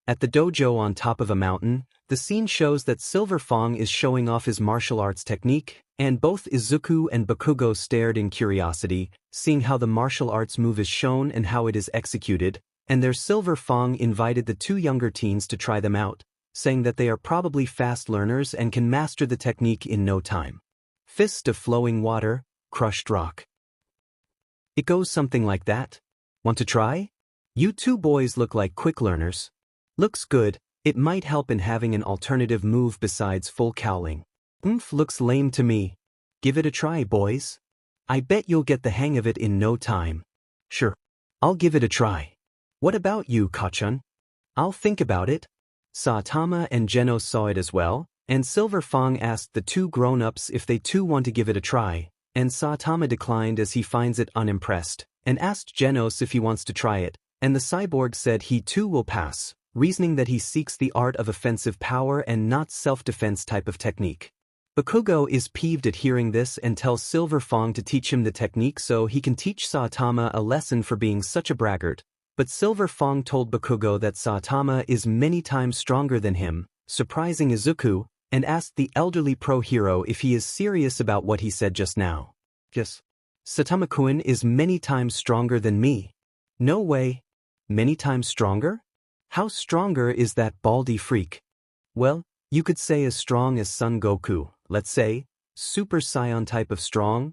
At the dojo on top of a mountain, the scene shows that Silver Fang is showing off his martial arts technique, and both Izuku and Bakugo stared in curiosity, seeing how the martial arts move is shown and how it is executed, and their Silver Fang invited the 2 younger teens to try them out, saying that they are probably fast learners and can master the technique in no time. Fist of flowing water, crushed rock. It goes something like that. Want to try? You 2 boys look like quick learners. Looks good. It might help in having an alternative move besides full cowling. Looks lame to me. Give it a try, boys. I bet you'll get the hang of it in no time. Sure. I'll give it a try. What about you, Kachan? I'll think about it. Saitama and Genos saw it as well, and Silver Fang asked the 2 grown-ups if they too want to give it a try, and Saitama declined as he finds it unimpressed, and asked Genos if he wants to try it, and the cyborg said he too will pass, reasoning that he seeks the art of offensive power and not self-defense type of technique. Bakugo is peeved at hearing this and tells Silver Fang to teach him the technique so he can teach Saitama a lesson for being such a braggart, but Silver Fang told Bakugo that Saitama is many times stronger than him, surprising Izuku, and asked the elderly pro-hero if he is serious about what he said just now. Yes. Saitama-kun is many times stronger than me. No way. Many times stronger? How stronger is that baldy freak? Well, you could say as strong as Son Goku, let's say, Super Saiyan type of strong.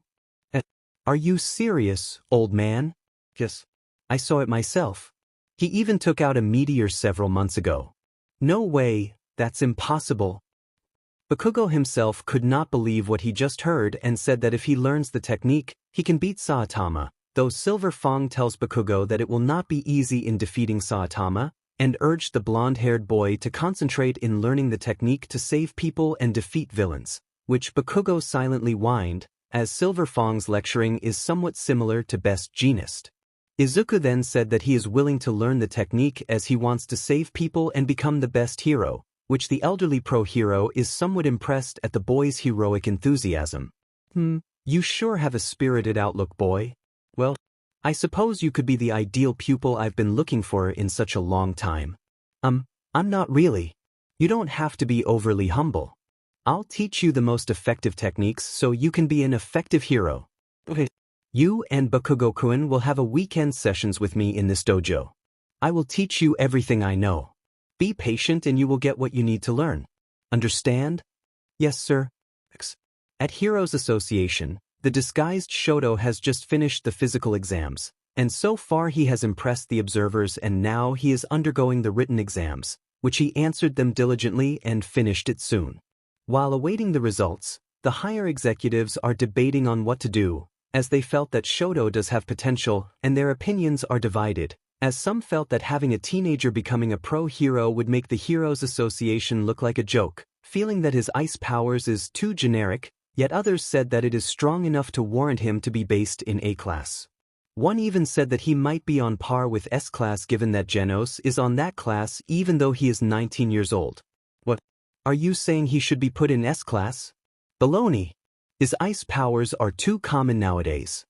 Are you serious, old man? Yes. I saw it myself. He even took out a meteor several months ago. No way, that's impossible. Bakugo himself could not believe what he just heard and said that if he learns the technique, he can beat Saitama, though Silver Fang tells Bakugo that it will not be easy in defeating Saitama, and urged the blonde-haired boy to concentrate in learning the technique to save people and defeat villains, which Bakugo silently whined, as Silver Fang's lecturing is somewhat similar to Best Jeanist. Izuku then said that he is willing to learn the technique as he wants to save people and become the best hero, which the elderly pro-hero is somewhat impressed at the boy's heroic enthusiasm. You sure have a spirited outlook, boy. Well, I suppose you could be the ideal pupil I've been looking for in such a long time. I'm not really. You don't have to be overly humble. I'll teach you the most effective techniques so you can be an effective hero. Okay. You and Bakugo-kun will have a weekend sessions with me in this dojo. I will teach you everything I know. Be patient and you will get what you need to learn. Understand? Yes, sir. At Heroes Association, the disguised Shoto has just finished the physical exams, and so far he has impressed the observers and now he is undergoing the written exams, which he answered them diligently and finished it soon. While awaiting the results, the higher executives are debating on what to do, as they felt that Shoto does have potential and their opinions are divided, as some felt that having a teenager becoming a pro-hero would make the Heroes Association look like a joke, feeling that his ice powers is too generic, yet others said that it is strong enough to warrant him to be based in A-class. One even said that he might be on par with S-class given that Genos is on that class even though he is 19 years old. What? Are you saying he should be put in S-class? Baloney. His ice powers are too common nowadays.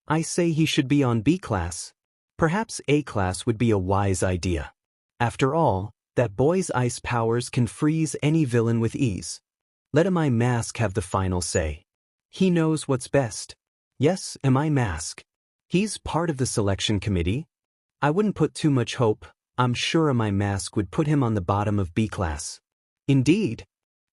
I say he should be on B-class. Perhaps A-class would be a wise idea. After all, that boy's ice powers can freeze any villain with ease. Let MI Mask have the final say. He knows what's best. Yes, MI Mask. He's part of the selection committee. I wouldn't put too much hope. I'm sure MI Mask would put him on the bottom of B-class. Indeed.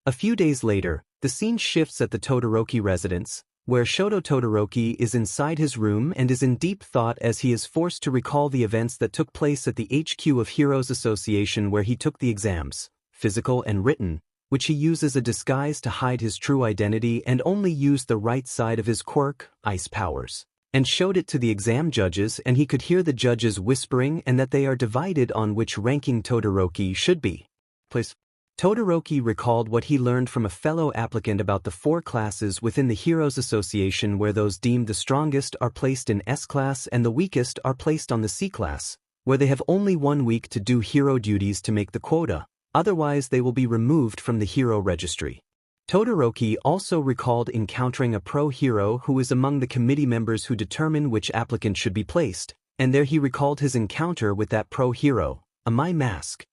A few days later, the scene shifts at the Todoroki residence, where Shoto Todoroki is inside his room and is in deep thought as he is forced to recall the events that took place at the HQ of Heroes Association where he took the exams, physical and written, which he used as a disguise to hide his true identity and only used the right side of his quirk, ice powers, and showed it to the exam judges and he could hear the judges whispering and that they are divided on which ranking Todoroki should be. Please. Todoroki recalled what he learned from a fellow applicant about the 4 classes within the Heroes Association where those deemed the strongest are placed in S-class and the weakest are placed on the C-class, where they have only 1 week to do hero duties to make the quota, otherwise they will be removed from the hero registry. Todoroki also recalled encountering a pro-hero who is among the committee members who determine which applicant should be placed, and there he recalled his encounter with that pro-hero, MI Mask.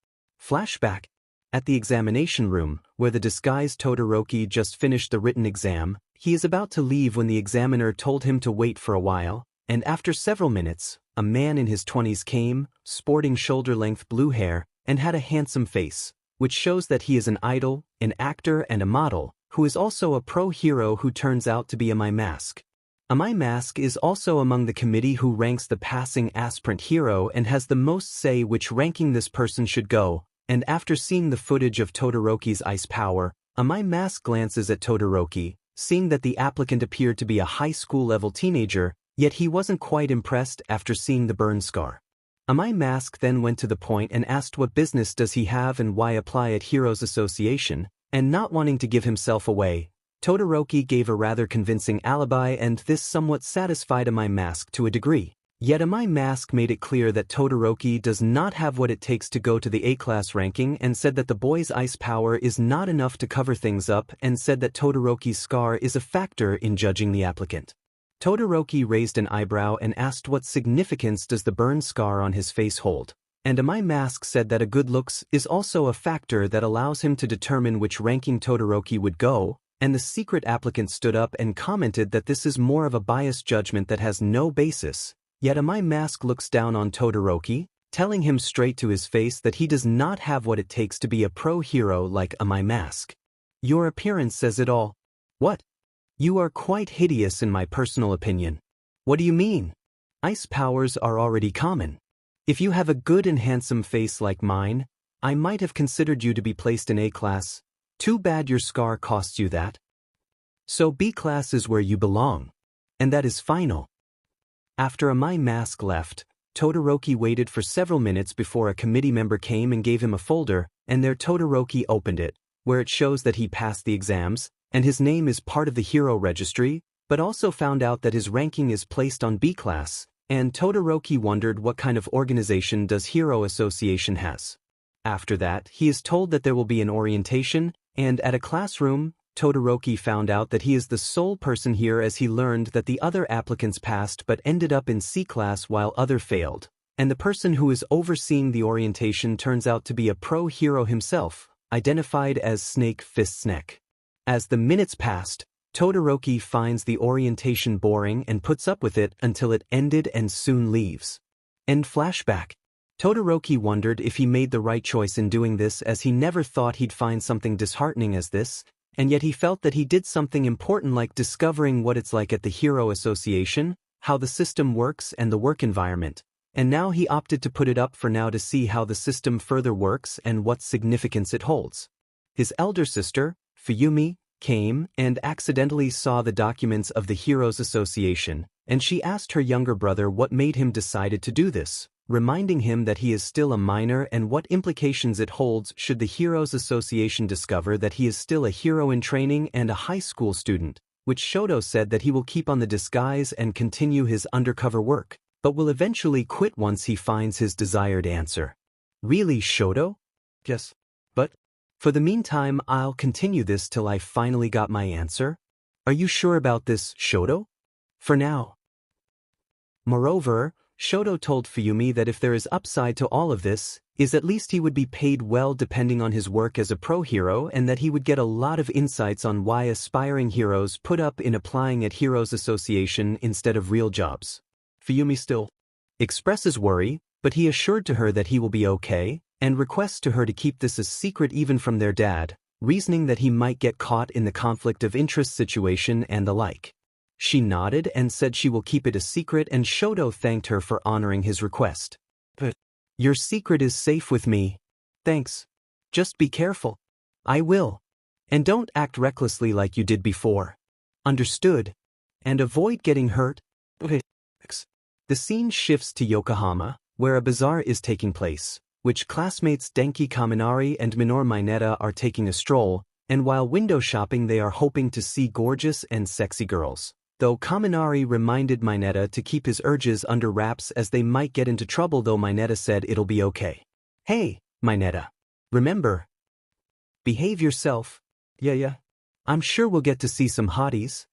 Flashback. At the examination room, where the disguised Todoroki just finished the written exam, he is about to leave when the examiner told him to wait for a while, and after several minutes, a man in his 20s came, sporting shoulder-length blue hair, and had a handsome face, which shows that he is an idol, an actor and a model, who is also a pro-hero who turns out to be MI Mask. MI Mask is also among the committee who ranks the passing aspirant hero and has the most say which ranking this person should go. And after seeing the footage of Todoroki's ice power, MI Mask glances at Todoroki, seeing that the applicant appeared to be a high school-level teenager, yet he wasn't quite impressed after seeing the burn scar. MI Mask then went to the point and asked what business does he have and why apply at Heroes Association, and not wanting to give himself away, Todoroki gave a rather convincing alibi and this somewhat satisfied MI Mask to a degree. Yet MI Mask made it clear that Todoroki does not have what it takes to go to the A-class ranking and said that the boy's ice power is not enough to cover things up and said that Todoroki's scar is a factor in judging the applicant. Todoroki raised an eyebrow and asked what significance does the burn scar on his face hold, and MI Mask said that a good looks is also a factor that allows him to determine which ranking Todoroki would go, and the secret applicant stood up and commented that this is more of a biased judgment that has no basis. Yet MI Mask looks down on Todoroki, telling him straight to his face that he does not have what it takes to be a pro-hero like MI Mask. Your appearance says it all. What? You are quite hideous in my personal opinion. What do you mean? Ice powers are already common. If you have a good and handsome face like mine, I might have considered you to be placed in A-class. Too bad your scar costs you that. So B class is where you belong. And that is final. After a my mask left, Todoroki waited for several minutes before a committee member came and gave him a folder, and there Todoroki opened it, where it shows that he passed the exams, and his name is part of the hero registry, but also found out that his ranking is placed on B class, and Todoroki wondered what kind of organization does Hero Association has. After that, he is told that there will be an orientation, and at a classroom, Todoroki found out that he is the sole person here as he learned that the other applicants passed but ended up in C class while other failed, and the person who is overseeing the orientation turns out to be a pro-hero himself, identified as Snake Fist's Neck. As the minutes passed, Todoroki finds the orientation boring and puts up with it until it ended and soon leaves. End flashback. Todoroki wondered if he made the right choice in doing this as he never thought he'd find something disheartening as this, and yet he felt that he did something important like discovering what it's like at the Hero Association, how the system works and the work environment, and now he opted to put it up for now to see how the system further works and what significance it holds. His elder sister, Fuyumi, came and accidentally saw the documents of the Heroes Association, and she asked her younger brother what made him decided to do this, reminding him that he is still a minor and what implications it holds should the Heroes Association discover that he is still a hero in training and a high school student, which Shoto said that he will keep on the disguise and continue his undercover work, but will eventually quit once he finds his desired answer. Really, Shoto? Yes. But for the meantime, I'll continue this till I finally got my answer. Are you sure about this, Shoto? For now. Moreover, Shoto told Fuyumi that if there is upside to all of this, is at least he would be paid well depending on his work as a pro-hero and that he would get a lot of insights on why aspiring heroes put up in applying at Heroes Association instead of real jobs. Fuyumi still expresses worry, but he assured to her that he will be okay, and requests to her to keep this a secret even from their dad, reasoning that he might get caught in the conflict of interest situation and the like. She nodded and said she will keep it a secret, and Shoto thanked her for honoring his request. But your secret is safe with me. Thanks. Just be careful. I will. And don't act recklessly like you did before. Understood? And avoid getting hurt. The scene shifts to Yokohama, where a bazaar is taking place, which classmates Denki Kaminari and Minor Mineta are taking a stroll, and while window shopping they are hoping to see gorgeous and sexy girls. Though Kaminari reminded Mineta to keep his urges under wraps as they might get into trouble, though Mineta said it'll be okay. Hey, Mineta. Remember? Behave yourself. Yeah. I'm sure we'll get to see some hotties.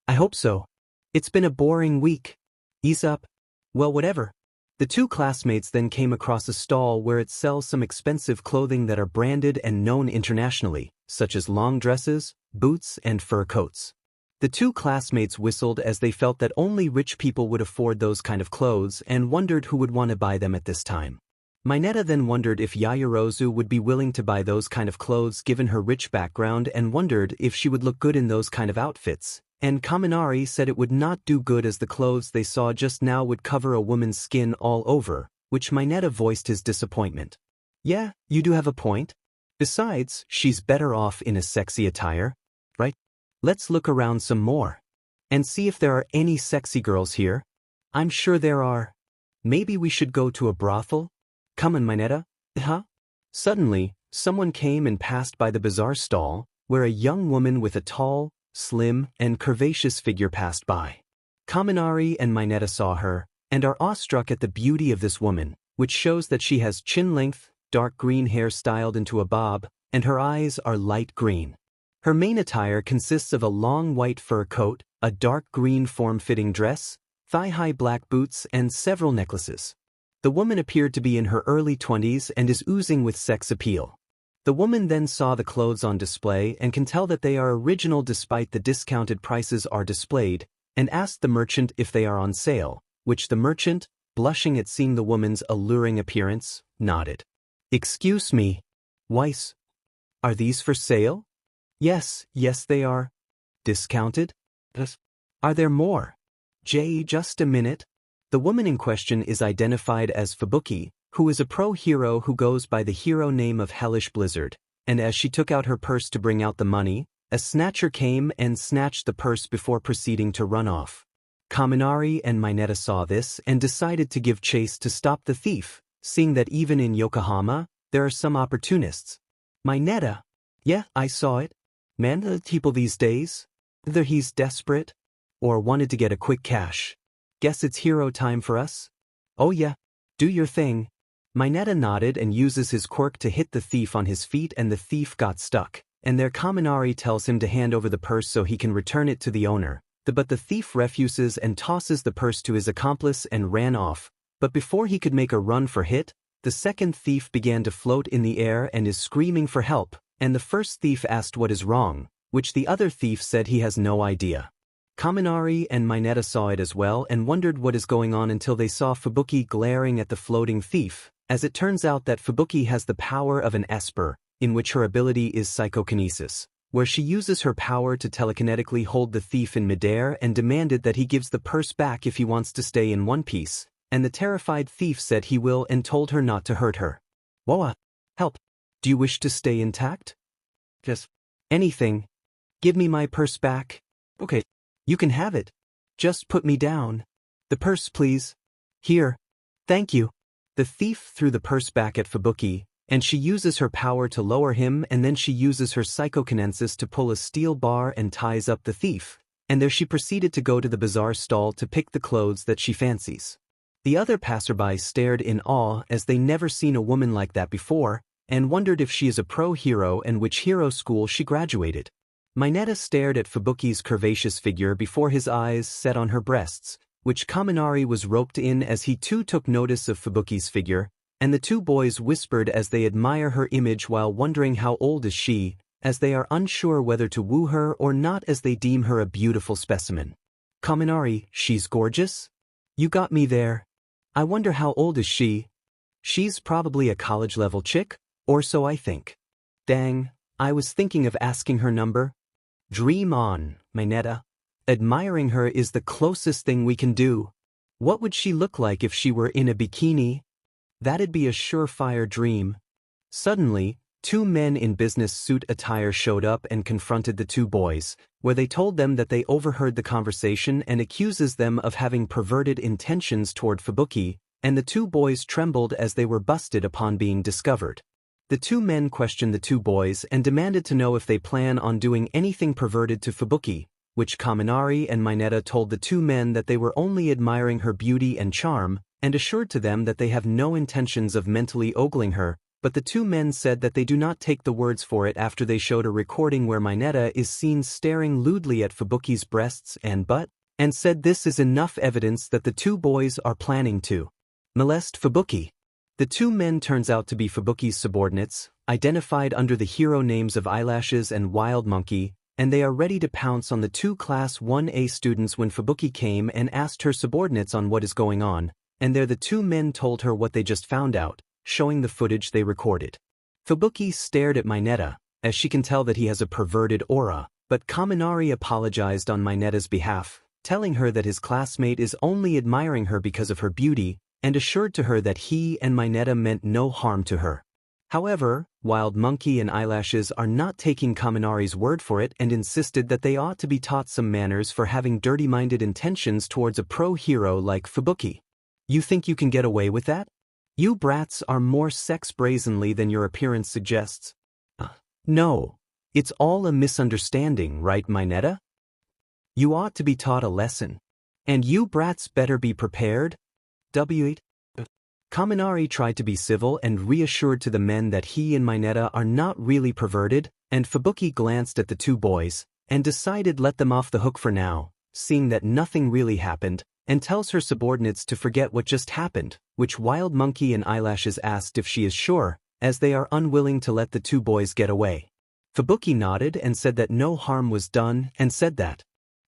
I hope so. It's been a boring week. Ease up. Well, whatever. The two classmates then came across a stall where it sells some expensive clothing that are branded and known internationally, such as long dresses, boots, and fur coats. The two classmates whistled as they felt that only rich people would afford those kind of clothes and wondered who would want to buy them at this time. Mineta then wondered if Yaoyorozu would be willing to buy those kind of clothes given her rich background and wondered if she would look good in those kind of outfits. And Kaminari said it would not do good as the clothes they saw just now would cover a woman's skin all over, which Mineta voiced his disappointment. Yeah, you do have a point. Besides, she's better off in a sexy attire, right? Let's look around some more. And see if there are any sexy girls here. I'm sure there are. Maybe we should go to a brothel? Come on, Mineta. Huh? Suddenly, someone came and passed by the bazaar stall, where a young woman with a tall, slim, and curvaceous figure passed by. Kaminari and Mineta saw her, and are awestruck at the beauty of this woman, which shows that she has chin-length, dark green hair styled into a bob, and her eyes are light green. Her main attire consists of a long white fur coat, a dark green form-fitting dress, thigh-high black boots, and several necklaces. The woman appeared to be in her early 20s and is oozing with sex appeal. The woman then saw the clothes on display and can tell that they are original despite the discounted prices are displayed, and asked the merchant if they are on sale, which the merchant, blushing at seeing the woman's alluring appearance, nodded. Excuse me, Weiss. Are these for sale? Yes, they are. Discounted? Are there more? Just a minute. The woman in question is identified as Fubuki, who is a pro-hero who goes by the hero name of Hellish Blizzard, and as she took out her purse to bring out the money, a snatcher came and snatched the purse before proceeding to run off. Kaminari and Mineta saw this and decided to give chase to stop the thief, seeing that even in Yokohama, there are some opportunists. Mineta? Yeah, I saw it. Man, the people these days, either he's desperate or wanted to get a quick cash. Guess it's hero time for us? Oh yeah, do your thing. Mineta nodded and uses his quirk to hit the thief on his feet, and the thief got stuck, and their Kaminari tells him to hand over the purse so he can return it to the owner. But the thief refuses and tosses the purse to his accomplice and ran off. But before he could make a run for it, the second thief began to float in the air and is screaming for help, and the first thief asked what is wrong, which the other thief said he has no idea. Kaminari and Mineta saw it as well and wondered what is going on until they saw Fubuki glaring at the floating thief, as it turns out that Fubuki has the power of an Esper, in which her ability is psychokinesis, where she uses her power to telekinetically hold the thief in midair and demanded that he gives the purse back if he wants to stay in one piece, and the terrified thief said he will and told her not to hurt her. Whoa, help. Do you wish to stay intact? Just anything. Give me my purse back. Okay, you can have it. Just put me down. The purse, please. Here. Thank you. The thief threw the purse back at Fubuki, and she uses her power to lower him, and then she uses her psychokinesis to pull a steel bar and ties up the thief, and there she proceeded to go to the bazaar stall to pick the clothes that she fancies. The other passerby stared in awe as they never seen a woman like that before, and wondered if she is a pro-hero and which hero school she graduated. Mineta stared at Fubuki's curvaceous figure before his eyes set on her breasts, which Kaminari was roped in as he too took notice of Fubuki's figure, and the two boys whispered as they admire her image while wondering how old is she, as they are unsure whether to woo her or not as they deem her a beautiful specimen. Kaminari, she's gorgeous? You got me there. I wonder how old is she? She's probably a college-level chick, or so I think. Dang, I was thinking of asking her number. Dream on, Mineta. Admiring her is the closest thing we can do. What would she look like if she were in a bikini? That'd be a surefire dream. Suddenly, two men in business suit attire showed up and confronted the two boys, where they told them that they overheard the conversation and accuses them of having perverted intentions toward Fubuki, and the two boys trembled as they were busted upon being discovered. The two men questioned the two boys and demanded to know if they plan on doing anything perverted to Fubuki, which Kaminari and Mineta told the two men that they were only admiring her beauty and charm, and assured to them that they have no intentions of mentally ogling her, but the two men said that they do not take the words for it after they showed a recording where Mineta is seen staring lewdly at Fubuki's breasts and butt, and said this is enough evidence that the two boys are planning to molest Fubuki. The two men turns out to be Fubuki's subordinates, identified under the hero names of Eyelashes and Wild Monkey, and they are ready to pounce on the two Class 1A students when Fubuki came and asked her subordinates on what is going on, and there the two men told her what they just found out, showing the footage they recorded. Fubuki stared at Mineta, as she can tell that he has a perverted aura, but Kaminari apologized on Mineta's behalf, telling her that his classmate is only admiring her because of her beauty, and assured to her that he and Mineta meant no harm to her. However, Wild Monkey and Eyelashes are not taking Kaminari's word for it and insisted that they ought to be taught some manners for having dirty-minded intentions towards a pro-hero like Fubuki. You think you can get away with that? You brats are more sex-brazenly than your appearance suggests. No, it's all a misunderstanding, right, Mineta? You ought to be taught a lesson. And you brats better be prepared. W8. Kaminari tried to be civil and reassured to the men that he and Mineta are not really perverted, and Fubuki glanced at the two boys, and decided let them off the hook for now, seeing that nothing really happened, and tells her subordinates to forget what just happened, which Wild Monkey and Eyelashes asked if she is sure, as they are unwilling to let the two boys get away. Fubuki nodded and said that no harm was done, and said that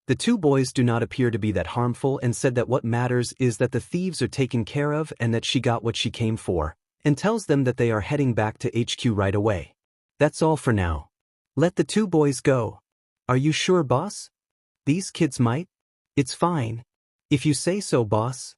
the two boys do not appear to be that harmful, and said that what matters is that the thieves are taken care of and that she got what she came for, and tells them that they are heading back to HQ right away. That's all for now. Let the two boys go. Are you sure, boss? These kids might? It's fine. If you say so, boss.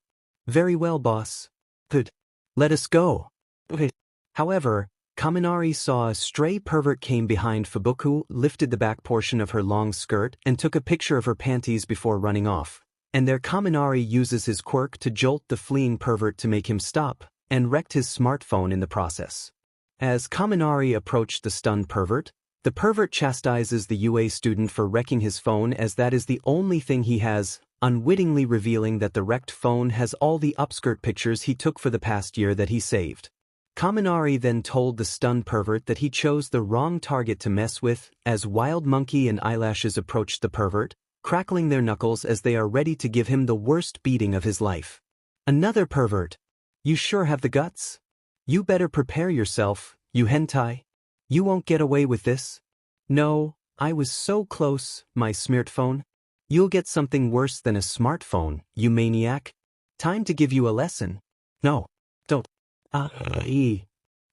Very well, boss. Good. Let us go. Okay. However, Kaminari saw a stray pervert came behind Fubuki, lifted the back portion of her long skirt, and took a picture of her panties before running off. And there Kaminari uses his quirk to jolt the fleeing pervert to make him stop, and wrecked his smartphone in the process. As Kaminari approached the stunned pervert, the pervert chastises the UA student for wrecking his phone as that is the only thing he has, unwittingly revealing that the wrecked phone has all the upskirt pictures he took for the past year that he saved. Kaminari then told the stunned pervert that he chose the wrong target to mess with, as Wild Monkey and Eyelashes approached the pervert, crackling their knuckles as they are ready to give him the worst beating of his life. Another pervert. You sure have the guts? You better prepare yourself, you hentai. You won't get away with this. No, I was so close, my smartphone. You'll get something worse than a smartphone, you maniac. Time to give you a lesson. No, don't.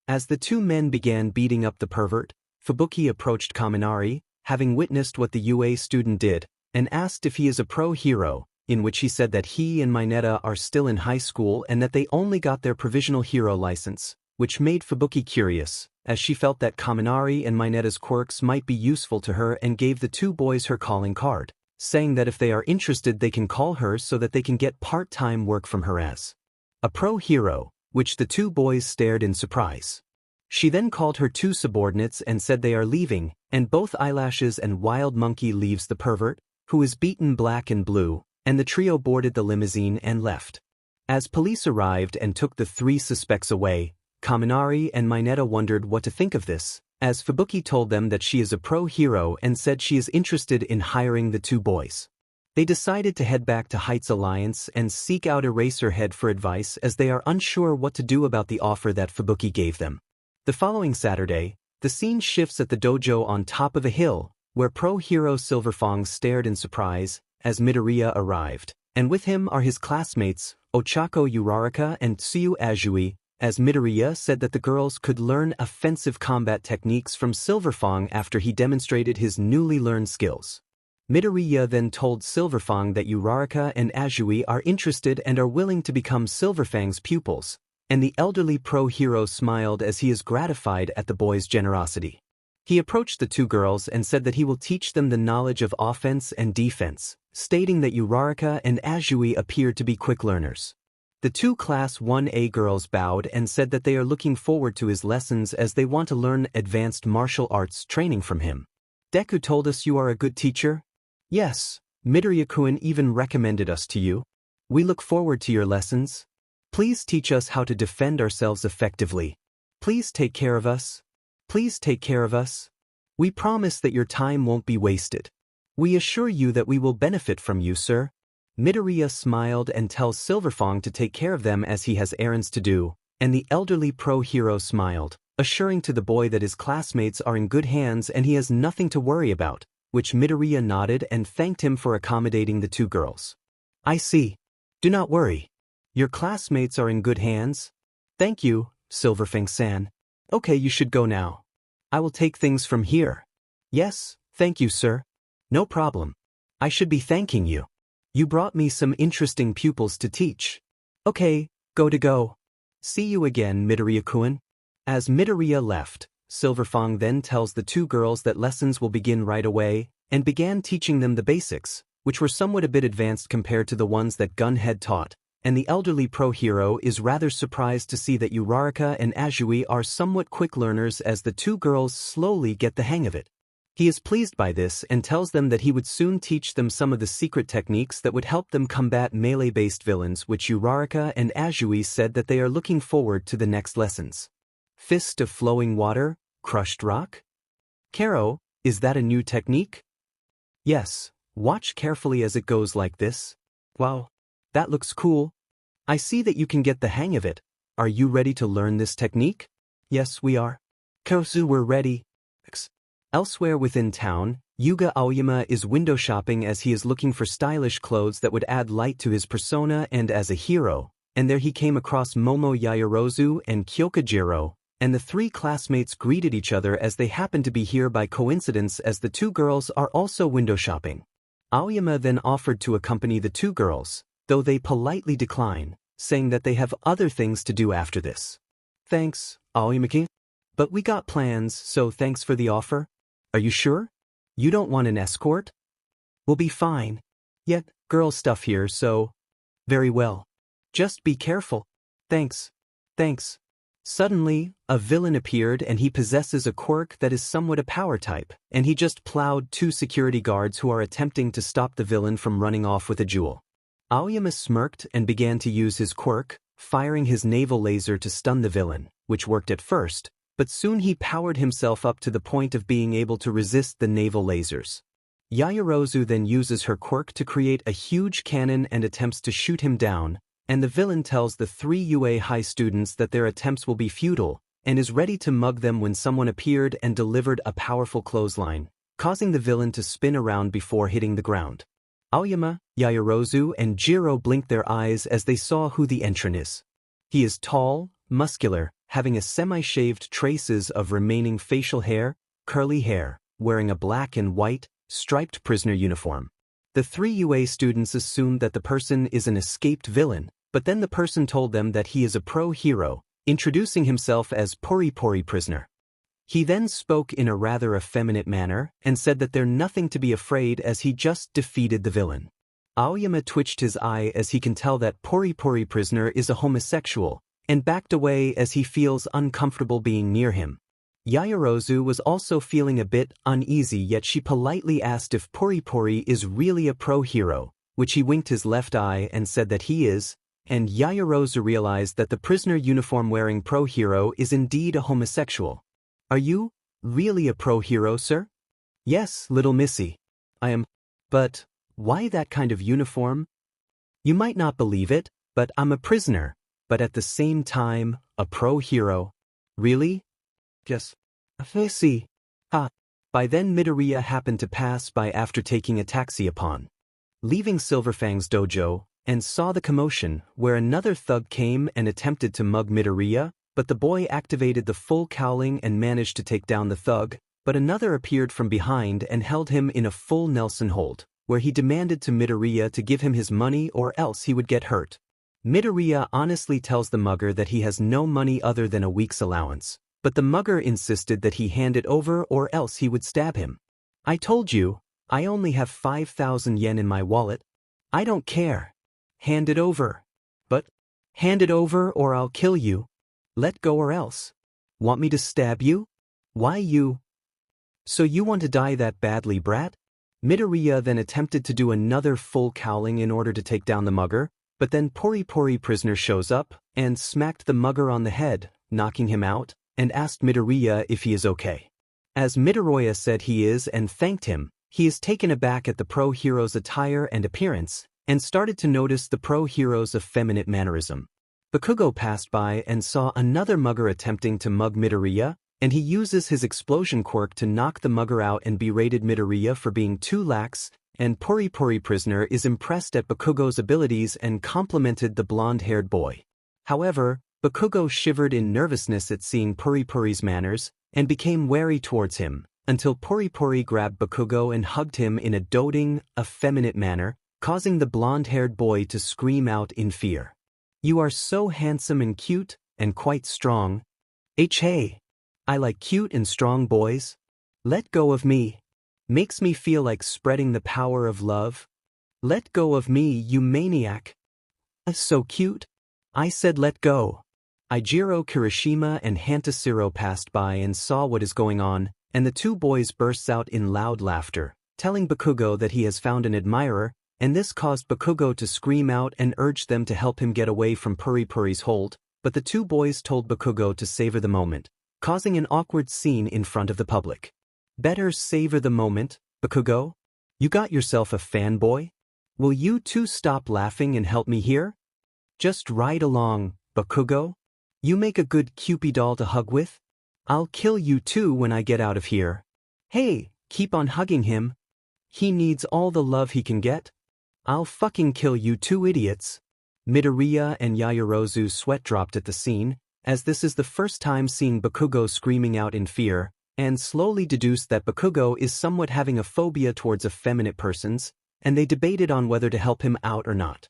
As the two men began beating up the pervert, Fubuki approached Kaminari, having witnessed what the UA student did, and asked if he is a pro hero, in which he said that he and Mineta are still in high school and that they only got their provisional hero license, which made Fubuki curious, as she felt that Kaminari and Mineta's quirks might be useful to her and gave the two boys her calling card, saying that if they are interested they can call her so that they can get part-time work from her as a pro hero, which the two boys stared in surprise. She then called her two subordinates and said they are leaving, and both Eyelashes and Wild Monkey leaves the pervert, who is beaten black and blue, and the trio boarded the limousine and left. As police arrived and took the three suspects away, Kaminari and Mineta wondered what to think of this, as Fubuki told them that she is a pro hero and said she is interested in hiring the two boys. They decided to head back to Heights Alliance and seek out Eraserhead for advice as they are unsure what to do about the offer that Fubuki gave them. The following Saturday, the scene shifts at the dojo on top of a hill, where pro hero Silverfang stared in surprise as Midoriya arrived, and with him are his classmates, Ochako Uraraka and Tsuyu Azui, as Midoriya said that the girls could learn offensive combat techniques from Silverfang after he demonstrated his newly learned skills. Midoriya then told Silverfang that Uraraka and Azui are interested and are willing to become Silverfang's pupils, and the elderly pro-hero smiled as he is gratified at the boys' generosity. He approached the two girls and said that he will teach them the knowledge of offense and defense, stating that Uraraka and Azui appeared to be quick learners. The two Class 1A girls bowed and said that they are looking forward to his lessons as they want to learn advanced martial arts training from him. Deku told us you are a good teacher? Yes, Midoriya-kun even recommended us to you. We look forward to your lessons. Please teach us how to defend ourselves effectively. Please take care of us. Please take care of us. We promise that your time won't be wasted. We assure you that we will benefit from you, sir. Midoriya smiled and tells Silverfang to take care of them as he has errands to do, and the elderly pro-hero smiled, assuring to the boy that his classmates are in good hands and he has nothing to worry about, which Midoriya nodded and thanked him for accommodating the two girls. I see. Do not worry. Your classmates are in good hands. Thank you, Silverfang-san. Okay, you should go now. I will take things from here. Yes, thank you, sir. No problem. I should be thanking you. You brought me some interesting pupils to teach. Okay, go. See you again, Midoriya-kun. As Midoriya left, Silverfang then tells the two girls that lessons will begin right away, and began teaching them the basics, which were somewhat a bit advanced compared to the ones that Gun had taught, and the elderly pro-hero is rather surprised to see that Uraraka and Azui are somewhat quick learners as the two girls slowly get the hang of it. He is pleased by this and tells them that he would soon teach them some of the secret techniques that would help them combat melee-based villains, which Uraraka and Azui said that they are looking forward to the next lessons. Fist of flowing water, crushed rock? Karo, is that a new technique? Yes, watch carefully as it goes like this. Wow, that looks cool. I see that you can get the hang of it. Are you ready to learn this technique? Yes, we are. Kosu, we're ready. Elsewhere within town, Yuga Aoyama is window shopping as he is looking for stylish clothes that would add light to his persona and as a hero, and there he came across Momo Yaoyorozu and Kyokujiro, and the three classmates greeted each other as they happened to be here by coincidence as the two girls are also window shopping. Aoyama then offered to accompany the two girls, though they politely decline, saying that they have other things to do after this. Thanks, Aoyama-kun. But we got plans, so thanks for the offer. Are you sure? You don't want an escort? We'll be fine. Yet, girl stuff here, so... Very well. Just be careful. Thanks. Thanks. Suddenly, a villain appeared and he possesses a quirk that is somewhat a power type, and he just plowed 2 security guards who are attempting to stop the villain from running off with a jewel. Aoyama smirked and began to use his quirk, firing his naval laser to stun the villain, which worked at first, but soon he powered himself up to the point of being able to resist the naval lasers. Yaoyorozu then uses her quirk to create a huge cannon and attempts to shoot him down, and the villain tells the 3 UA high students that their attempts will be futile, and is ready to mug them when someone appeared and delivered a powerful clothesline, causing the villain to spin around before hitting the ground. Aoyama, Yaoyorozu, and Jiro blinked their eyes as they saw who the entrant is. He is tall, muscular, having a semi-shaved traces of remaining facial hair, curly hair, wearing a black and white, striped prisoner uniform. The 3 UA students assumed that the person is an escaped villain, but then the person told them that he is a pro-hero, introducing himself as Pori Pori Prisoner. He then spoke in a rather effeminate manner and said that they're nothing to be afraid as he just defeated the villain. Aoyama twitched his eye as he can tell that Pori Pori Prisoner is a homosexual, and backed away as he feels uncomfortable being near him. Yaoyorozu was also feeling a bit uneasy, yet she politely asked if Pori Pori is really a pro-hero, which he winked his left eye and said that he is, and Yaoyorozu realized that the prisoner uniform-wearing pro-hero is indeed a homosexual. Are you really a pro-hero, sir? Yes, little missy. I am. But why that kind of uniform? You might not believe it, but I'm a prisoner, but at the same time, a pro-hero. Really? Yes. I see. Ah. By then Midoriya happened to pass by after taking a taxi upon leaving Silverfang's dojo, and saw the commotion where another thug came and attempted to mug Midoriya, but the boy activated the full cowling and managed to take down the thug, but another appeared from behind and held him in a full Nelson hold, where he demanded to Midoriya to give him his money or else he would get hurt. Midoriya honestly tells the mugger that he has no money other than a week's allowance, but the mugger insisted that he hand it over or else he would stab him. I told you, I only have 5,000 yen in my wallet. I don't care. Hand it over. But, hand it over or I'll kill you. Let go or else. Want me to stab you? Why you? So you want to die that badly, brat? Midoriya then attempted to do another full cowling in order to take down the mugger, but then Pori Pori Prisoner shows up and smacked the mugger on the head, knocking him out, and asked Midoriya if he is okay. As Midoriya said he is and thanked him, he is taken aback at the pro-hero's attire and appearance, and started to notice the pro-hero's effeminate mannerism. Bakugo passed by and saw another mugger attempting to mug Midoriya, and he uses his explosion quirk to knock the mugger out and berated Midoriya for being too lax, and Pori Pori Prisoner is impressed at Bakugo's abilities and complimented the blonde-haired boy. However, Bakugo shivered in nervousness at seeing Pori Pori's manners, and became wary towards him, until Pori Pori grabbed Bakugo and hugged him in a doting, effeminate manner, causing the blonde-haired boy to scream out in fear. You are so handsome and cute, and quite strong. Hey. I like cute and strong boys. Let go of me. Makes me feel like spreading the power of love. Let go of me, you maniac. So cute. I said let go. Ijiro Kirishima and Hantasiro passed by and saw what is going on, and the 2 boys burst out in loud laughter, telling Bakugo that he has found an admirer, and this caused Bakugo to scream out and urged them to help him get away from Pori Pori's hold, but the 2 boys told Bakugo to savor the moment, causing an awkward scene in front of the public. Better savor the moment, Bakugo? You got yourself a fanboy? Will you 2 stop laughing and help me here? Just ride along, Bakugo. You make a good Cupid doll to hug with? I'll kill you too when I get out of here. Hey, keep on hugging him. He needs all the love he can get. I'll fucking kill you 2 idiots. Midoriya and Yaoyorozu sweat dropped at the scene, as this is the first time seeing Bakugo screaming out in fear, and slowly deduced that Bakugo is somewhat having a phobia towards effeminate persons, and they debated on whether to help him out or not.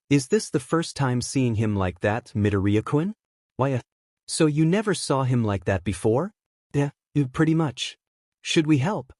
Is this the first time seeing him like that, Midoriya-kun? Why, So you never saw him like that before? Yeah, pretty much. Should we help?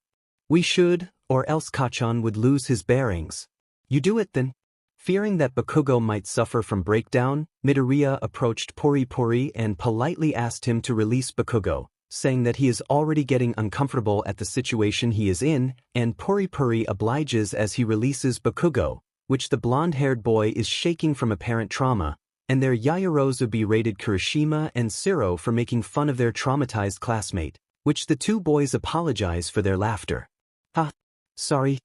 We should, or else Kachan would lose his bearings. You do it then. Fearing that Bakugo might suffer from breakdown, Midoriya approached Pori Pori and politely asked him to release Bakugo, saying that he is already getting uncomfortable at the situation he is in, and Pori Pori obliges as he releases Bakugo, which the blonde-haired boy is shaking from apparent trauma, and their Yaoyorozu berated Kirishima and Siro for making fun of their traumatized classmate, which the two boys apologize for their laughter. Sorry.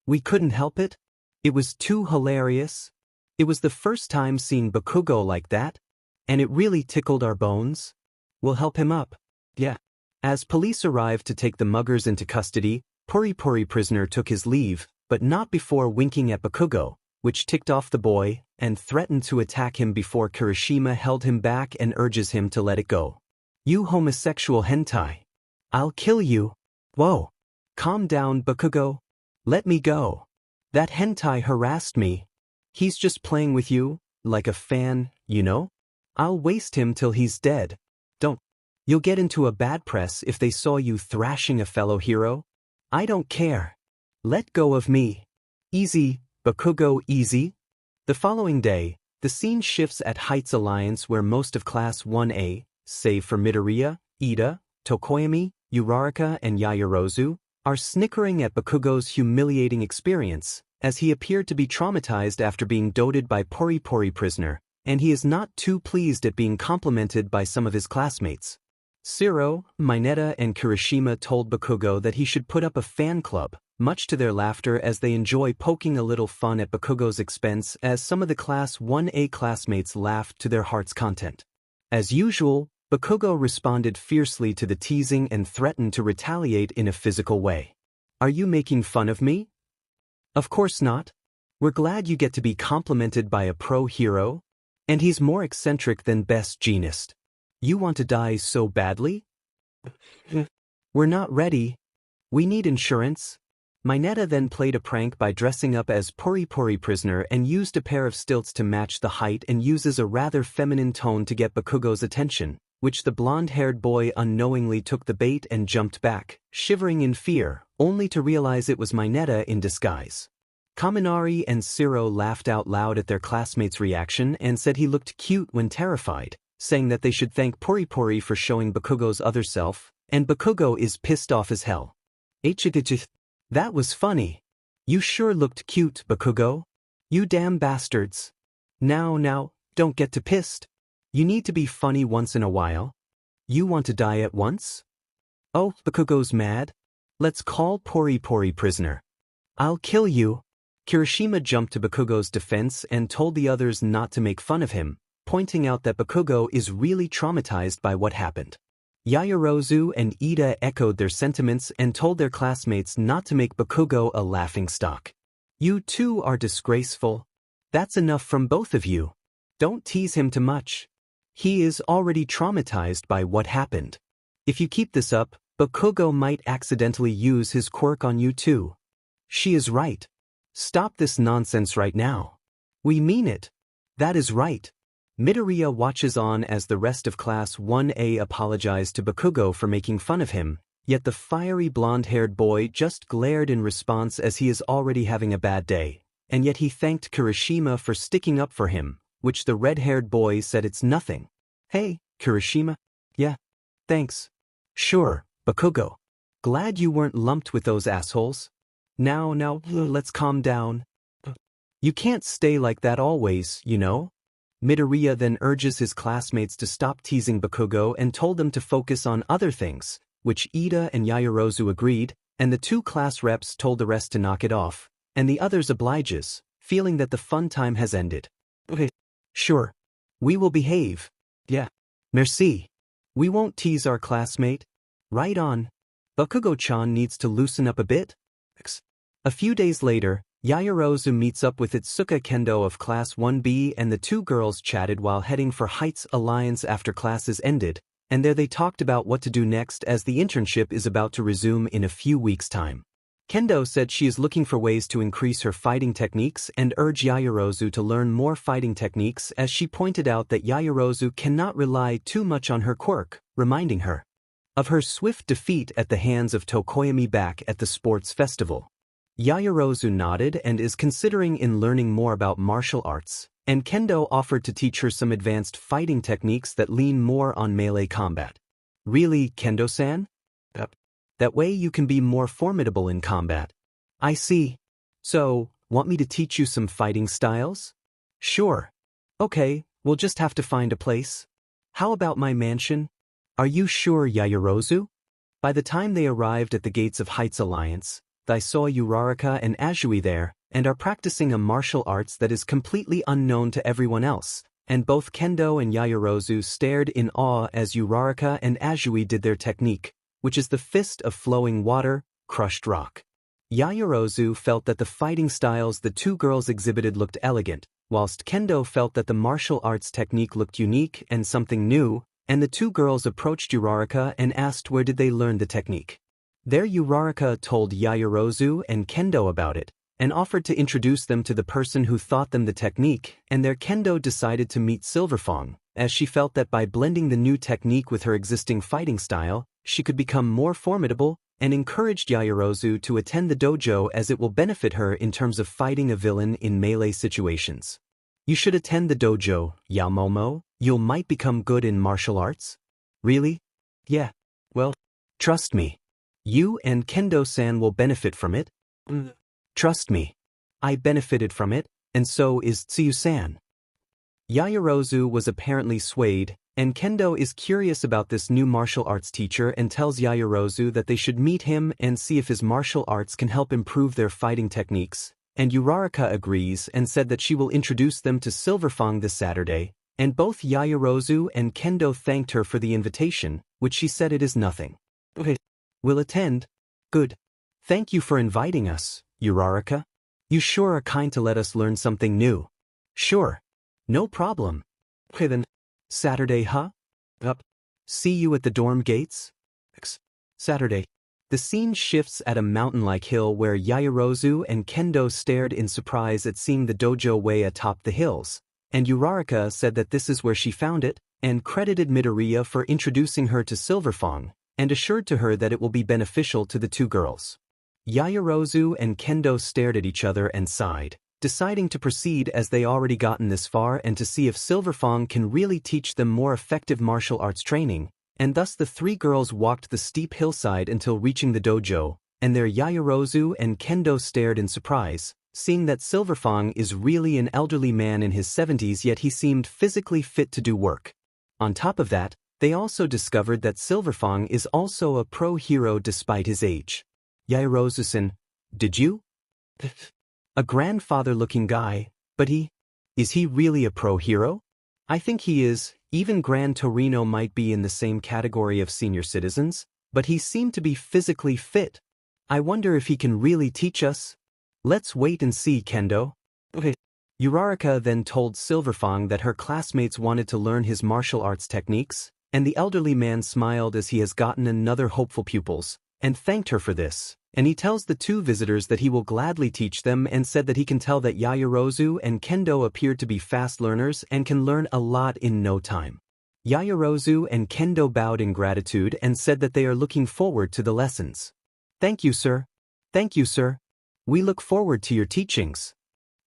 We couldn't help it. It was too hilarious. It was the first time seeing Bakugo like that, and it really tickled our bones. We'll help him up. Yeah. As police arrived to take the muggers into custody, Pori Pori prisoner took his leave, but not before winking at Bakugo, which ticked off the boy, and threatened to attack him before Kirishima held him back and urges him to let it go. You homosexual hentai. I'll kill you. Whoa. Calm down, Bakugo. Let me go. That hentai harassed me. He's just playing with you, like a fan, you know? I'll waste him till he's dead. Don't. You'll get into a bad press if they saw you thrashing a fellow hero. I don't care. Let go of me. Easy, Bakugo, easy. The following day, the scene shifts at Heights Alliance where most of Class 1A, save for Midoriya, Ida, Tokoyami, Uraraka and Yaoyorozu, are snickering at Bakugo's humiliating experience, as he appeared to be traumatized after being doted by Pori Pori prisoner, and he is not too pleased at being complimented by some of his classmates. Siro, Mineta and Kirishima told Bakugo that he should put up a fan club, much to their laughter as they enjoy poking a little fun at Bakugo's expense as some of the Class 1A classmates laughed to their heart's content. As usual, Bakugo responded fiercely to the teasing and threatened to retaliate in a physical way. Are you making fun of me? Of course not. We're glad you get to be complimented by a pro hero, and he's more eccentric than best jeanist. You want to die so badly? We're not ready. We need insurance. Mineta then played a prank by dressing up as Pori Pori prisoner and used a pair of stilts to match the height and uses a rather feminine tone to get Bakugo's attention, which the blonde-haired boy unknowingly took the bait and jumped back, shivering in fear, only to realize it was Mineta in disguise. Kaminari and Siro laughed out loud at their classmate's reaction and said he looked cute when terrified, saying that they should thank Pori Pori for showing Bakugo's other self, and Bakugo is pissed off as hell. That was funny. You sure looked cute, Bakugo. You damn bastards. Now, don't get too pissed. You need to be funny once in a while. You want to die at once? Oh, Bakugo's mad? Let's call Pori Pori prisoner. I'll kill you. Kirishima jumped to Bakugo's defense and told the others not to make fun of him, pointing out that Bakugo is really traumatized by what happened. Yaoyorozu and Ida echoed their sentiments and told their classmates not to make Bakugo a laughingstock. You two are disgraceful. That's enough from both of you. Don't tease him too much. He is already traumatized by what happened. If you keep this up, Bakugo might accidentally use his quirk on you too. She is right. Stop this nonsense right now. We mean it. That is right. Midoriya watches on as the rest of Class 1A apologized to Bakugo for making fun of him, yet the fiery blonde-haired boy just glared in response as he is already having a bad day, and yet he thanked Kirishima for sticking up for him, which the red-haired boy said it's nothing. Hey, Kirishima? Yeah. Thanks. Sure, Bakugo. Glad you weren't lumped with those assholes. Now, let's calm down. You can't stay like that always, you know? Midoriya then urges his classmates to stop teasing Bakugo and told them to focus on other things, which Ida and Yaoyorozu agreed, and the two class reps told the rest to knock it off, and the others obliges, feeling that the fun time has ended. Okay. Sure. We will behave. Yeah. Merci. We won't tease our classmate. Right on. Bakugo-chan needs to loosen up a bit. A few days later, Yaoyorozu meets up with Itsuka Kendo of Class 1B and the two girls chatted while heading for Heights Alliance after classes ended, and there they talked about what to do next as the internship is about to resume in a few weeks' time. Kendo said she is looking for ways to increase her fighting techniques and urged Yaoyorozu to learn more fighting techniques, as she pointed out that Yaoyorozu cannot rely too much on her quirk, reminding her of her swift defeat at the hands of Tokoyami back at the sports festival. Yaoyorozu nodded and is considering in learning more about martial arts, and Kendo offered to teach her some advanced fighting techniques that lean more on melee combat. Really, Kendo-san? That way you can be more formidable in combat. I see. So, want me to teach you some fighting styles? Sure. Okay, we'll just have to find a place. How about my mansion? Are you sure, Yaoyorozu? By the time they arrived at the gates of Heights Alliance, they saw Uraraka and Azui there, and are practicing a martial arts that is completely unknown to everyone else, and both Kendo and Yaoyorozu stared in awe as Uraraka and Azui did their technique, which is the fist of flowing water, crushed rock. Yaoyorozu felt that the fighting styles the two girls exhibited looked elegant, whilst Kendo felt that the martial arts technique looked unique and something new, and the two girls approached Uraraka and asked where did they learn the technique. There Uraraka told Yaoyorozu and Kendo about it, and offered to introduce them to the person who taught them the technique, and there Kendo decided to meet Silverfong, as she felt that by blending the new technique with her existing fighting style, she could become more formidable, and encouraged Yaoyorozu to attend the dojo as it will benefit her in terms of fighting a villain in melee situations. You should attend the dojo, Yaomomo, you might become good in martial arts. Really? Yeah. Well, trust me. You and Kendo-san will benefit from it. Trust me. I benefited from it, and so is Tsuyu-san. Yaoyorozu was apparently swayed, and Kendo is curious about this new martial arts teacher and tells Yaoyorozu that they should meet him and see if his martial arts can help improve their fighting techniques, and Uraraka agrees and said that she will introduce them to Silverfong this Saturday, and both Yaoyorozu and Kendo thanked her for the invitation, which she said it is nothing. Okay. We'll attend. Good. Thank you for inviting us, Uraraka. You sure are kind to let us learn something new. Sure. No problem. Okay then. Saturday, huh? Up. See you at the dorm gates? Saturday. The scene shifts at a mountain-like hill where Yaoyorozu and Kendo stared in surprise at seeing the dojo way atop the hills, and Uraraka said that this is where she found it, and credited Midoriya for introducing her to Silverfong, and assured to her that it will be beneficial to the two girls. Yaoyorozu and Kendo stared at each other and sighed, deciding to proceed as they already gotten this far and to see if Silverfong can really teach them more effective martial arts training, and thus the three girls walked the steep hillside until reaching the dojo, and there Yaoyorozu and Kendo stared in surprise, seeing that Silverfong is really an elderly man in his 70s, yet he seemed physically fit to do work. On top of that, they also discovered that Silverfong is also a pro hero despite his age. Yaoyorozu-san, did you? A grandfather-looking guy, but is he really a pro hero? I think he is. Even Gran Torino might be in the same category of senior citizens, but he seemed to be physically fit. I wonder if he can really teach us. Let's wait and see, Kendo. Okay. Uraraka then told Silverfong that her classmates wanted to learn his martial arts techniques, and the elderly man smiled as he has gotten another hopeful pupils, and thanked her for this, and he tells the two visitors that he will gladly teach them and said that he can tell that Yaoyorozu and Kendo appeared to be fast learners and can learn a lot in no time. Yaoyorozu and Kendo bowed in gratitude and said that they are looking forward to the lessons. Thank you, sir. Thank you, sir. We look forward to your teachings.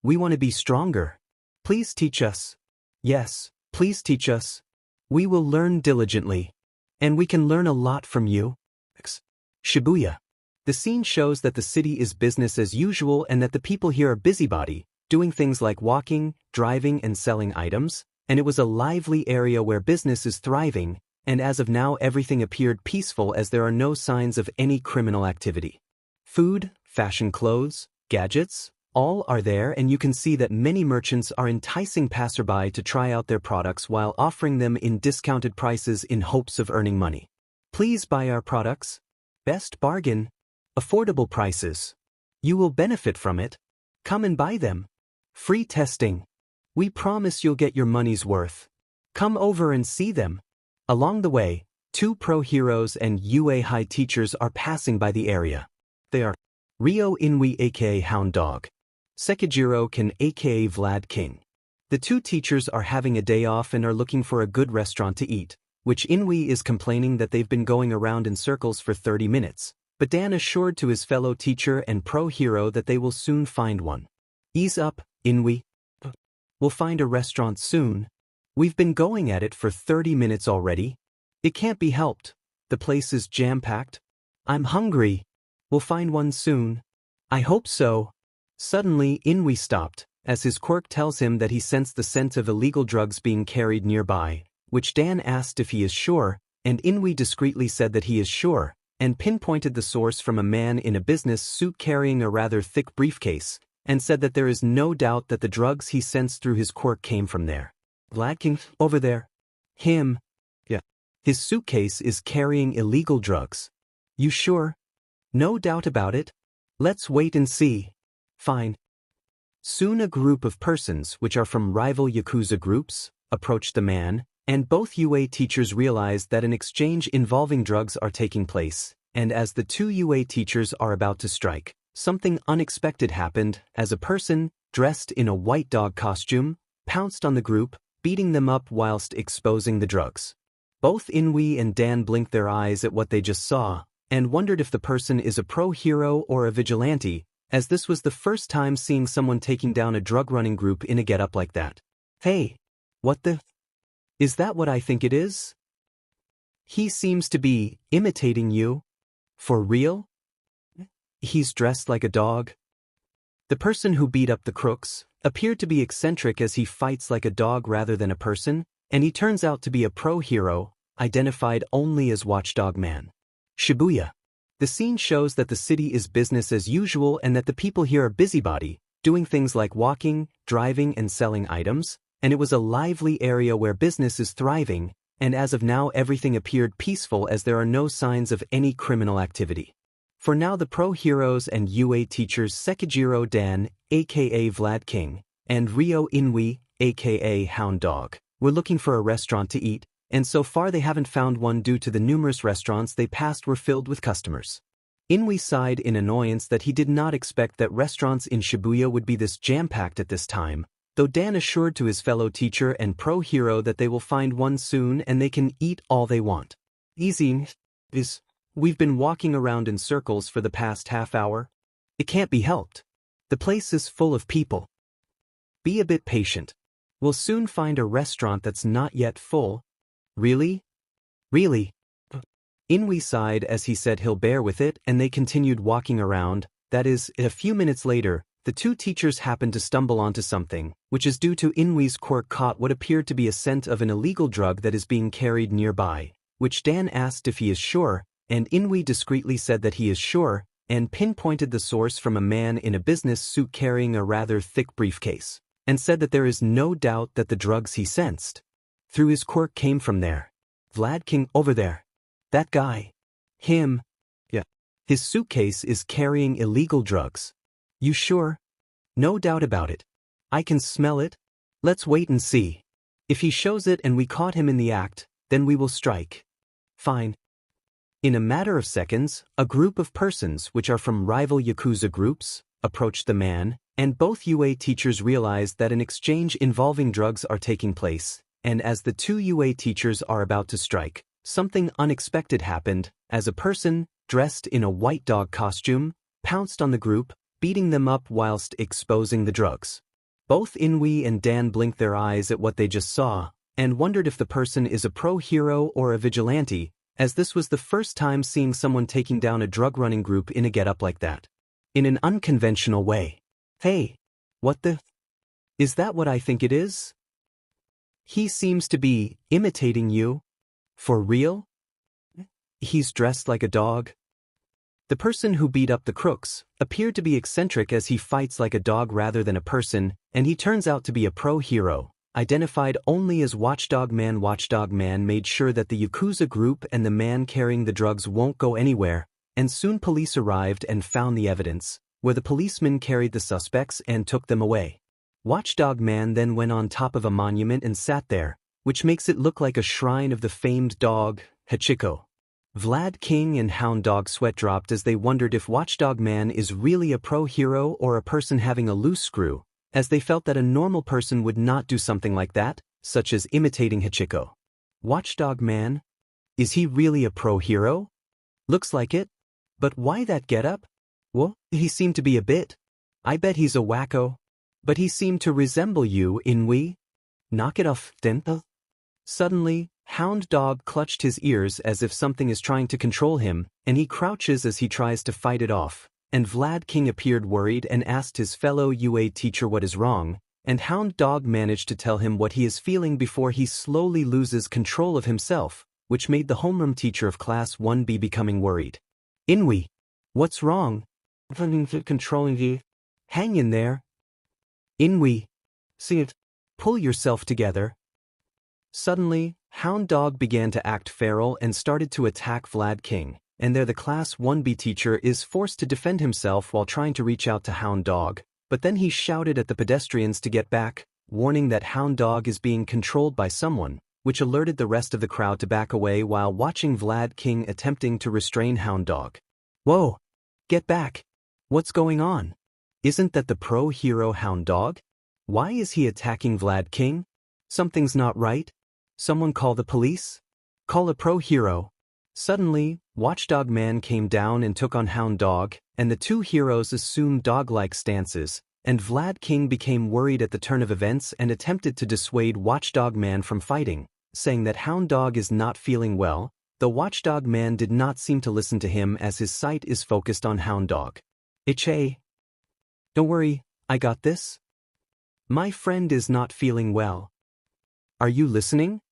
We want to be stronger. Please teach us. Yes, please teach us. We will learn diligently. And we can learn a lot from you. Shibuya. The scene shows that the city is business as usual and that the people here are busybody, doing things like walking, driving and selling items, and it was a lively area where business is thriving, and as of now everything appeared peaceful as there are no signs of any criminal activity. Food, fashion clothes, gadgets, all are there, and you can see that many merchants are enticing passerby to try out their products while offering them in discounted prices in hopes of earning money. Please buy our products. Best bargain. Affordable prices. You will benefit from it. Come and buy them. Free testing. We promise you'll get your money's worth. Come over and see them. Along the way, two pro heroes and UA high teachers are passing by the area. They are Ryo Inui aka Hound Dog. Sekijiro Kin aka Vlad King. The two teachers are having a day off and are looking for a good restaurant to eat, which Inui is complaining that they've been going around in circles for 30 minutes, but Dan assured to his fellow teacher and pro-hero that they will soon find one. Ease up, Inui. We'll find a restaurant soon. We've been going at it for 30 minutes already. It can't be helped. The place is jam-packed. I'm hungry. We'll find one soon. I hope so. Suddenly, Inui stopped, as his quirk tells him that he sensed the scent of illegal drugs being carried nearby, which Dan asked if he is sure, and Inui discreetly said that he is sure, and pinpointed the source from a man in a business suit carrying a rather thick briefcase, and said that there is no doubt that the drugs he sensed through his quirk came from there. Vlad King, over there. Him. Yeah. His suitcase is carrying illegal drugs. You sure? No doubt about it. Let's wait and see. Fine. Soon a group of persons, which are from rival Yakuza groups, approached the man, and both UA teachers realized that an exchange involving drugs are taking place, and as the two UA teachers are about to strike, something unexpected happened as a person, dressed in a white dog costume, pounced on the group, beating them up whilst exposing the drugs. Both Inui and Dan blinked their eyes at what they just saw, and wondered if the person is a pro-hero or a vigilante, as this was the first time seeing someone taking down a drug-running group in a getup like that. Hey, what the? Is that what I think it is? He seems to be imitating you. For real? He's dressed like a dog. The person who beat up the crooks appeared to be eccentric as he fights like a dog rather than a person, and he turns out to be a pro-hero, identified only as Watchdog Man. Shibuya. The scene shows that the city is business as usual and that the people here are busybody, doing things like walking, driving and selling items, and it was a lively area where business is thriving, and as of now everything appeared peaceful as there are no signs of any criminal activity. For now the pro-heroes and UA teachers Sekijiro Dan, aka Vlad King, and Ryo Inui, aka Hound Dog, were looking for a restaurant to eat, and so far they haven't found one due to the numerous restaurants they passed were filled with customers. Inui sighed in annoyance that he did not expect that restaurants in Shibuya would be this jam-packed at this time, though Dan assured to his fellow teacher and pro-hero that they will find one soon and they can eat all they want. Easy is. We've been walking around in circles for the past half hour. It can't be helped. The place is full of people. Be a bit patient. We'll soon find a restaurant that's not yet full. Really? Really? Inui sighed as he said he'll bear with it, and they continued walking around. That is, a few minutes later, the two teachers happened to stumble onto something, which is due to Inui's quirk caught what appeared to be a scent of an illegal drug that is being carried nearby, which Dan asked if he is sure, and Inui discreetly said that he is sure, and pinpointed the source from a man in a business suit carrying a rather thick briefcase, and said that there is no doubt that the drugs he sensed through his quirk came from there. Vlad King, over there. That guy. Him. Yeah. His suitcase is carrying illegal drugs. You sure? No doubt about it. I can smell it. Let's wait and see. If he shows it and we caught him in the act, then we will strike. Fine. In a matter of seconds, a group of persons which are from rival Yakuza groups approached the man, and both UA teachers realized that an exchange involving drugs are taking place, and as the two UA teachers are about to strike, something unexpected happened as a person, dressed in a white dog costume, pounced on the group, beating them up whilst exposing the drugs. Both Inui and Dan blinked their eyes at what they just saw, and wondered if the person is a pro-hero or a vigilante, as this was the first time seeing someone taking down a drug-running group in a getup like that. In an unconventional way. Hey, what the? Is that what I think it is? He seems to be imitating you. For real? He's dressed like a dog. The person who beat up the crooks appeared to be eccentric as he fights like a dog rather than a person, and he turns out to be a pro-hero, identified only as Watchdog Man. Watchdog Man made sure that the Yakuza group and the man carrying the drugs won't go anywhere, and soon police arrived and found the evidence, where the policemen carried the suspects and took them away. Watchdog Man then went on top of a monument and sat there, which makes it look like a shrine of the famed dog, Hachiko. Vlad King and Hound Dog sweat dropped as they wondered if Watchdog Man is really a pro hero or a person having a loose screw, as they felt that a normal person would not do something like that, such as imitating Hachiko. Watchdog Man? Is he really a pro hero? Looks like it. But why that getup? Well, he seemed to be a bit. I bet he's a wacko. But he seemed to resemble you, Inui. Knock it off, Denta. Suddenly, Hound Dog clutched his ears as if something is trying to control him, and he crouches as he tries to fight it off. And Vlad King appeared worried and asked his fellow UA teacher what is wrong, and Hound Dog managed to tell him what he is feeling before he slowly loses control of himself, which made the homeroom teacher of Class 1B becoming worried. Inui, what's wrong? Controlling you. Hang in there. Inui, see it. Pull yourself together. Suddenly, Hound Dog began to act feral and started to attack Vlad King, and there the Class 1B teacher is forced to defend himself while trying to reach out to Hound Dog, but then he shouted at the pedestrians to get back, warning that Hound Dog is being controlled by someone, which alerted the rest of the crowd to back away while watching Vlad King attempting to restrain Hound Dog. Whoa! Get back! What's going on? Isn't that the pro hero Hound Dog? Why is he attacking Vlad King? Something's not right. Someone call the police? Call a pro hero. Suddenly, Watchdog Man came down and took on Hound Dog, and the two heroes assumed dog-like stances, and Vlad King became worried at the turn of events and attempted to dissuade Watchdog Man from fighting, saying that Hound Dog is not feeling well, though Watchdog Man did not seem to listen to him as his sight is focused on Hound Dog. Don't worry, I got this. My friend is not feeling well. Are you listening?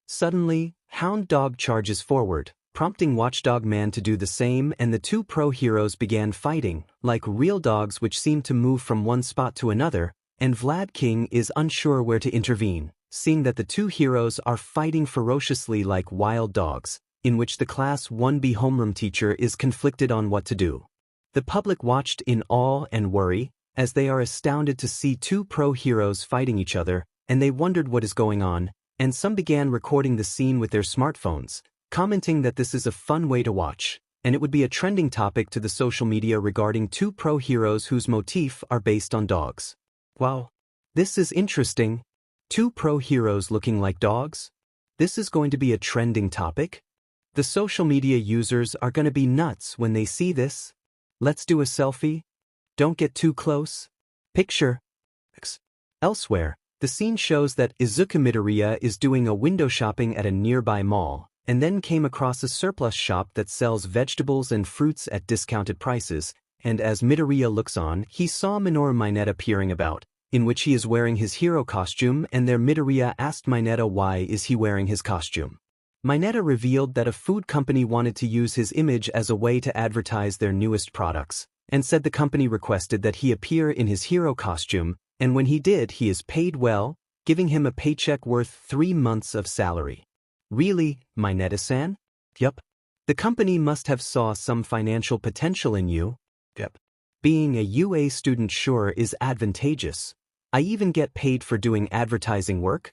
Suddenly, Hound Dog charges forward, prompting Watchdog Man to do the same, and the two pro heroes began fighting, like real dogs which seemed to move from one spot to another, and Vlad King is unsure where to intervene, seeing that the two heroes are fighting ferociously like wild dogs, in which the Class 1B homeroom teacher is conflicted on what to do. The public watched in awe and worry, as they are astounded to see two pro heroes fighting each other, and they wondered what is going on, and some began recording the scene with their smartphones, commenting that this is a fun way to watch, and it would be a trending topic to the social media regarding two pro heroes whose motif are based on dogs. Wow, this is interesting. Two pro heroes looking like dogs? This is going to be a trending topic? The social media users are going to be nuts when they see this. Let's do a selfie. Don't get too close. Picture. Elsewhere, the scene shows that Izuku Midoriya is doing a window shopping at a nearby mall, and then came across a surplus shop that sells vegetables and fruits at discounted prices, and as Midoriya looks on, he saw Minoru Mineta peering about, in which he is wearing his hero costume, and there Midoriya asked Mineta why is he wearing his costume. Mineta revealed that a food company wanted to use his image as a way to advertise their newest products, and said the company requested that he appear in his hero costume, and when he did he is paid well, giving him a paycheck worth 3 months of salary. Really, Mineta-san? Yup. The company must have saw some financial potential in you. Yep. Being a UA student sure is advantageous. I even get paid for doing advertising work.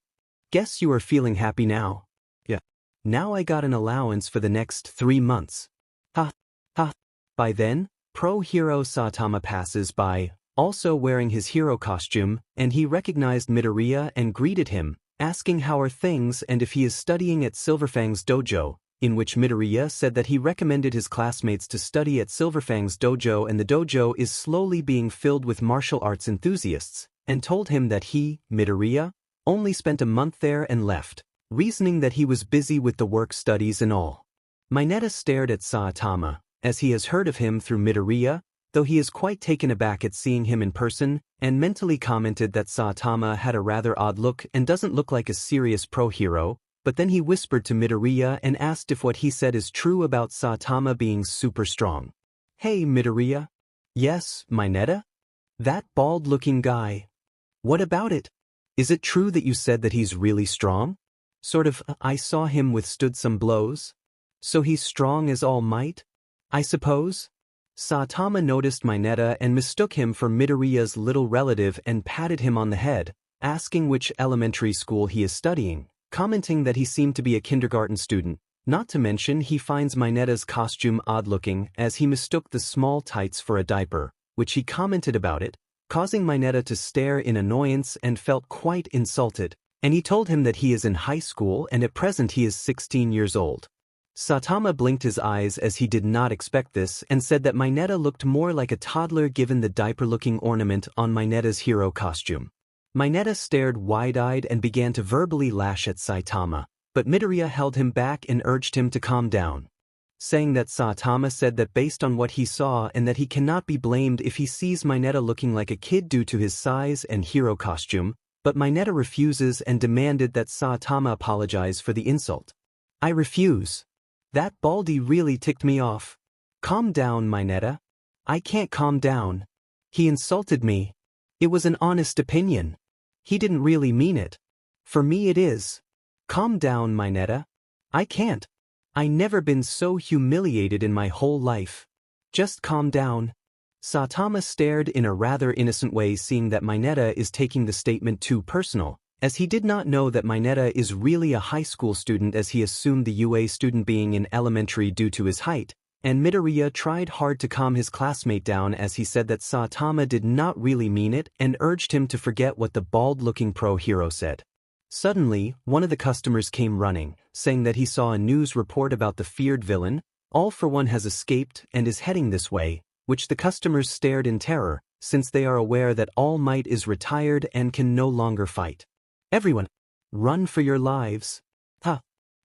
Guess you are feeling happy now. Yeah. Now I got an allowance for the next 3 months. Ha. Ha. By then, pro hero Saitama passes by, also wearing his hero costume, and he recognized Midoriya and greeted him, asking how are things and if he is studying at Silverfang's dojo, in which Midoriya said that he recommended his classmates to study at Silverfang's dojo and the dojo is slowly being filled with martial arts enthusiasts, and told him that he, Midoriya, only spent a month there and left, reasoning that he was busy with the work studies and all. Mineta stared at Saitama, as he has heard of him through Midoriya, though he is quite taken aback at seeing him in person, and mentally commented that Saitama had a rather odd look and doesn't look like a serious pro hero, but then he whispered to Midoriya and asked if what he said is true about Saitama being super strong. Hey Midoriya. Yes, Mineta? That bald-looking guy. What about it? Is it true that you said that he's really strong? Sort of, I saw him withstood some blows. So he's strong as all might? I suppose? Saitama noticed Mineta and mistook him for Midoriya's little relative and patted him on the head, asking which elementary school he is studying, commenting that he seemed to be a kindergarten student, Not to mention he finds Mineta's costume odd-looking as he mistook the small tights for a diaper, which he commented about it, causing Mineta to stare in annoyance and felt quite insulted, and he told him that he is in high school and at present he is 16 years old. Saitama blinked his eyes as he did not expect this and said that Mineta looked more like a toddler given the diaper-looking ornament on Mineta's hero costume. Mineta stared wide-eyed and began to verbally lash at Saitama, but Midoriya held him back and urged him to calm down, saying that Saitama said that based on what he saw and that he cannot be blamed if he sees Mineta looking like a kid due to his size and hero costume, but Mineta refuses and demanded that Saitama apologize for the insult. "I refuse. That Baldy really ticked me off." "Calm down, Mineta." "I can't calm down. He insulted me. It was an honest opinion. He didn't really mean it. For me it is." "Calm down, Mineta. I can't. I never been so humiliated in my whole life. Just calm down." Saitama stared in a rather innocent way, seeing that Mineta is taking the statement too personal, as he did not know that Mineta is really a high school student as he assumed the UA student being in elementary due to his height, and Midoriya tried hard to calm his classmate down as he said that Saitama did not really mean it and urged him to forget what the bald-looking pro-hero said. Suddenly, one of the customers came running, saying that he saw a news report about the feared villain, All For One has escaped and is heading this way, which the customers stared in terror, since they are aware that All Might is retired and can no longer fight. "Everyone, run for your lives." "Huh?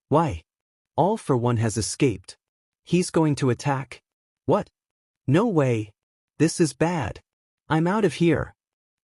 Why? All For One has escaped. He's going to attack." "What? No way. This is bad. I'm out of here."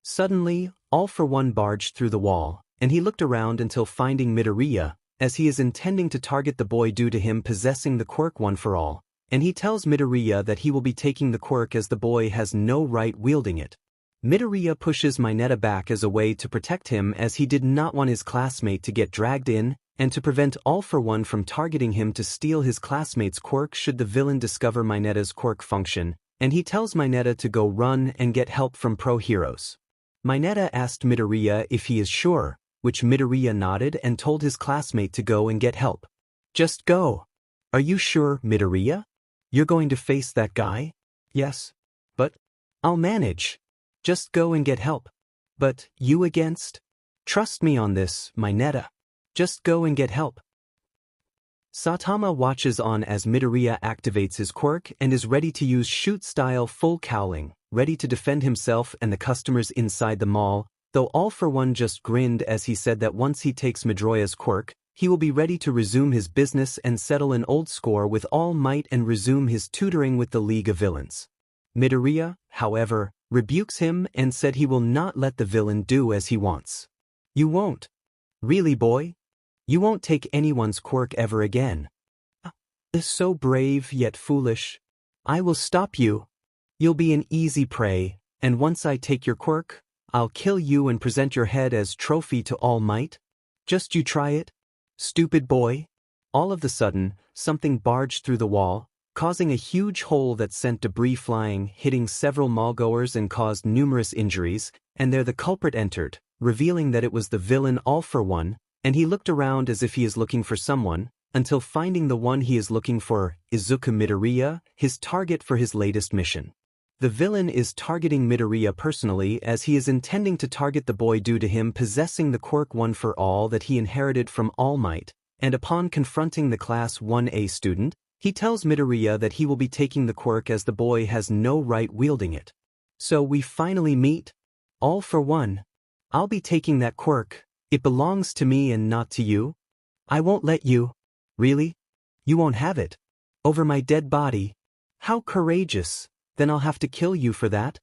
Suddenly, All For One barged through the wall, and he looked around until finding Midoriya, as he is intending to target the boy due to him possessing the quirk One For All, and he tells Midoriya that he will be taking the quirk as the boy has no right wielding it. Midoriya pushes Mineta back as a way to protect him as he did not want his classmate to get dragged in, and to prevent All For One from targeting him to steal his classmate's quirk should the villain discover Mineta's quirk function, and he tells Mineta to go run and get help from pro-heroes. Mineta asked Midoriya if he is sure, which Midoriya nodded and told his classmate to go and get help. "Just go." "Are you sure, Midoriya? You're going to face that guy?" "Yes. But I'll manage. Just go and get help." "But you against?" "Trust me on this, Mineta. Just go and get help." Saitama watches on as Midoriya activates his quirk and is ready to use shoot-style full cowling, ready to defend himself and the customers inside the mall, though All For One just grinned as he said that once he takes Midoriya's quirk, he will be ready to resume his business and settle an old score with All Might and resume his tutoring with the League of Villains. Midoriya, however, rebukes him and said he will not let the villain do as he wants. "You won't? Really, boy? You won't take anyone's quirk ever again?" "So brave yet foolish. I will stop you. You'll be an easy prey, and once I take your quirk, I'll kill you and present your head as trophy to All Might. Just you try it, stupid boy." All of a sudden, something barged through the wall, causing a huge hole that sent debris flying, hitting several mallgoers and caused numerous injuries, and there the culprit entered, revealing that it was the villain All For One, and he looked around as if he is looking for someone, until finding the one he is looking for, Izuku Midoriya, his target for his latest mission. The villain is targeting Midoriya personally as he is intending to target the boy due to him possessing the quirk One For All that he inherited from All Might, and upon confronting the Class 1A student, he tells Midoriya that he will be taking the quirk as the boy has no right wielding it. "So we finally meet? All For One. I'll be taking that quirk. It belongs to me and not to you. I won't let you." "Really? You won't have it? Over my dead body? How courageous. Then I'll have to kill you for that?"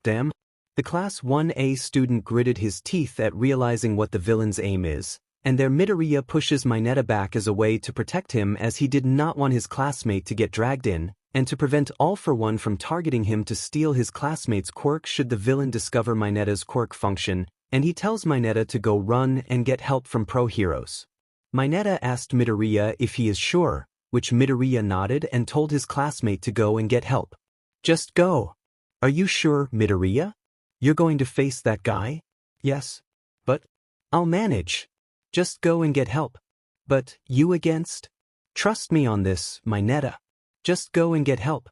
"Damn." The Class 1A student gritted his teeth at realizing what the villain's aim is, and there Midoriya pushes Mineta back as a way to protect him as he did not want his classmate to get dragged in, and to prevent All For One from targeting him to steal his classmate's quirk should the villain discover Mineta's quirk function, and he tells Mineta to go run and get help from pro-heroes. Mineta asked Midoriya if he is sure, which Midoriya nodded and told his classmate to go and get help. "Just go." "Are you sure, Midoriya? You're going to face that guy?" "Yes. But I'll manage. Just go and get help." "But you against?" Trust me on this, Mineta. Just go and get help.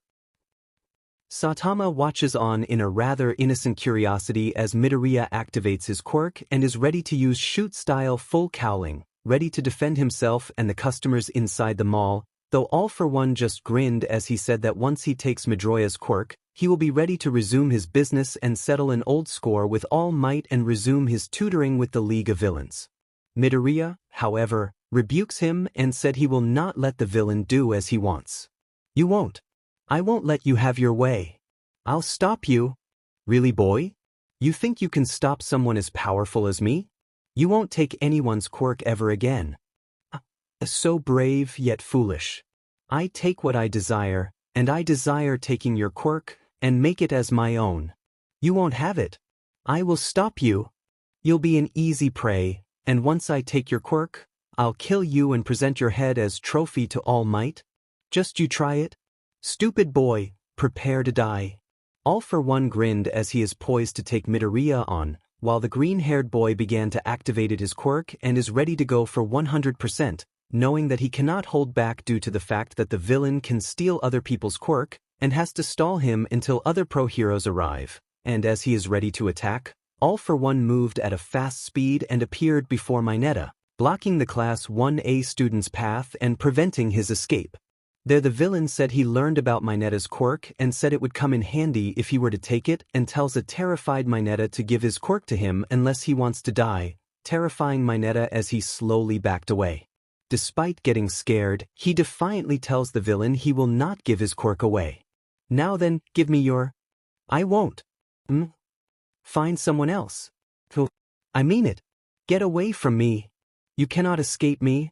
Saitama watches on in a rather innocent curiosity as Midoriya activates his quirk and is ready to use shoot-style full cowling, ready to defend himself and the customers inside the mall, though All for One just grinned as he said that once he takes Midoriya's quirk, he will be ready to resume his business and settle an old score with All Might and resume his tutoring with the League of Villains. Midoriya, however, rebukes him and said he will not let the villain do as he wants. You won't. I won't let you have your way. I'll stop you. Really, boy? You think you can stop someone as powerful as me? You won't take anyone's quirk ever again. So brave yet foolish. I take what I desire, and I desire taking your quirk and make it as my own. You won't have it. I will stop you. You'll be an easy prey, and once I take your quirk, I'll kill you and present your head as trophy to All Might. Just you try it. Stupid boy, prepare to die. All for One grinned as he is poised to take Midoriya on, while the green-haired boy began to activate his quirk and is ready to go for 100%, knowing that he cannot hold back due to the fact that the villain can steal other people's quirk and has to stall him until other pro-heroes arrive, and as he is ready to attack, All for One moved at a fast speed and appeared before Mineta, blocking the Class 1A student's path and preventing his escape. There the villain said he learned about Mineta's quirk and said it would come in handy if he were to take it and tells a terrified Mineta to give his quirk to him unless he wants to die, terrifying Mineta as he slowly backed away. Despite getting scared, he defiantly tells the villain he will not give his quirk away. Now then, give me your... I won't. Find someone else. I mean it. Get away from me. You cannot escape me.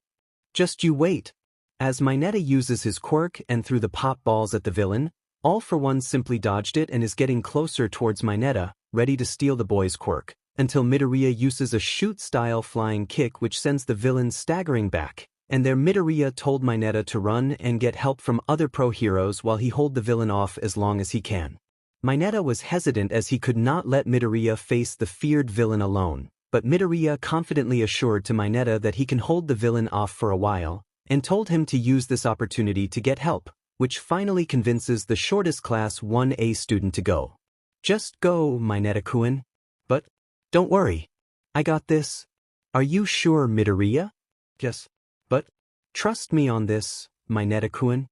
Just you wait. As Mineta uses his quirk and threw the pop balls at the villain, All for One simply dodged it and is getting closer towards Mineta, ready to steal the boy's quirk, until Midoriya uses a shoot-style flying kick which sends the villain staggering back, and there Midoriya told Mineta to run and get help from other pro-heroes while he hold the villain off as long as he can. Mineta was hesitant as he could not let Midoriya face the feared villain alone, but Midoriya confidently assured to Mineta that he can hold the villain off for a while, and told him to use this opportunity to get help, which finally convinces the shortest Class 1A student to go. Just go, Mineta-kun. But, don't worry. I got this. Are you sure, Midoriya? Yes. But, trust me on this, Mineta-kun.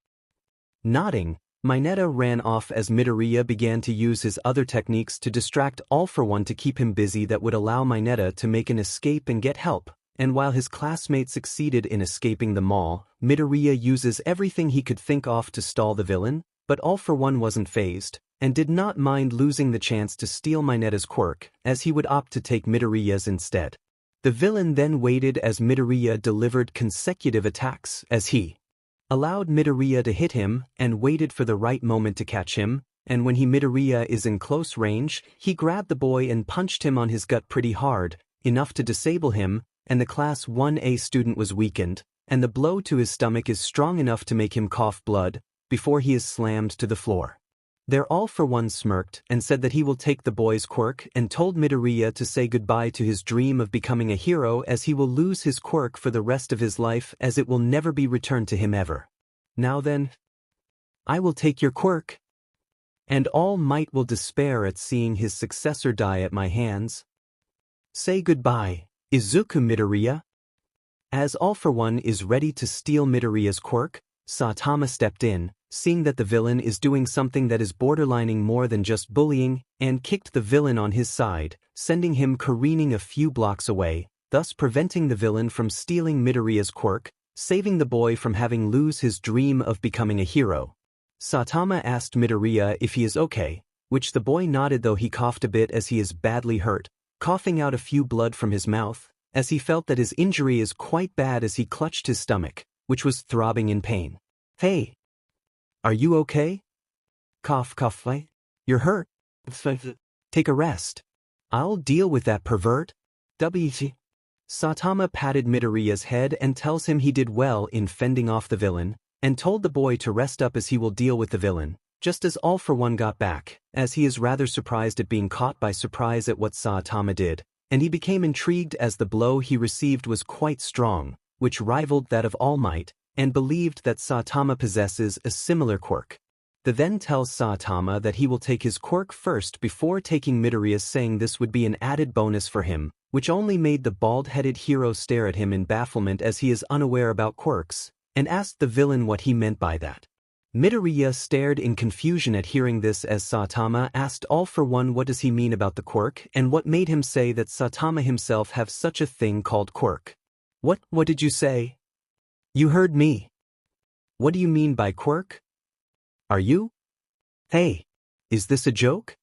Nodding, Mineta ran off as Midoriya began to use his other techniques to distract All for One to keep him busy that would allow Mineta to make an escape and get help. And while his classmates succeeded in escaping the mall, Midoriya uses everything he could think of to stall the villain, but All for One wasn't fazed, and did not mind losing the chance to steal Mineta's quirk, as he would opt to take Midoriya's instead. The villain then waited as Midoriya delivered consecutive attacks as he allowed Midoriya to hit him and waited for the right moment to catch him, and when Midoriya is in close range, he grabbed the boy and punched him on his gut pretty hard, enough to disable him, and the Class 1A student was weakened, and the blow to his stomach is strong enough to make him cough blood, before he is slammed to the floor. There All for One smirked and said that he will take the boy's quirk and told Midoriya to say goodbye to his dream of becoming a hero as he will lose his quirk for the rest of his life as it will never be returned to him ever. Now then, I will take your quirk. And All Might will despair at seeing his successor die at my hands. Say goodbye, Izuku Midoriya. As All for One is ready to steal Midoriya's quirk, Saitama stepped in, seeing that the villain is doing something that is borderlining more than just bullying, and kicked the villain on his side, sending him careening a few blocks away, thus preventing the villain from stealing Midoriya's quirk, saving the boy from having lose his dream of becoming a hero. Saitama asked Midoriya if he is okay, which the boy nodded though he coughed a bit as he is badly hurt, coughing out a few blood from his mouth, as he felt that his injury is quite bad as he clutched his stomach, which was throbbing in pain. Hey! Are you okay? Cough, cough, you're hurt. Take a rest. I'll deal with that pervert. W.T. Saitama patted Midoriya's head and tells him he did well in fending off the villain, and told the boy to rest up as he will deal with the villain, just as All for One got back, as he is rather surprised at being caught by surprise at what Saitama did, and he became intrigued as the blow he received was quite strong, which rivaled that of All Might, and believed that Saitama possesses a similar quirk. The then tells Saitama that he will take his quirk first before taking Midoriya's, saying this would be an added bonus for him, which only made the bald-headed hero stare at him in bafflement as he is unaware about quirks, and asked the villain what he meant by that. Midoriya stared in confusion at hearing this as Saitama asked All For One what does he mean about the quirk and what made him say that Saitama himself have such a thing called quirk. What did you say? You heard me. What do you mean by quirk? Are you? Hey, is this a joke?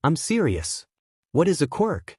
I'm serious. What is a quirk?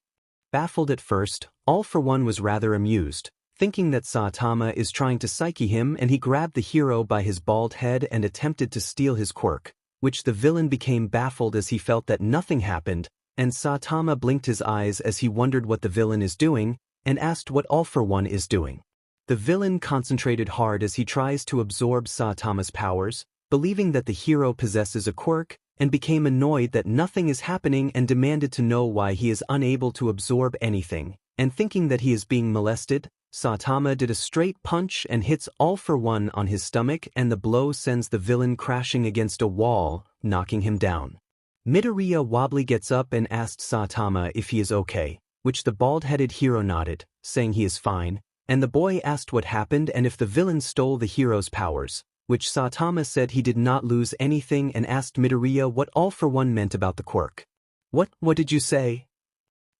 Baffled at first, All For One was rather amused, thinking that Saitama is trying to psyche him, and he grabbed the hero by his bald head and attempted to steal his quirk, which the villain became baffled as he felt that nothing happened, and Saitama blinked his eyes as he wondered what the villain is doing, and asked what All For One is doing. The villain concentrated hard as he tries to absorb Saitama's powers, believing that the hero possesses a quirk, and became annoyed that nothing is happening and demanded to know why he is unable to absorb anything, and thinking that he is being molested, Saitama did a straight punch and hits All For One on his stomach, and the blow sends the villain crashing against a wall, knocking him down. Midoriya wobbly gets up and asked Saitama if he is okay, which the bald-headed hero nodded, saying he is fine, and the boy asked what happened and if the villain stole the hero's powers, which Saitama said he did not lose anything, and asked Midoriya what All For One meant about the quirk. What did you say?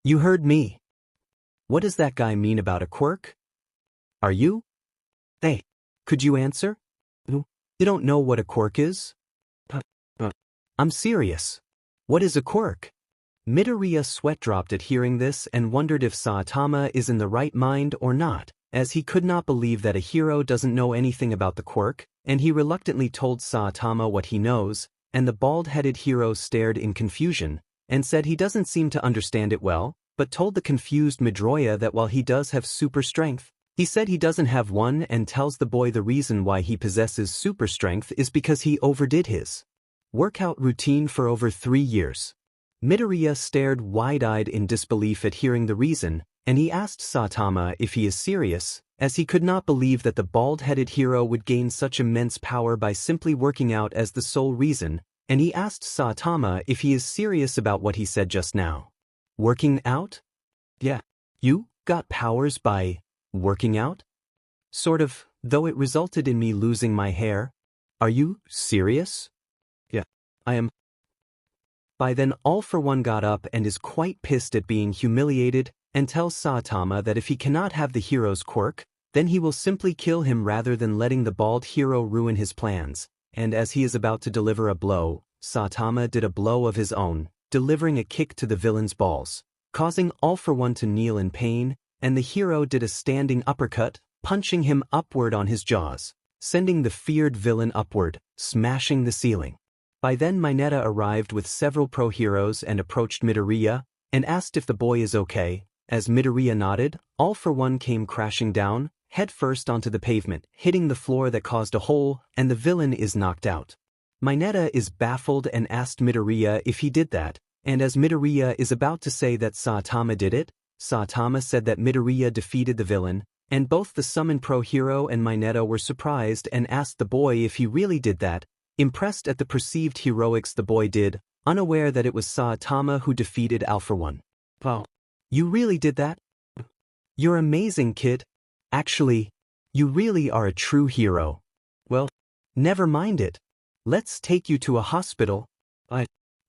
You heard me. What does that guy mean about a quirk? Are you? Hey, could you answer? You don't know what a quirk is? I'm serious. What is a quirk? Midoriya sweat dropped at hearing this and wondered if Saitama is in the right mind or not, as he could not believe that a hero doesn't know anything about the quirk, and he reluctantly told Saitama what he knows, and the bald-headed hero stared in confusion, and said he doesn't seem to understand it well, but told the confused Midoriya that while he does have super strength, he said he doesn't have one, and tells the boy the reason why he possesses super strength is because he overdid his workout routine for over 3 years. Midoriya stared wide-eyed in disbelief at hearing the reason, and he asked Saitama if he is serious, as he could not believe that the bald-headed hero would gain such immense power by simply working out as the sole reason, and he asked Saitama if he is serious about what he said just now. Working out? Yeah. You got powers by working out? Sort of, though it resulted in me losing my hair. Are you serious? Yeah, I am. By then All For One got up and is quite pissed at being humiliated, and tells Saitama that if he cannot have the hero's quirk, then he will simply kill him rather than letting the bald hero ruin his plans, and as he is about to deliver a blow, Saitama did a blow of his own, delivering a kick to the villain's balls, causing All For One to kneel in pain, and the hero did a standing uppercut, punching him upward on his jaws, sending the feared villain upward, smashing the ceiling. By then Mineta arrived with several pro-heroes and approached Midoriya, and asked if the boy is okay. As Midoriya nodded, All For One came crashing down, head first onto the pavement, hitting the floor that caused a hole, and the villain is knocked out. Mineta is baffled and asked Midoriya if he did that, and as Midoriya is about to say that Saitama did it, Saitama said that Midoriya defeated the villain, and both the summoned pro-hero and Mineta were surprised and asked the boy if he really did that, impressed at the perceived heroics the boy did, unaware that it was Saitama who defeated All For One. Wow. You really did that? You're amazing, kid. Actually, you really are a true hero. Well, never mind it. Let's take you to a hospital.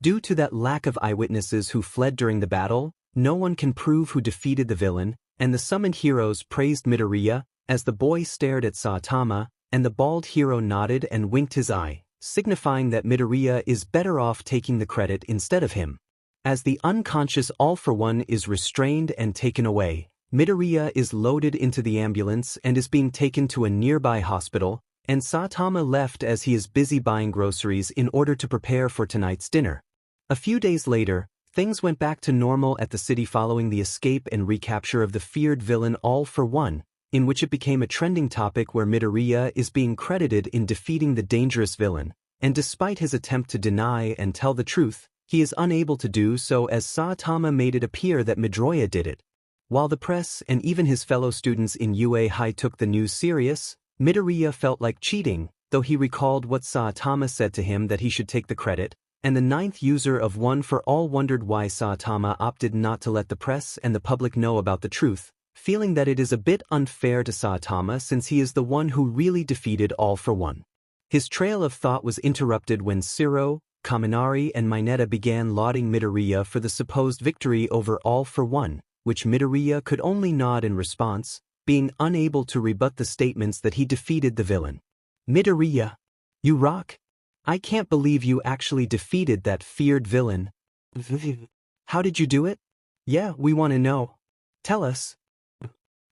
Due to that lack of eyewitnesses who fled during the battle, no one can prove who defeated the villain, and the summoned heroes praised Midoriya, as the boy stared at Saitama, and the bald hero nodded and winked his eye, signifying that Midoriya is better off taking the credit instead of him. As the unconscious All For One is restrained and taken away, Midoriya is loaded into the ambulance and is being taken to a nearby hospital, and Saitama left as he is busy buying groceries in order to prepare for tonight's dinner. A few days later, things went back to normal at the city following the escape and recapture of the feared villain All For One, in which it became a trending topic where Midoriya is being credited in defeating the dangerous villain, and despite his attempt to deny and tell the truth, he is unable to do so as Saitama made it appear that Midoriya did it. While the press and even his fellow students in UA High took the news serious, Midoriya felt like cheating, though he recalled what Saitama said to him that he should take the credit, and the ninth user of One for All wondered why Saitama opted not to let the press and the public know about the truth, feeling that it is a bit unfair to Saitama since he is the one who really defeated All for One. His trail of thought was interrupted when Shiro, Kaminari and Mineta began lauding Midoriya for the supposed victory over All for One, which Midoriya could only nod in response, being unable to rebut the statements that he defeated the villain. Midoriya, you rock. I can't believe you actually defeated that feared villain. How did you do it? Yeah, we want to know. Tell us.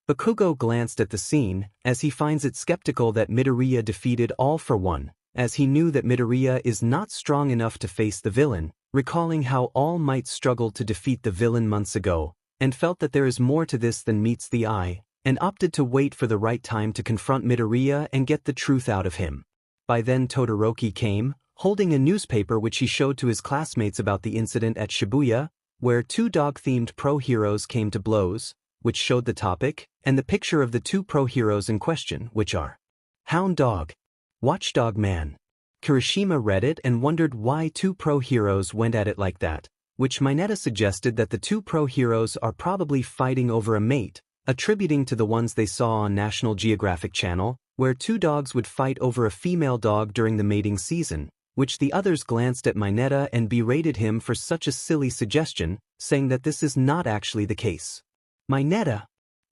Bakugo glanced at the scene, as he finds it skeptical that Midoriya defeated All for One, as he knew that Midoriya is not strong enough to face the villain, recalling how All Might struggled to defeat the villain months ago, and felt that there is more to this than meets the eye, and opted to wait for the right time to confront Midoriya and get the truth out of him. By then Todoroki came, holding a newspaper which he showed to his classmates about the incident at Shibuya, where two dog-themed pro-heroes came to blows, which showed the topic, and the picture of the two pro-heroes in question, which are Hound Dog, Watchdog Man. Kirishima read it and wondered why two pro-heroes went at it like that, which Mineta suggested that the two pro-heroes are probably fighting over a mate, attributing to the ones they saw on National Geographic Channel, where two dogs would fight over a female dog during the mating season, which the others glanced at Mineta and berated him for such a silly suggestion, saying that this is not actually the case. Mineta,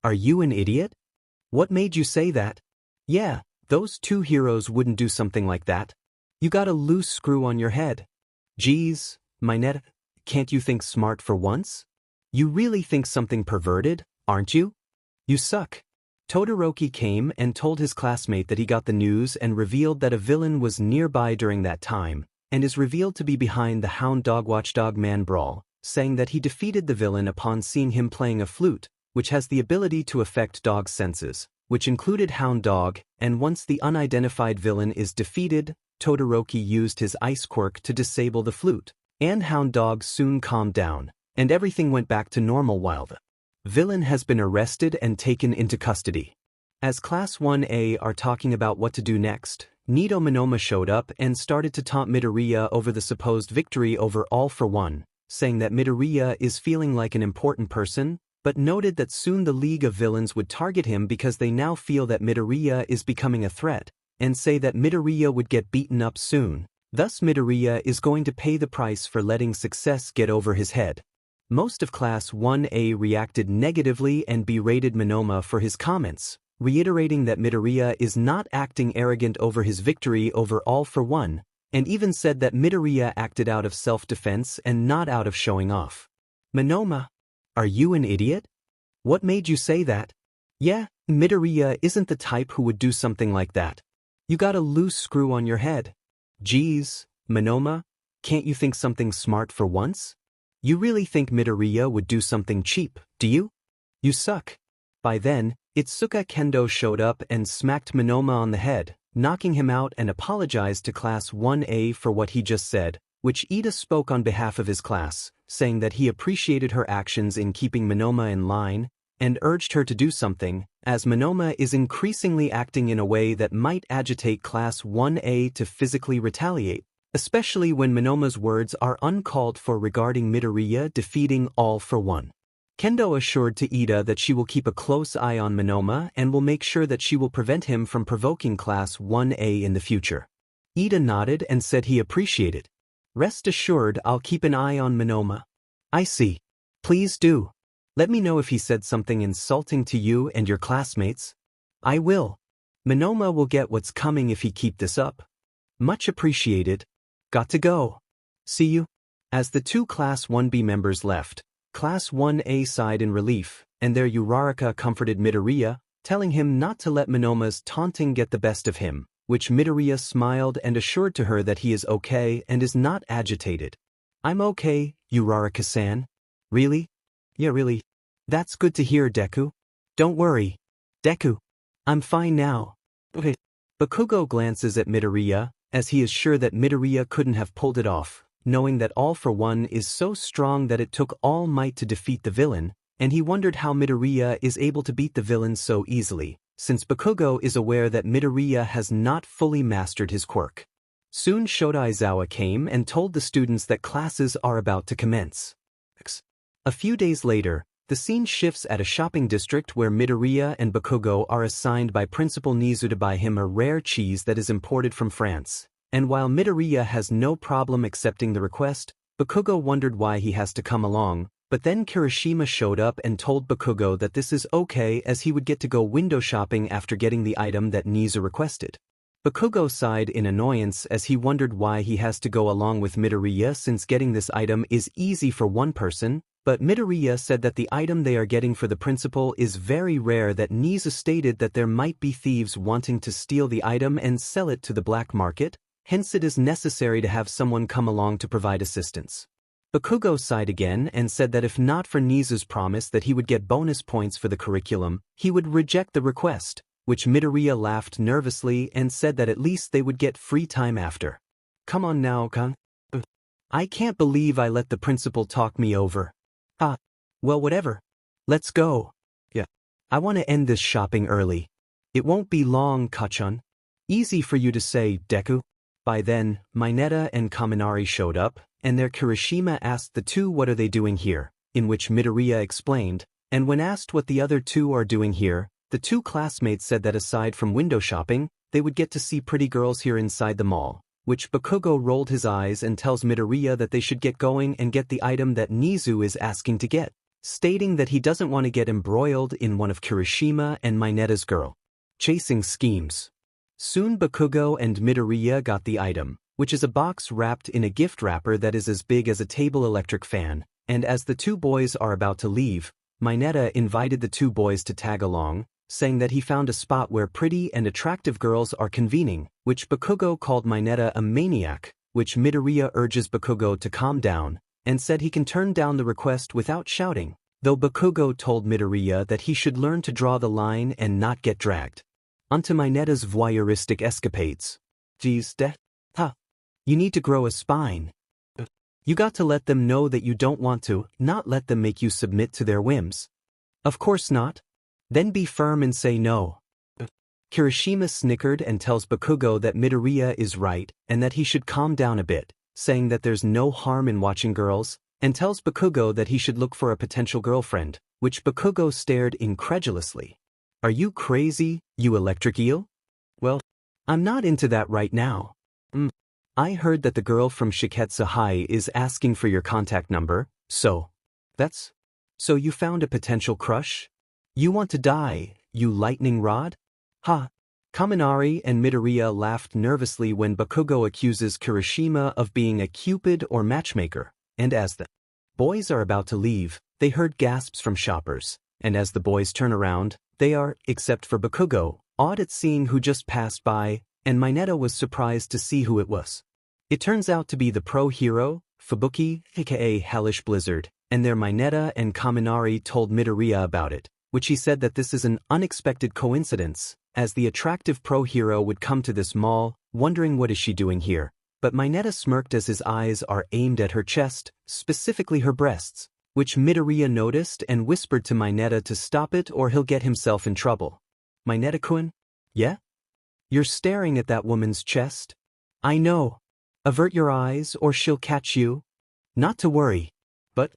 are you an idiot? What made you say that? Yeah, those two heroes wouldn't do something like that. You got a loose screw on your head. Geez, Mineta, can't you think smart for once? You really think something perverted, aren't you? You suck. Todoroki came and told his classmate that he got the news and revealed that a villain was nearby during that time, and is revealed to be behind the Hound Dog Watchdog Man brawl, saying that he defeated the villain upon seeing him playing a flute, which has the ability to affect dogs' senses, which included Hound Dog, and once the unidentified villain is defeated, Todoroki used his ice quirk to disable the flute, and Hound Dog soon calmed down, and everything went back to normal while the villain has been arrested and taken into custody. As Class 1A are talking about what to do next, Nido Monoma showed up and started to taunt Midoriya over the supposed victory over All for One, saying that Midoriya is feeling like an important person, but noted that soon the League of Villains would target him because they now feel that Midoriya is becoming a threat, and say that Midoriya would get beaten up soon. Thus Midoriya is going to pay the price for letting success get over his head. Most of Class 1A reacted negatively and berated Monoma for his comments, reiterating that Midoriya is not acting arrogant over his victory over All for One, and even said that Midoriya acted out of self-defense and not out of showing off. Monoma, are you an idiot? What made you say that? Yeah, Midoriya isn't the type who would do something like that. You got a loose screw on your head. Geez, Monoma, can't you think something smart for once? You really think Midoriya would do something cheap, do you? You suck. By then, Itsuka Kendo showed up and smacked Monoma on the head, knocking him out, and apologized to Class 1A for what he just said, which Ida spoke on behalf of his class, saying that he appreciated her actions in keeping Monoma in line, and urged her to do something, as Monoma is increasingly acting in a way that might agitate Class 1A to physically retaliate, especially when Monoma's words are uncalled for regarding Midoriya defeating All for One. Kendo assured to Ida that she will keep a close eye on Monoma and will make sure that she will prevent him from provoking Class 1A in the future. Ida nodded and said he appreciated. Rest assured I'll keep an eye on Monoma. I see. Please do. Let me know if he said something insulting to you and your classmates. I will. Monoma will get what's coming if he keep this up. Much appreciated. Got to go. See you. As the two Class 1B members left, Class 1A sighed in relief, and their Uraraka comforted Midoriya, telling him not to let Monoma's taunting get the best of him, which Midoriya smiled and assured to her that he is okay and is not agitated. I'm okay, Uraraka-san. Really? Yeah, really. That's good to hear, Deku. Don't worry. Deku. I'm fine now. Okay. Bakugo glances at Midoriya, as he is sure that Midoriya couldn't have pulled it off, knowing that All for One is so strong that it took all might to defeat the villain, and he wondered how Midoriya is able to beat the villain so easily, since Bakugo is aware that Midoriya has not fully mastered his quirk. Soon Shota Aizawa came and told the students that classes are about to commence. A few days later, the scene shifts at a shopping district where Midoriya and Bakugo are assigned by Principal Nizu to buy him a rare cheese that is imported from France. And while Midoriya has no problem accepting the request, Bakugo wondered why he has to come along, but then Kirishima showed up and told Bakugo that this is okay as he would get to go window shopping after getting the item that Nizu requested. Bakugo sighed in annoyance as he wondered why he has to go along with Midoriya since getting this item is easy for one person, but Midoriya said that the item they are getting for the principal is very rare, that Nizu stated that there might be thieves wanting to steal the item and sell it to the black market, hence it is necessary to have someone come along to provide assistance. Bakugo sighed again and said that if not for Nizu's promise that he would get bonus points for the curriculum, he would reject the request, which Midoriya laughed nervously and said that at least they would get free time after. Come on now, Kan. I can't believe I let the principal talk me over. Well, whatever. Let's go. Yeah. I want to end this shopping early. It won't be long, Kachan. Easy for you to say, Deku. By then, Mineta and Kaminari showed up, and their Kirishima asked the two what are they doing here, in which Midoriya explained, and when asked what the other two are doing here, the two classmates said that aside from window shopping, they would get to see pretty girls here inside the mall, which Bakugo rolled his eyes and tells Midoriya that they should get going and get the item that Nizu is asking to get, stating that he doesn't want to get embroiled in one of Kirishima and Mineta's girl chasing schemes. Soon Bakugo and Midoriya got the item, which is a box wrapped in a gift wrapper that is as big as a table electric fan, and as the two boys are about to leave, Mineta invited the two boys to tag along, saying that he found a spot where pretty and attractive girls are convening, which Bakugo called Mineta a maniac, which Midoriya urges Bakugo to calm down, and said he can turn down the request without shouting, though Bakugo told Midoriya that he should learn to draw the line and not get dragged. Onto Mineta's voyeuristic escapades. Geez, you need to grow a spine. You got to let them know that you don't want to, not let them make you submit to their whims. Of course not. Then be firm and say no. Kirishima snickered and tells Bakugo that Midoriya is right and that he should calm down a bit, saying that there's no harm in watching girls, and tells Bakugo that he should look for a potential girlfriend, which Bakugo stared incredulously. Are you crazy, you electric eel? Well, I'm not into that right now. I heard that the girl from Shiketsu High is asking for your contact number, so you found a potential crush? You want to die, you lightning rod? Kaminari and Midoriya laughed nervously when Bakugo accuses Kirishima of being a cupid or matchmaker, and as the boys are about to leave, they heard gasps from shoppers, and as the boys turn around, they are, except for Bakugo, awed at seeing who just passed by, and Mineta was surprised to see who it was. It turns out to be the pro hero, Fubuki, aka Hellish Blizzard, and their Mineta and Kaminari told Midoriya about it, which he said that this is an unexpected coincidence, as the attractive pro hero would come to this mall, wondering what is she doing here, but Mineta smirked as his eyes are aimed at her chest, specifically her breasts, which Midoriya noticed and whispered to Mineta to stop it or he'll get himself in trouble. Mineta-kun? Yeah? You're staring at that woman's chest? I know. Avert your eyes or she'll catch you. Not to worry. But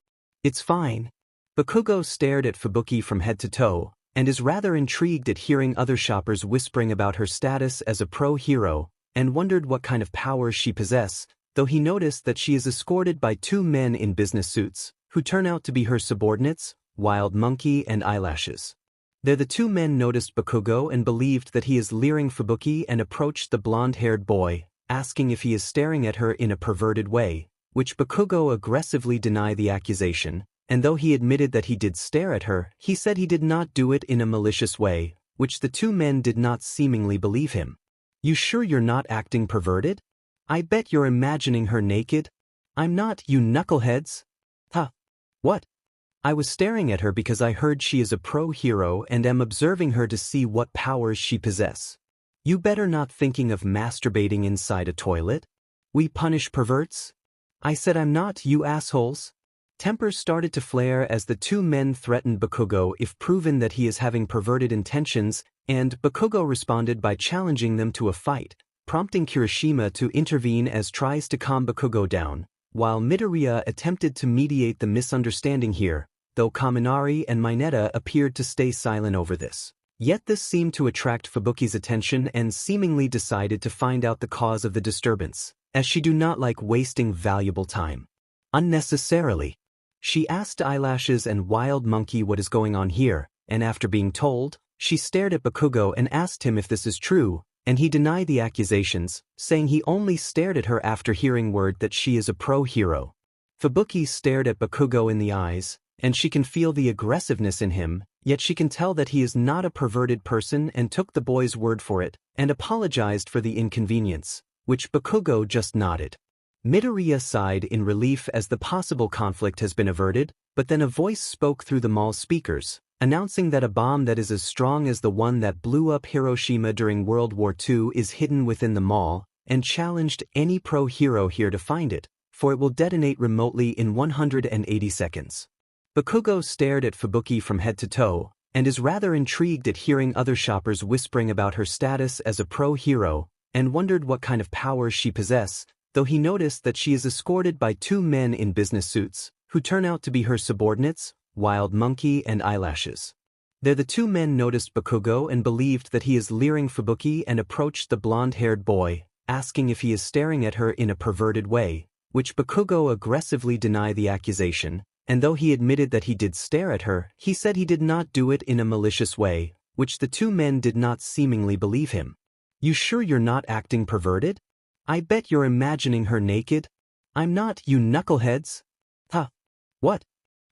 it's fine. Bakugo stared at Fubuki from head to toe, and is rather intrigued at hearing other shoppers whispering about her status as a pro hero, and wondered what kind of powers she possessed, though he noticed that she is escorted by two men in business suits, who turn out to be her subordinates, Wild Monkey and Eyelashes. There the two men noticed Bakugo and believed that he is leering Fubuki and approached the blonde-haired boy, asking if he is staring at her in a perverted way, which Bakugo aggressively denied the accusation, and though he admitted that he did stare at her, he said he did not do it in a malicious way, which the two men did not seemingly believe him. You sure you're not acting perverted? I bet you're imagining her naked. I'm not, you knuckleheads. What? I was staring at her because I heard she is a pro hero and am observing her to see what powers she possess. You better not thinking of masturbating inside a toilet. We punish perverts? I said I'm not, you assholes. Tempers started to flare as the two men threatened Bakugo if proven that he is having perverted intentions, and Bakugo responded by challenging them to a fight, prompting Kirishima to intervene as tries to calm Bakugo down, while Midoriya attempted to mediate the misunderstanding here, though Kaminari and Mineta appeared to stay silent over this. Yet this seemed to attract Fubuki's attention and seemingly decided to find out the cause of the disturbance, as she do not like wasting valuable time unnecessarily. She asked Eyelashes and Wild Monkey what is going on here, and after being told, she stared at Bakugo and asked him if this is true, and he denied the accusations, saying he only stared at her after hearing word that she is a pro-hero. Fubuki stared at Bakugo in the eyes, and she can feel the aggressiveness in him, yet she can tell that he is not a perverted person and took the boy's word for it, and apologized for the inconvenience, which Bakugo just nodded. Midoriya sighed in relief as the possible conflict has been averted, but then a voice spoke through the mall speakers, announcing that a bomb that is as strong as the one that blew up Hiroshima during World War II is hidden within the mall, and challenged any pro-hero here to find it, for it will detonate remotely in 180 seconds. Bakugo stared at Fubuki from head to toe, and is rather intrigued at hearing other shoppers whispering about her status as a pro-hero, and wondered what kind of powers she possesses, though he noticed that she is escorted by two men in business suits, who turn out to be her subordinates, Wild Monkey and Eyelashes. There the two men noticed Bakugo and believed that he is leering Fubuki and approached the blonde-haired boy, asking if he is staring at her in a perverted way, which Bakugo aggressively denied the accusation, and though he admitted that he did stare at her, he said he did not do it in a malicious way, which the two men did not seemingly believe him. "You sure you're not acting perverted? I bet you're imagining her naked." "I'm not, you knuckleheads." "Huh. What?"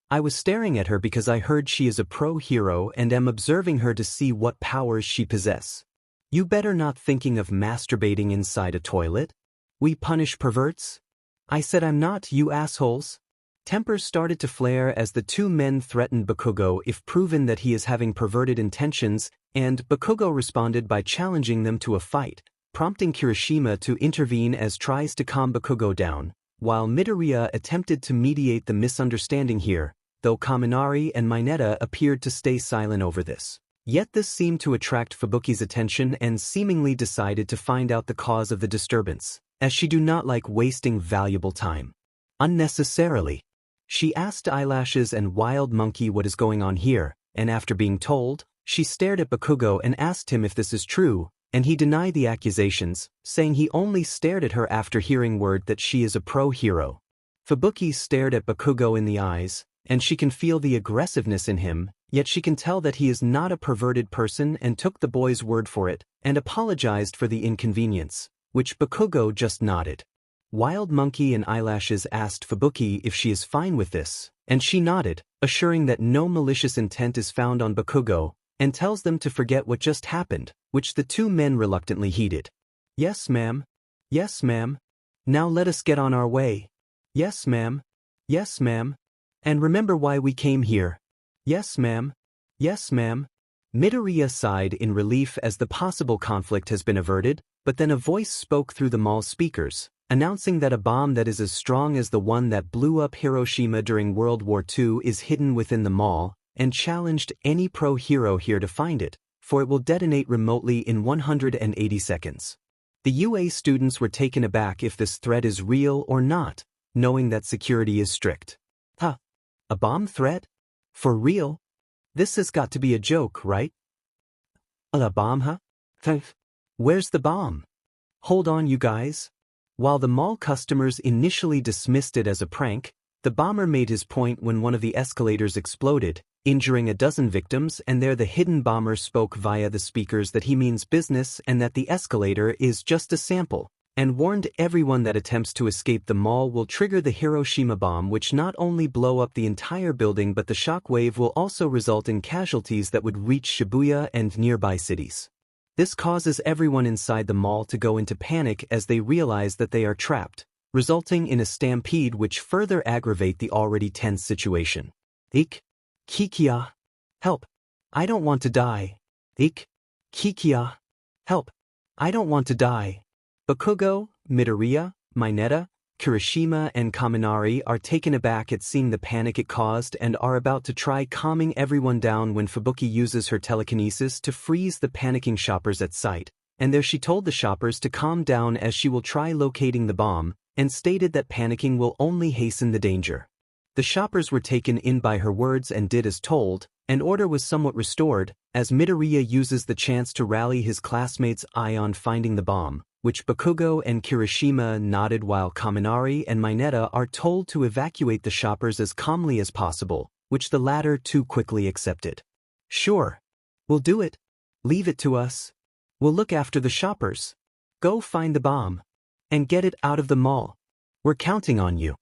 "I was staring at her because I heard she is a pro-hero and am observing her to see what powers she possesses." "You better not thinking of masturbating inside a toilet. We punish perverts." "I said I'm not, you assholes." Tempers started to flare as the two men threatened Bakugo if proven that he is having perverted intentions, and Bakugo responded by challenging them to a fight, prompting Kirishima to intervene as tries to calm Bakugo down, while Midoriya attempted to mediate the misunderstanding here, though Kaminari and Mineta appeared to stay silent over this. Yet this seemed to attract Fubuki's attention and seemingly decided to find out the cause of the disturbance, as she do not like wasting valuable time unnecessarily. She asked Eyelashes and Wild Monkey what is going on here, and after being told, she stared at Bakugo and asked him if this is true, and he denied the accusations, saying he only stared at her after hearing word that she is a pro-hero. Fubuki stared at Bakugo in the eyes, and she can feel the aggressiveness in him, yet she can tell that he is not a perverted person and took the boy's word for it, and apologized for the inconvenience, which Bakugo just nodded. Wild Monkey and Eyelashes asked Fubuki if she is fine with this, and she nodded, assuring that no malicious intent is found on Bakugo, and tells them to forget what just happened, which the two men reluctantly heeded. "Yes, ma'am. Yes, ma'am. Now let us get on our way." "Yes, ma'am. Yes, ma'am. And remember why we came here." "Yes, ma'am. Yes, ma'am." Midoriya sighed in relief as the possible conflict has been averted, but then a voice spoke through the mall speakers, announcing that a bomb that is as strong as the one that blew up Hiroshima during World War II is hidden within the mall, and challenged any pro-hero here to find it, for it will detonate remotely in 180 seconds. The UA students were taken aback if this threat is real or not, knowing that security is strict. "Huh? A bomb threat? For real? This has got to be a joke, right?" "A bomb, huh? Where's the bomb? Hold on, you guys." While the mall customers initially dismissed it as a prank, the bomber made his point when one of the escalators exploded, injuring a dozen victims, and there the hidden bomber spoke via the speakers that he means business and that the escalator is just a sample, and warned everyone that attempts to escape the mall will trigger the Hiroshima bomb, which not only blow up the entire building but the shockwave will also result in casualties that would reach Shibuya and nearby cities. This causes everyone inside the mall to go into panic as they realize that they are trapped, resulting in a stampede which further aggravate the already tense situation. "Ik. Kikia. Help. I don't want to die. Ik. Kikia. Help. I don't want to die." Bakugo, Midoriya, Mineta, Kirishima, and Kaminari are taken aback at seeing the panic it caused and are about to try calming everyone down when Fubuki uses her telekinesis to freeze the panicking shoppers at sight, and there she told the shoppers to calm down as she will try locating the bomb, and stated that panicking will only hasten the danger. The shoppers were taken in by her words and did as told, and order was somewhat restored, as Midoriya uses the chance to rally his classmates' eye on finding the bomb, which Bakugo and Kirishima nodded while Kaminari and Mineta are told to evacuate the shoppers as calmly as possible, which the latter too quickly accepted. Sure. We'll do it. Leave it to us. We'll look after the shoppers. Go find the bomb. And get it out of the mall. We're counting on you.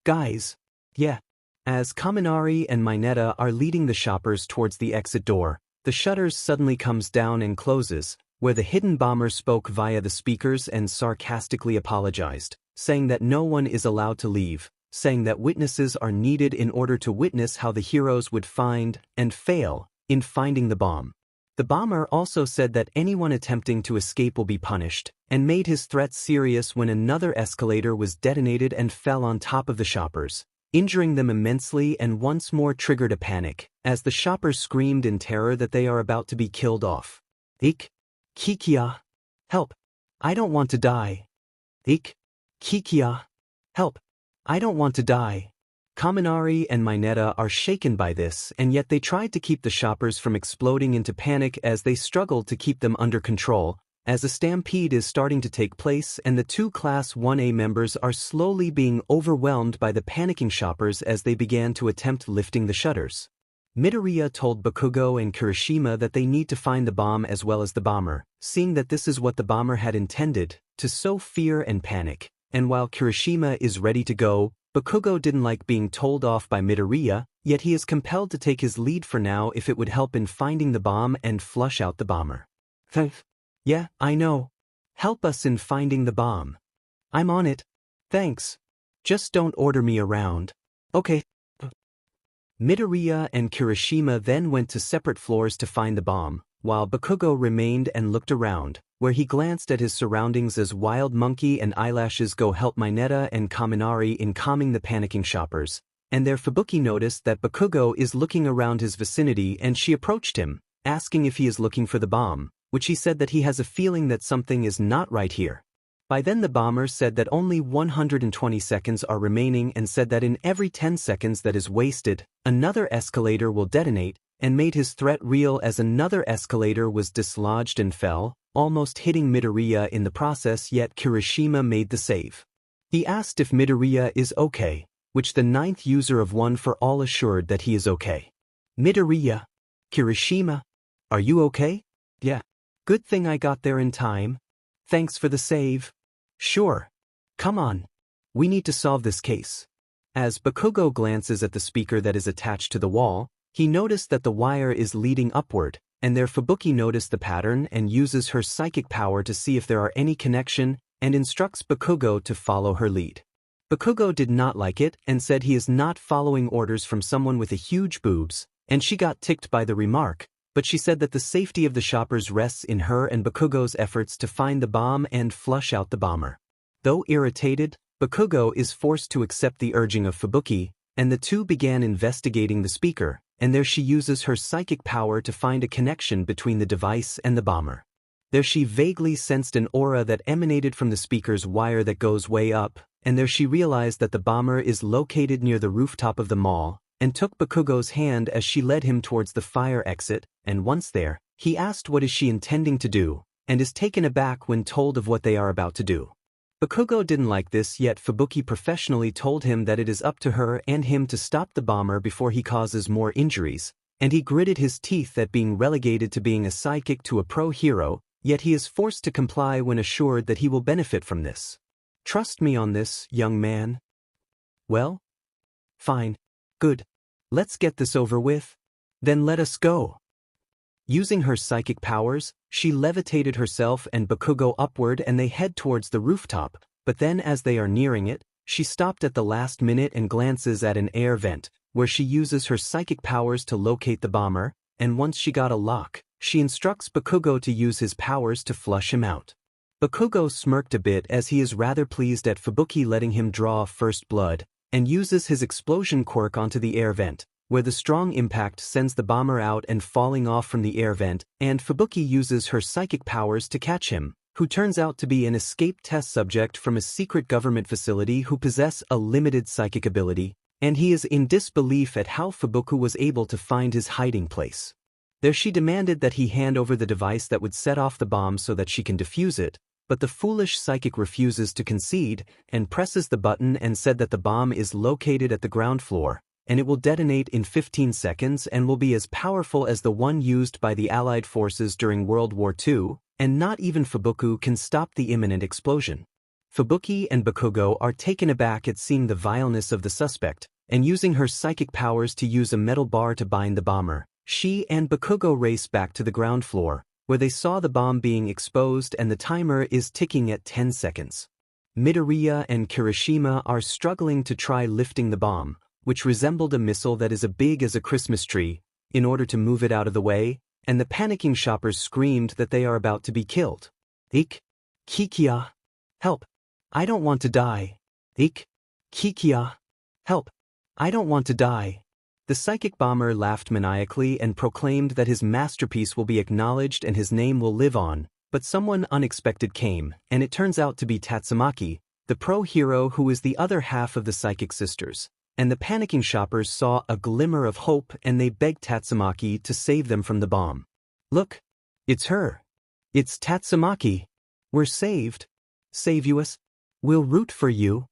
Guys. Yeah. As Kaminari and Mineta are leading the shoppers towards the exit door, the shutters suddenly comes down and closes, where the hidden bomber spoke via the speakers and sarcastically apologized, saying that no one is allowed to leave, saying that witnesses are needed in order to witness how the heroes would find and fail in finding the bomb. The bomber also said that anyone attempting to escape will be punished, and made his threat serious when another escalator was detonated and fell on top of the shoppers, injuring them immensely and once more triggered a panic, as the shoppers screamed in terror that they are about to be killed off. Ik. Kikia. Help. I don't want to die. Ik. Kikia. Help. I don't want to die. Kaminari and Mineta are shaken by this, and yet they tried to keep the shoppers from exploding into panic as they struggled to keep them under control, as a stampede is starting to take place and the two Class 1A members are slowly being overwhelmed by the panicking shoppers as they began to attempt lifting the shutters. Midoriya told Bakugo and Kirishima that they need to find the bomb as well as the bomber, seeing that this is what the bomber had intended, to sow fear and panic, and while Kirishima is ready to go, Bakugo didn't like being told off by Midoriya, yet he is compelled to take his lead for now if it would help in finding the bomb and flush out the bomber. Yeah, I know. Help us in finding the bomb. I'm on it. Thanks. Just don't order me around. Okay. Midoriya and Kirishima then went to separate floors to find the bomb, while Bakugo remained and looked around, where he glanced at his surroundings as Wild Monkey and Eyelashes go help Mineta and Kaminari in calming the panicking shoppers, and there Fubuki noticed that Bakugo is looking around his vicinity and she approached him, asking if he is looking for the bomb, which he said that he has a feeling that something is not right here. By then the bomber said that only 120 seconds are remaining and said that in every 10 seconds that is wasted, another escalator will detonate, and made his threat real as another escalator was dislodged and fell, almost hitting Midoriya in the process, yet Kirishima made the save. He asked if Midoriya is okay, which the 9th user of One for All assured that he is okay. Midoriya. Kirishima. Are you okay? Yeah. Good thing I got there in time. Thanks for the save. Sure. Come on. We need to solve this case. As Bakugo glances at the speaker that is attached to the wall, he noticed that the wire is leading upward, and there Fubuki noticed the pattern and uses her psychic power to see if there are any connection and instructs Bakugo to follow her lead. Bakugo did not like it and said he is not following orders from someone with a huge boobs, and she got ticked by the remark, but she said that the safety of the shoppers rests in her and Bakugo's efforts to find the bomb and flush out the bomber. Though irritated, Bakugo is forced to accept the urging of Fubuki, and the two began investigating the speaker, and there she uses her psychic power to find a connection between the device and the bomber. There she vaguely sensed an aura that emanated from the speaker's wire that goes way up, and there she realized that the bomber is located near the rooftop of the mall, and took Bakugo's hand as she led him towards the fire exit, and once there, he asked what is she intending to do, and is taken aback when told of what they are about to do. Bakugo didn't like this, yet Fubuki professionally told him that it is up to her and him to stop the bomber before he causes more injuries, and he gritted his teeth at being relegated to being a sidekick to a pro hero, yet he is forced to comply when assured that he will benefit from this. Trust me on this, young man. Well? Fine. Good. Let's get this over with. Then let us go. Using her psychic powers, she levitated herself and Bakugo upward and they head towards the rooftop, but then as they are nearing it, she stopped at the last minute and glances at an air vent, where she uses her psychic powers to locate the bomber, and once she got a lock, she instructs Bakugo to use his powers to flush him out. Bakugo smirked a bit as he is rather pleased at Fubuki letting him draw first blood, and uses his explosion quirk onto the air vent, where the strong impact sends the bomber out and falling off from the air vent, and Fubuki uses her psychic powers to catch him, who turns out to be an escaped test subject from a secret government facility who possess a limited psychic ability, and he is in disbelief at how Fubuki was able to find his hiding place. There she demanded that he hand over the device that would set off the bomb so that she can defuse it, but the foolish psychic refuses to concede and presses the button and said that the bomb is located at the ground floor, and it will detonate in 15 seconds and will be as powerful as the one used by the Allied forces during World War II, and not even Fubuki can stop the imminent explosion. Fubuki and Bakugo are taken aback at seeing the vileness of the suspect, and using her psychic powers to use a metal bar to bind the bomber, she and Bakugo race back to the ground floor, where they saw the bomb being exposed and the timer is ticking at 10 seconds. Midoriya and Kirishima are struggling to try lifting the bomb, which resembled a missile that is as big as a Christmas tree, in order to move it out of the way, and the panicking shoppers screamed that they are about to be killed. Ik. Kikia. Help. I don't want to die. Ik. Kikia. Help. I don't want to die. The psychic bomber laughed maniacally and proclaimed that his masterpiece will be acknowledged and his name will live on, but someone unexpected came, and it turns out to be Tatsumaki, the pro-hero who is the other half of the psychic sisters, and the panicking shoppers saw a glimmer of hope and they begged Tatsumaki to save them from the bomb. Look! It's her! It's Tatsumaki! We're saved! Save us! We'll root for you!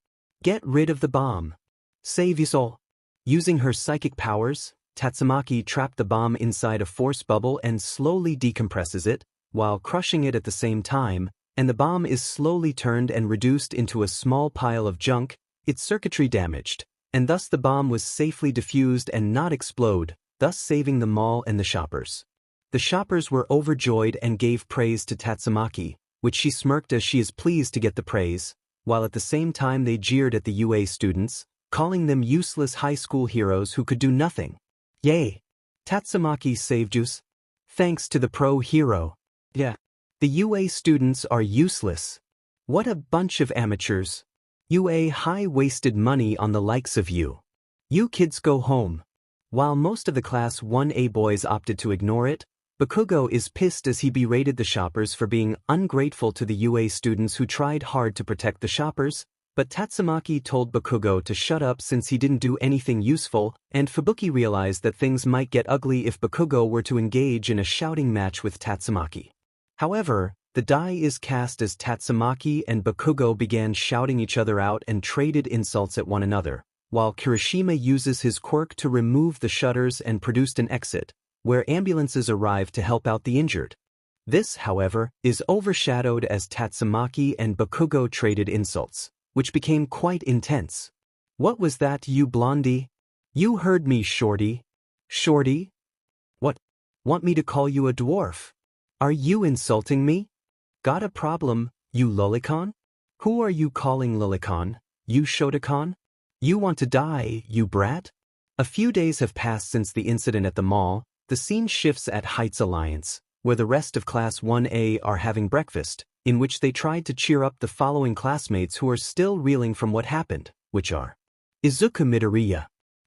Get rid of the bomb! Save us all! Using her psychic powers, Tatsumaki trapped the bomb inside a force bubble and slowly decompresses it, while crushing it at the same time, and the bomb is slowly turned and reduced into a small pile of junk, its circuitry damaged, and thus the bomb was safely diffused and not explode, thus saving the mall and the shoppers. The shoppers were overjoyed and gave praise to Tatsumaki, which she smirked as she is pleased to get the praise, while at the same time they jeered at the UA students, calling them useless high school heroes who could do nothing. Yay! Tatsumaki saved us. Thanks to the pro-hero. Yeah. The UA students are useless. What a bunch of amateurs. UA high-wasted money on the likes of you. You kids go home. While most of the Class 1A boys opted to ignore it, Bakugo is pissed as he berated the shoppers for being ungrateful to the UA students who tried hard to protect the shoppers, but Tatsumaki told Bakugo to shut up since he didn't do anything useful, and Fubuki realized that things might get ugly if Bakugo were to engage in a shouting match with Tatsumaki. However, the die is cast as Tatsumaki and Bakugo began shouting each other out and traded insults at one another, while Kirishima uses his quirk to remove the shutters and produced an exit, where ambulances arrive to help out the injured. This, however, is overshadowed as Tatsumaki and Bakugo traded insults, which became quite intense. What was that, you blondie? You heard me, shorty. Shorty? What? Want me to call you a dwarf? Are you insulting me? Got a problem, you lolicon? Who are you calling lolicon, you Shotokan? You want to die, you brat? A few days have passed since the incident at the mall. The scene shifts at Heights Alliance, where the rest of Class 1A are having breakfast, in which they tried to cheer up the following classmates who are still reeling from what happened, which are Izuku Midoriya,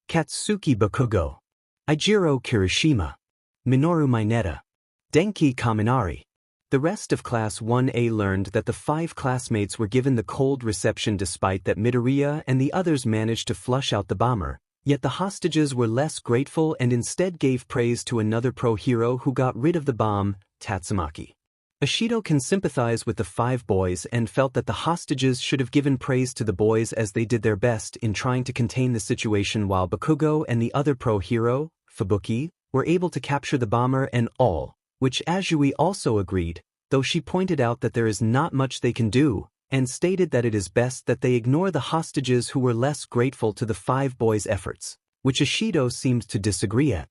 Katsuki Bakugo, Eijiro Kirishima, Minoru Mineta, Denki Kaminari. The rest of Class 1A learned that the 5 classmates were given the cold reception despite that Midoriya and the others managed to flush out the bomber, yet the hostages were less grateful and instead gave praise to another pro-hero who got rid of the bomb, Tatsumaki. Ashido can sympathize with the 5 boys and felt that the hostages should have given praise to the boys as they did their best in trying to contain the situation, while Bakugo and the other pro-hero, Fubuki, were able to capture the bomber and all, which Azui also agreed, though she pointed out that there is not much they can do, and stated that it is best that they ignore the hostages who were less grateful to the 5 boys' efforts, which Ashido seemed to disagree at.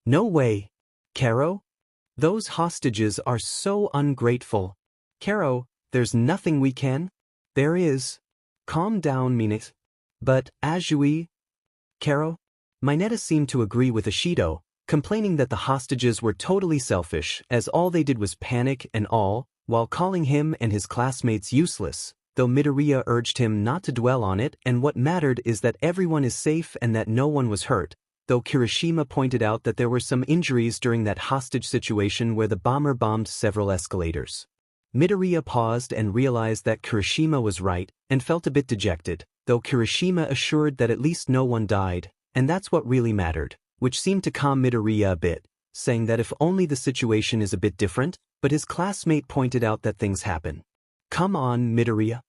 No way. Karo? Those hostages are so ungrateful. Karo, there's nothing we can? There is. Calm down, Mineta. But, Azui? Karo? Mineta seemed to agree with Ashido, complaining that the hostages were totally selfish as all they did was panic and all, while calling him and his classmates useless, though Midoriya urged him not to dwell on it and what mattered is that everyone is safe and that no one was hurt, though Kirishima pointed out that there were some injuries during that hostage situation where the bomber bombed several escalators. Midoriya paused and realized that Kirishima was right and felt a bit dejected, though Kirishima assured that at least no one died, and that's what really mattered, which seemed to calm Midoriya a bit, saying that if only the situation is a bit different, but his classmate pointed out that things happen. Come on, Midoriya.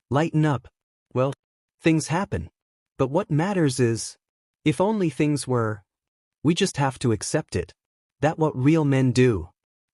Lighten up. Well, things happen. But what matters is, if only things were. We just have to accept it. That's what real men do.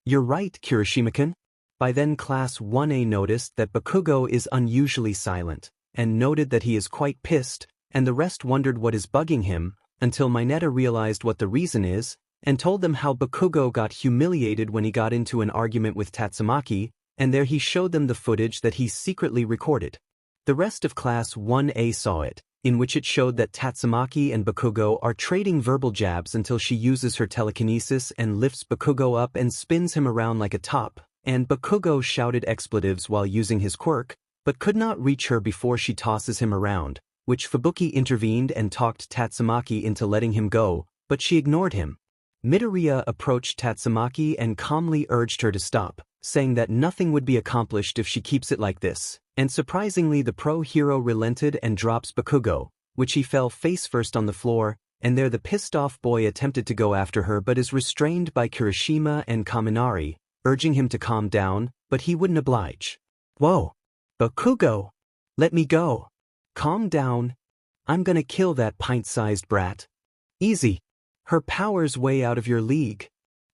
You're right, Kirishima-kun. By then Class 1A noticed that Bakugo is unusually silent, and noted that he is quite pissed, and the rest wondered what is bugging him, until Mineta realized what the reason is, and told them how Bakugo got humiliated when he got into an argument with Tatsumaki, and there he showed them the footage that he secretly recorded. The rest of Class 1A saw it, in which it showed that Tatsumaki and Bakugo are trading verbal jabs until she uses her telekinesis and lifts Bakugo up and spins him around like a top, and Bakugo shouted expletives while using his quirk, but could not reach her before she tosses him around, which Fubuki intervened and talked Tatsumaki into letting him go, but she ignored him. Midoriya approached Tatsumaki and calmly urged her to stop, saying that nothing would be accomplished if she keeps it like this, and surprisingly the pro-hero relented and drops Bakugo, which he fell face-first on the floor, and there the pissed-off boy attempted to go after her but is restrained by Kirishima and Kaminari, urging him to calm down, but he wouldn't oblige. Whoa! Bakugo! Let me go! Calm down. I'm gonna kill that pint-sized brat. Easy. Her power's way out of your league.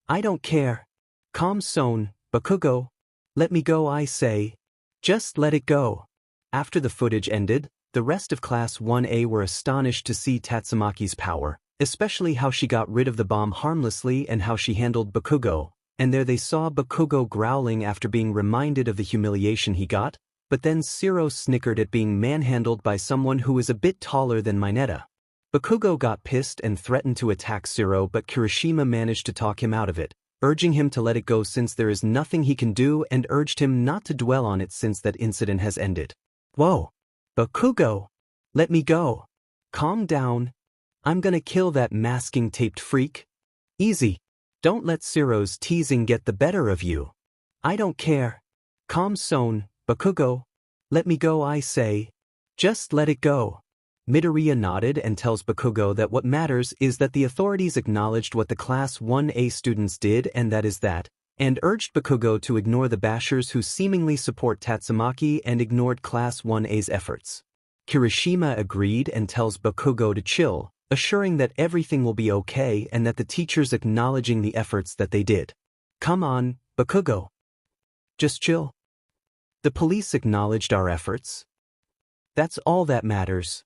I don't care. Calm Son, Bakugo. Let me go, I say. Just let it go. After the footage ended, the rest of Class 1A were astonished to see Tatsumaki's power, especially how she got rid of the bomb harmlessly and how she handled Bakugo, and there they saw Bakugo growling after being reminded of the humiliation he got, but then Zero snickered at being manhandled by someone who is a bit taller than Mineta. Bakugo got pissed and threatened to attack Zero, but Kirishima managed to talk him out of it, urging him to let it go since there is nothing he can do and urged him not to dwell on it since that incident has ended. Whoa! Bakugo! Let me go! Calm down. I'm gonna kill that masking taped freak. Easy. Don't let Zero's teasing get the better of you. I don't care. Calm Son, Bakugo. Let me go, I say. Just let it go. Midoriya nodded and tells Bakugo that what matters is that the authorities acknowledged what the Class 1A students did and that is that, and urged Bakugo to ignore the bashers who seemingly support Tatsumaki and ignored Class 1A's efforts. Kirishima agreed and tells Bakugo to chill, assuring that everything will be okay and that the teachers acknowledging the efforts that they did. Come on, Bakugo. Just chill. The police acknowledged our efforts. That's all that matters.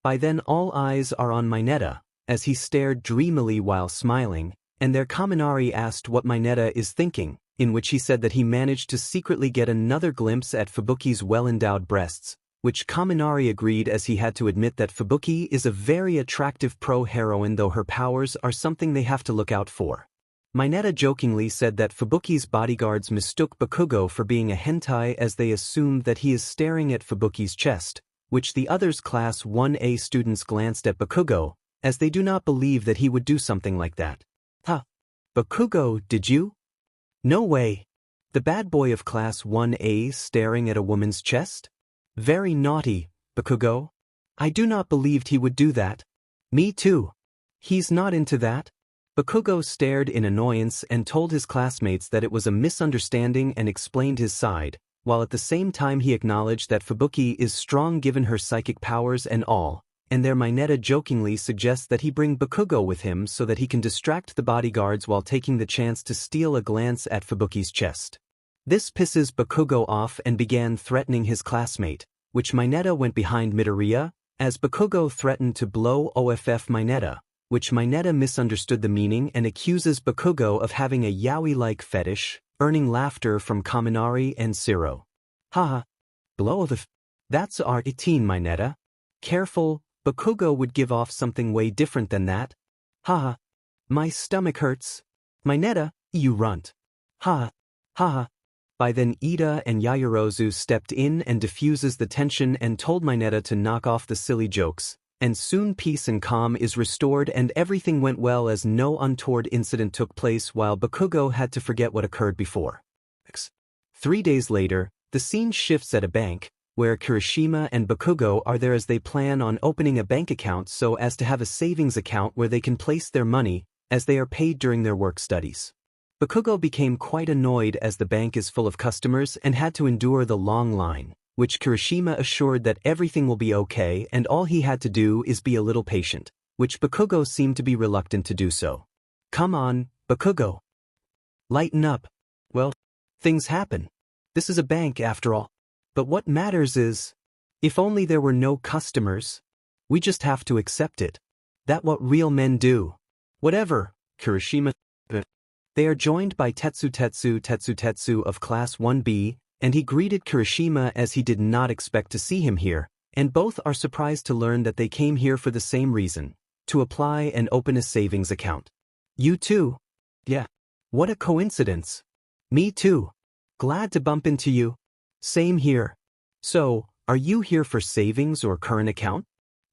By then all eyes are on Mineta, as he stared dreamily while smiling, and their Kaminari asked what Mineta is thinking, in which he said that he managed to secretly get another glimpse at Fubuki's well-endowed breasts, which Kaminari agreed as he had to admit that Fubuki is a very attractive pro-heroine though her powers are something they have to look out for. Mineta jokingly said that Fubuki's bodyguards mistook Bakugo for being a hentai as they assumed that he is staring at Fubuki's chest, which the others Class 1A students glanced at Bakugo, as they do not believe that he would do something like that. Huh. Bakugo, did you? No way. The bad boy of Class 1A staring at a woman's chest? Very naughty, Bakugo. I do not believe he would do that. Me too. He's not into that. Bakugo stared in annoyance and told his classmates that it was a misunderstanding and explained his side, while at the same time he acknowledged that Fubuki is strong given her psychic powers and all, and their Mineta jokingly suggests that he bring Bakugo with him so that he can distract the bodyguards while taking the chance to steal a glance at Fubuki's chest. This pisses Bakugo off and began threatening his classmate, which Mineta went behind Midoriya, as Bakugo threatened to blow OFF Mineta, which Mineta misunderstood the meaning and accuses Bakugo of having a yaoi-like fetish, earning laughter from Kaminari and Zero. Haha. Blow the That's art 18 Mineta. Careful, Bakugo would give off something way different than that. Haha. My stomach hurts. Mineta, you runt. Ha. Ha. By then Ida and Yaoyorozu stepped in and diffuses the tension and told Mineta to knock off the silly jokes, and soon peace and calm is restored and everything went well as no untoward incident took place while Bakugo had to forget what occurred before. 3 days later, the scene shifts at a bank, where Kirishima and Bakugo are there as they plan on opening a bank account so as to have a savings account where they can place their money, as they are paid during their work studies. Bakugo became quite annoyed as the bank is full of customers and had to endure the long line, which Kirishima assured that everything will be okay and all he had to do is be a little patient, which Bakugo seemed to be reluctant to do so. Come on, Bakugo. Lighten up. Well, things happen. This is a bank after all. But what matters is, if only there were no customers. We just have to accept it. That's what real men do. Whatever, Kirishima. They are joined by Tetsu of Class 1B, and he greeted Kirishima as he did not expect to see him here, and both are surprised to learn that they came here for the same reason, to apply and open a savings account. You too? Yeah. What a coincidence. Me too. Glad to bump into you. Same here. So, are you here for savings or current account?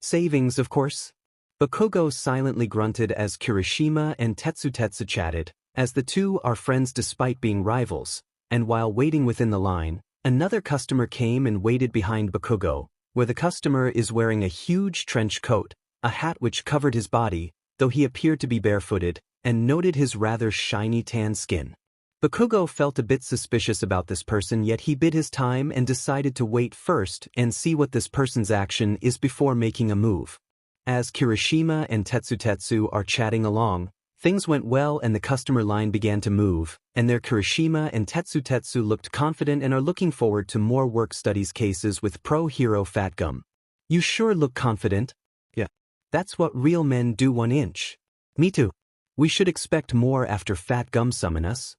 Savings, of course. Bakugo silently grunted as Kirishima and Tetsu chatted, as the two are friends despite being rivals, and while waiting within the line, another customer came and waited behind Bakugo, where the customer is wearing a huge trench coat, a hat which covered his body, though he appeared to be barefooted, and noted his rather shiny tan skin. Bakugo felt a bit suspicious about this person, yet he bid his time and decided to wait first and see what this person's action is before making a move. As Kirishima and Tetsu are chatting along, things went well and the customer line began to move, and their Kirishima and Tetsu looked confident and are looking forward to more work studies cases with pro hero Fat Gum. You sure look confident. Yeah. That's what real men do. 1 inch. Me too. We should expect more after Fat Gum summon us.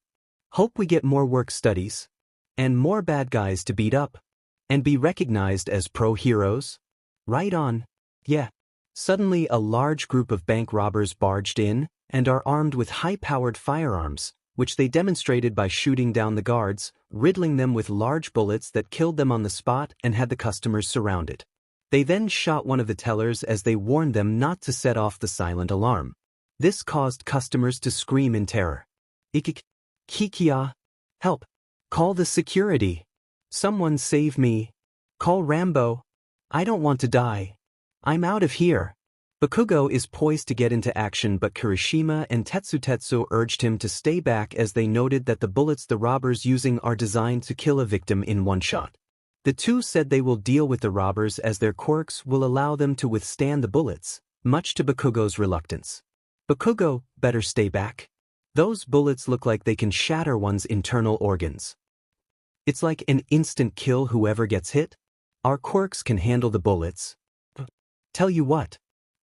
Hope we get more work studies. And more bad guys to beat up. And be recognized as pro heroes. Right on. Yeah. Suddenly a large group of bank robbers barged in, and are armed with high-powered firearms, which they demonstrated by shooting down the guards, riddling them with large bullets that killed them on the spot and had the customers surrounded. They then shot one of the tellers as they warned them not to set off the silent alarm. This caused customers to scream in terror. Kikia! Help! Call the security! Someone save me! Call Rambo! I don't want to die! I'm out of here! Bakugo is poised to get into action, but Kirishima and Tetsu urged him to stay back as they noted that the bullets the robbers using are designed to kill a victim in one shot. The two said they will deal with the robbers as their quirks will allow them to withstand the bullets, much to Bakugo's reluctance. Bakugo, better stay back. Those bullets look like they can shatter one's internal organs. It's like an instant kill whoever gets hit. Our quirks can handle the bullets. Tell you what.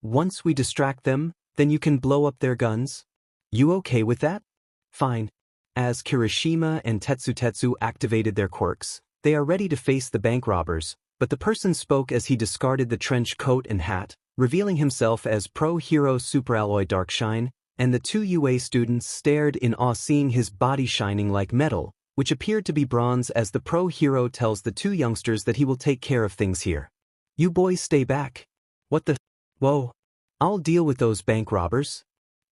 Once we distract them, then you can blow up their guns. You okay with that? Fine. As Kirishima and Tetsu activated their quirks, they are ready to face the bank robbers, but the person spoke as he discarded the trench coat and hat, revealing himself as Pro Hero Superalloy Darkshine, and the two UA students stared in awe seeing his body shining like metal, which appeared to be bronze as the Pro Hero tells the two youngsters that he will take care of things here. You boys stay back. What the? Whoa. I'll deal with those bank robbers.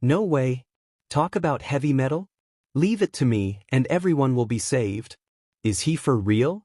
No way. Talk about heavy metal? Leave it to me and everyone will be saved. Is he for real?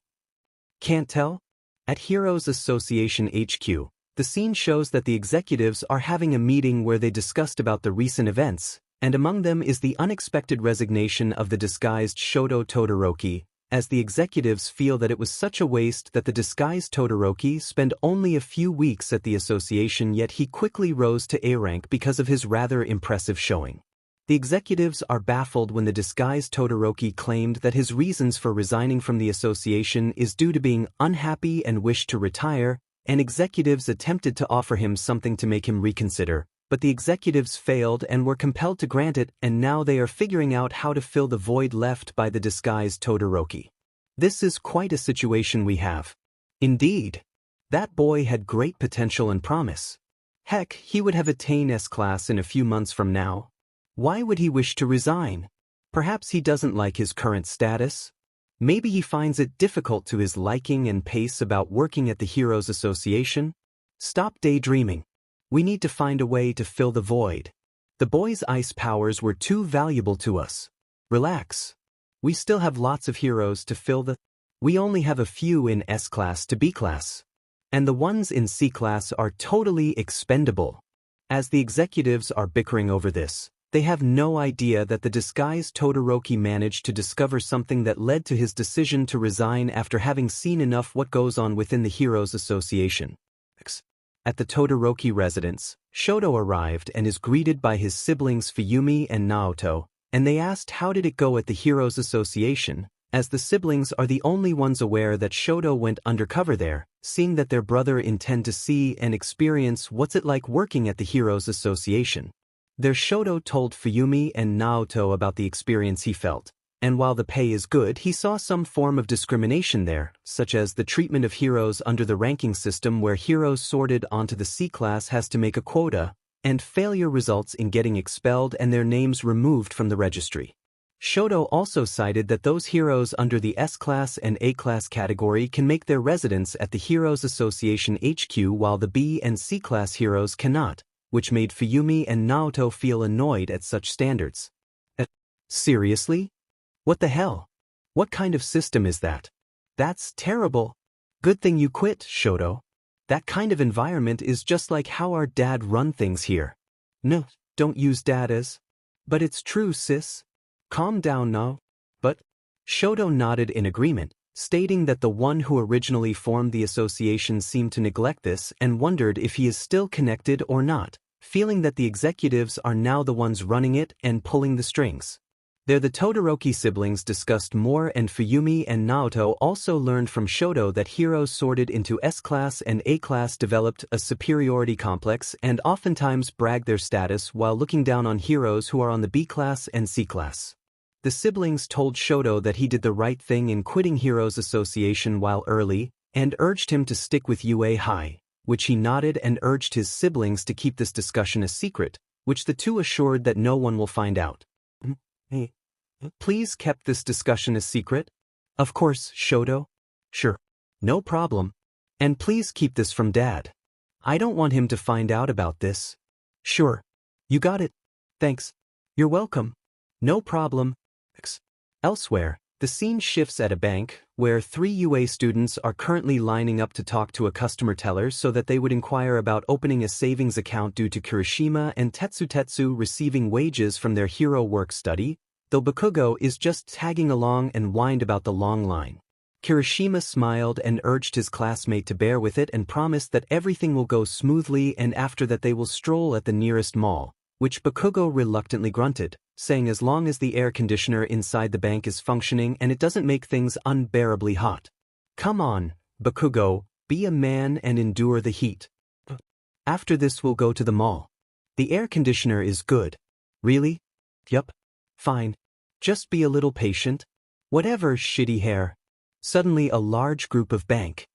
Can't tell? At Heroes Association HQ, the scene shows that the executives are having a meeting where they discussed about the recent events, and among them is the unexpected resignation of the disguised Shoto Todoroki, as the executives feel that it was such a waste that the disguised Todoroki spent only a few weeks at the association, yet he quickly rose to A rank because of his rather impressive showing. The executives are baffled when the disguised Todoroki claimed that his reasons for resigning from the association is due to being unhappy and wished to retire, and executives attempted to offer him something to make him reconsider, but the executives failed and were compelled to grant it, and now they are figuring out how to fill the void left by the disguised Todoroki. This is quite a situation we have. Indeed. That boy had great potential and promise. Heck, he would have attained S-class in a few months from now. Why would he wish to resign? Perhaps he doesn't like his current status? Maybe he finds it difficult to his liking and pace about working at the Heroes Association? Stop daydreaming. We need to find a way to fill the void. The boy's ice powers were too valuable to us. Relax. We still have lots of heroes to fill the... We only have a few in S-class to B-class. And the ones in C-class are totally expendable. As the executives are bickering over this, they have no idea that the disguised Todoroki managed to discover something that led to his decision to resign after having seen enough what goes on within the Heroes Association. At the Todoroki residence, Shoto arrived and is greeted by his siblings Fuyumi and Naoto, and they asked how did it go at the Heroes Association, as the siblings are the only ones aware that Shoto went undercover there, seeing that their brother intend to see and experience what's it like working at the Heroes Association. Their Shoto told Fuyumi and Naoto about the experience he felt, and while the pay is good, he saw some form of discrimination there, such as the treatment of heroes under the ranking system where heroes sorted onto the C-class has to make a quota, and failure results in getting expelled and their names removed from the registry. Shoto also cited that those heroes under the S-class and A-class category can make their residence at the Heroes Association HQ while the B and C-class heroes cannot, which made Fuyumi and Naoto feel annoyed at such standards. Seriously? What the hell? What kind of system is that? That's terrible. Good thing you quit, Shoto. That kind of environment is just like how our dad run things here. No, don't use dad as. But it's true, sis. Calm down now. But Shoto nodded in agreement, stating that the one who originally formed the association seemed to neglect this and wondered if he is still connected or not, feeling that the executives are now the ones running it and pulling the strings. There the Todoroki siblings discussed more and Fuyumi and Naoto also learned from Shoto that heroes sorted into S-class and A-class developed a superiority complex and oftentimes brag their status while looking down on heroes who are on the B-class and C-class. The siblings told Shoto that he did the right thing in quitting Heroes Association while early, and urged him to stick with UA High, which he nodded and urged his siblings to keep this discussion a secret, which the two assured that no one will find out. Hey, please kept this discussion a secret? Of course, Shoto. Sure. No problem. And please keep this from Dad. I don't want him to find out about this. Sure. You got it. Thanks. You're welcome. No problem. Elsewhere, the scene shifts at a bank, where 3 UA students are currently lining up to talk to a customer teller so that they would inquire about opening a savings account due to Kirishima and Tetsu receiving wages from their hero work study, though Bakugo is just tagging along and whined about the long line. Kirishima smiled and urged his classmate to bear with it and promised that everything will go smoothly and after that they will stroll at the nearest mall, which Bakugo reluctantly grunted, saying as long as the air conditioner inside the bank is functioning and it doesn't make things unbearably hot. Come on, Bakugo, be a man and endure the heat. After this we'll go to the mall. The air conditioner is good. Really? Yup. Fine. Just be a little patient. Whatever, shitty hair. Suddenly a large group of bank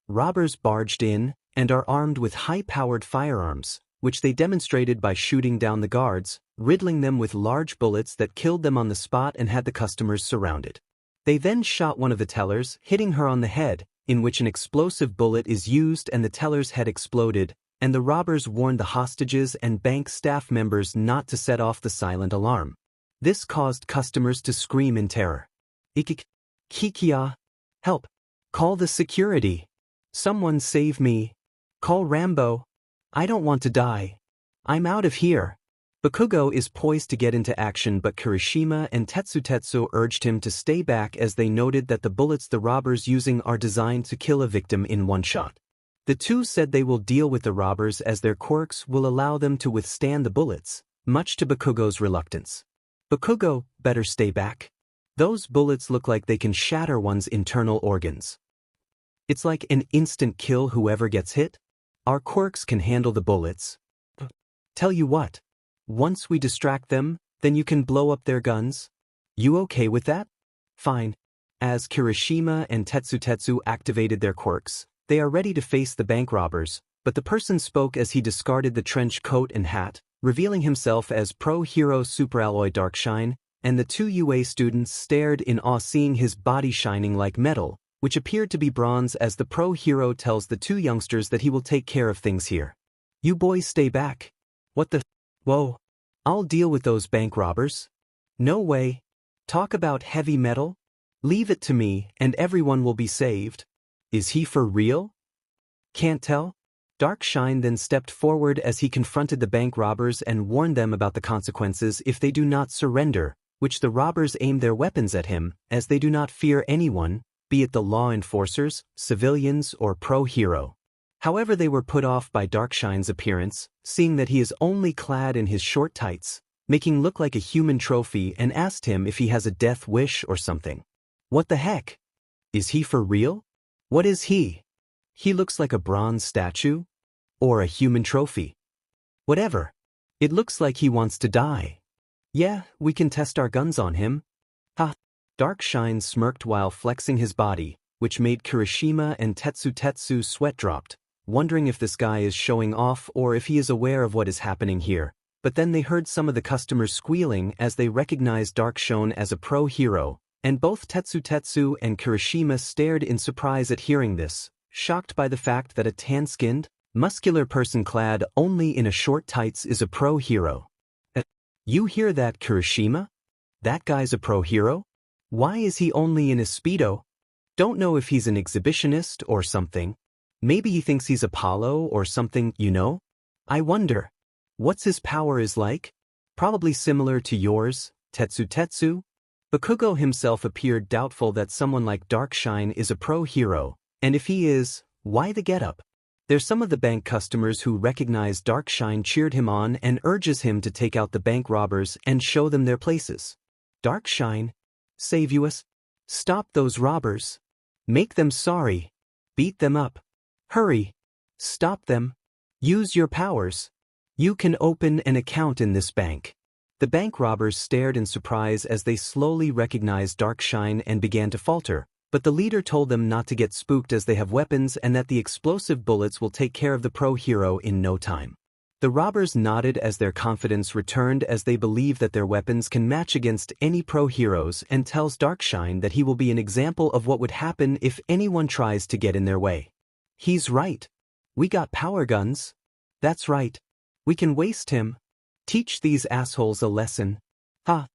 robbers barged in and are armed with high-powered firearms, which they demonstrated by shooting down the guards, riddling them with large bullets that killed them on the spot and had the customers surrounded. They then shot one of the tellers, hitting her on the head, in which an explosive bullet is used and the teller's head exploded, and the robbers warned the hostages and bank staff members not to set off the silent alarm. This caused customers to scream in terror. Kikia! Help! Call the security! Someone save me! Call Rambo! I don't want to die. I'm out of here. Bakugo is poised to get into action but Kirishima and Tetsu urged him to stay back as they noted that the bullets the robbers using are designed to kill a victim in one shot. The two said they will deal with the robbers as their quirks will allow them to withstand the bullets, much to Bakugo's reluctance. Bakugo, better stay back. Those bullets look like they can shatter one's internal organs. It's like an instant kill whoever gets hit. Our quirks can handle the bullets. Tell you what. Once we distract them, then you can blow up their guns. You okay with that? Fine. As Kirishima and Tetsu activated their quirks, they are ready to face the bank robbers, but the person spoke as he discarded the trench coat and hat, revealing himself as Pro Hero Superalloy Darkshine, and the two UA students stared in awe seeing his body shining like metal, which appeared to be bronze as the pro hero tells the two youngsters that he will take care of things here. You boys stay back. What the? Whoa. I'll deal with those bank robbers. No way. Talk about heavy metal? Leave it to me and everyone will be saved. Is he for real? Can't tell. Darkshine then stepped forward as he confronted the bank robbers and warned them about the consequences if they do not surrender, which the robbers aimed their weapons at him, as they do not fear anyone, be it the law enforcers, civilians, or pro-hero. However, they were put off by Darkshine's appearance, seeing that he is only clad in his short tights, making look like a human trophy, and asked him if he has a death wish or something. What the heck? Is he for real? What is he? He looks like a bronze statue? Or a human trophy? Whatever. It looks like he wants to die. Yeah, we can test our guns on him. Ha! Darkshine smirked while flexing his body, which made Kirishima and Tetsu sweat dropped, wondering if this guy is showing off or if he is aware of what is happening here. But then they heard some of the customers squealing as they recognized Darkshine as a pro-hero, and both Tetsu and Kirishima stared in surprise at hearing this, shocked by the fact that a tan-skinned, muscular person clad only in a short tights is a pro-hero. You hear that, Kirishima? That guy's a pro-hero? Why is he only in a Speedo? Don't know if he's an exhibitionist or something. Maybe he thinks he's Apollo or something, you know? I wonder. What's his power is like? Probably similar to yours, Tetsu. Bakugo himself appeared doubtful that someone like Darkshine is a pro-hero, and if he is, why the getup? There's some of the bank customers who recognize Darkshine cheered him on and urges him to take out the bank robbers and show them their places. Darkshine, save us. Stop those robbers. Make them sorry. Beat them up. Hurry. Stop them. Use your powers. You can open an account in this bank. The bank robbers stared in surprise as they slowly recognized Darkshine and began to falter. But the leader told them not to get spooked as they have weapons and that the explosive bullets will take care of the pro-hero in no time. The robbers nodded as their confidence returned as they believe that their weapons can match against any pro-heroes and tells Darkshine that he will be an example of what would happen if anyone tries to get in their way. He's right. We got power guns. That's right. We can waste him. Teach these assholes a lesson. Ha!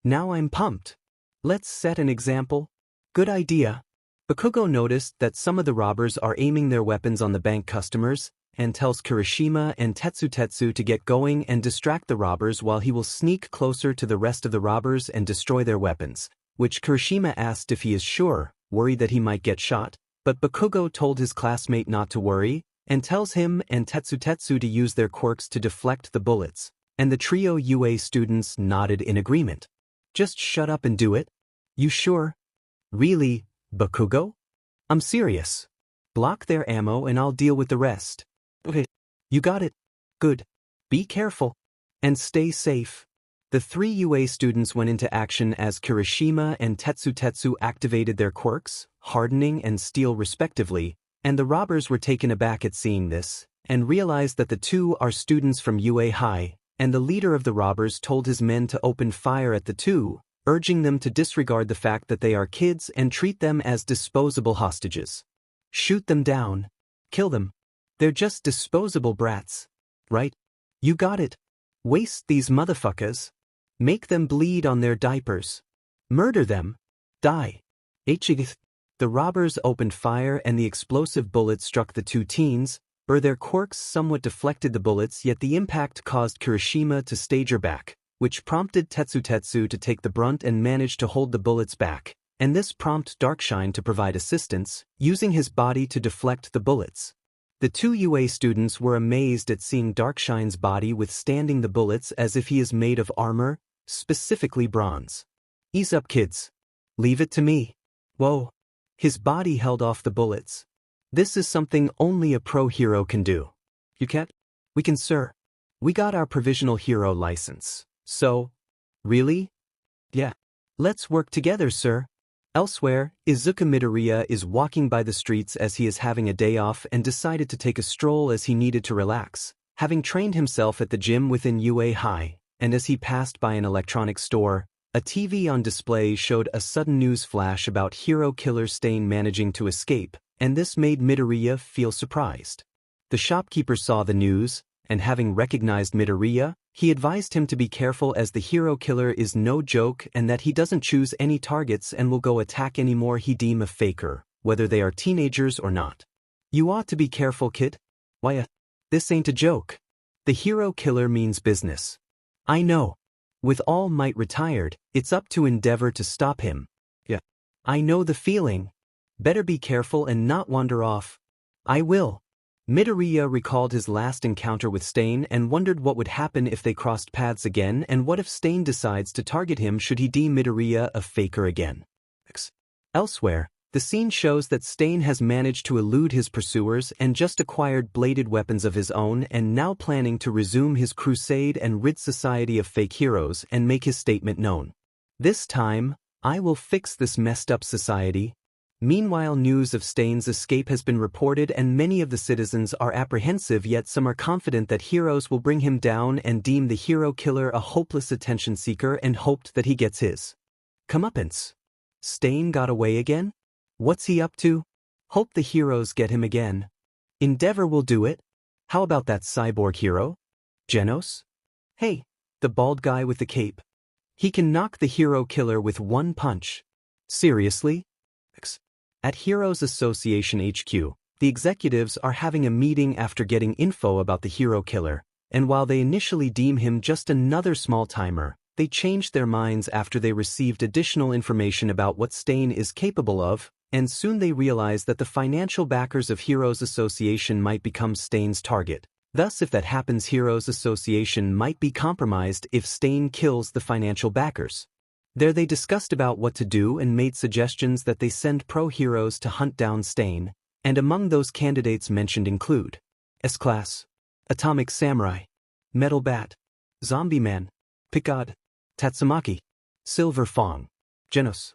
Now I'm pumped. Let's set an example. Good idea. Bakugo noticed that some of the robbers are aiming their weapons on the bank customers, and tells Kirishima and Tetsu to get going and distract the robbers while he will sneak closer to the rest of the robbers and destroy their weapons, which Kirishima asked if he is sure, worried that he might get shot, but Bakugo told his classmate not to worry, and tells him and Tetsu to use their quirks to deflect the bullets, and the trio UA students nodded in agreement. Just shut up and do it. You sure? Really, Bakugo? I'm serious. Block their ammo and I'll deal with the rest. Okay. You got it. Good. Be careful. And stay safe. The three UA students went into action as Kirishima and Tetsu activated their quirks, hardening and steel respectively, and the robbers were taken aback at seeing this, and realized that the two are students from UA High, and the leader of the robbers told his men to open fire at the two, urging them to disregard the fact that they are kids and treat them as disposable hostages. Shoot them down. Kill them. They're just disposable brats. Right? You got it. Waste these motherfuckers. Make them bleed on their diapers. Murder them. Die. The robbers opened fire and the explosive bullets struck the two teens, their quirks somewhat deflected the bullets, yet the impact caused Kirishima to stagger back, which prompted Tetsu to take the brunt and manage to hold the bullets back, and this prompted Darkshine to provide assistance, using his body to deflect the bullets. The two UA students were amazed at seeing Darkshine's body withstanding the bullets as if he is made of armor, specifically bronze. Ease up, kids. Leave it to me. Whoa. His body held off the bullets. This is something only a pro-hero can do. You can't? We can, sir. We got our provisional hero license. So, really? Yeah. Let's work together, sir. Elsewhere, Izuku Midoriya is walking by the streets as he is having a day off and decided to take a stroll as he needed to relax, having trained himself at the gym within UA High, and as he passed by an electronics store, A TV on display showed a sudden news flash about hero killer Stain managing to escape, and this made Midoriya feel surprised. The shopkeeper saw the news, and having recognized Midoriya, he advised him to be careful as the hero killer is no joke and that he doesn't choose any targets and will go attack any more he deem a faker, whether they are teenagers or not. You ought to be careful, kid. Why, this ain't a joke. The hero killer means business. I know. With All Might retired, it's up to Endeavor to stop him. Yeah. I know the feeling. Better be careful and not wander off. I will. Midoriya recalled his last encounter with Stain and wondered what would happen if they crossed paths again and what if Stain decides to target him should he deem Midoriya a faker again. Elsewhere, the scene shows that Stain has managed to elude his pursuers and just acquired bladed weapons of his own and now planning to resume his crusade and rid society of fake heroes and make his statement known. This time, I will fix this messed up society. Meanwhile, news of Stain's escape has been reported and many of the citizens are apprehensive, yet some are confident that heroes will bring him down and deem the hero killer a hopeless attention seeker and hoped that he gets his comeuppance. Stain got away again? What's he up to? Hope the heroes get him again. Endeavor will do it. How about that cyborg hero? Genos? Hey, the bald guy with the cape. He can knock the hero killer with one punch. Seriously? At Heroes Association HQ, the executives are having a meeting after getting info about the hero killer, and while they initially deem him just another small-timer, they changed their minds after they received additional information about what Stain is capable of, and soon they realize that the financial backers of Heroes Association might become Stain's target. Thus, if that happens, Heroes Association might be compromised if Stain kills the financial backers. There they discussed about what to do and made suggestions that they send pro-heroes to hunt down Stain, and among those candidates mentioned include S-Class, Atomic Samurai, Metal Bat, Zombie Man, Picard, Tatsumaki, Silver Fong, Genos,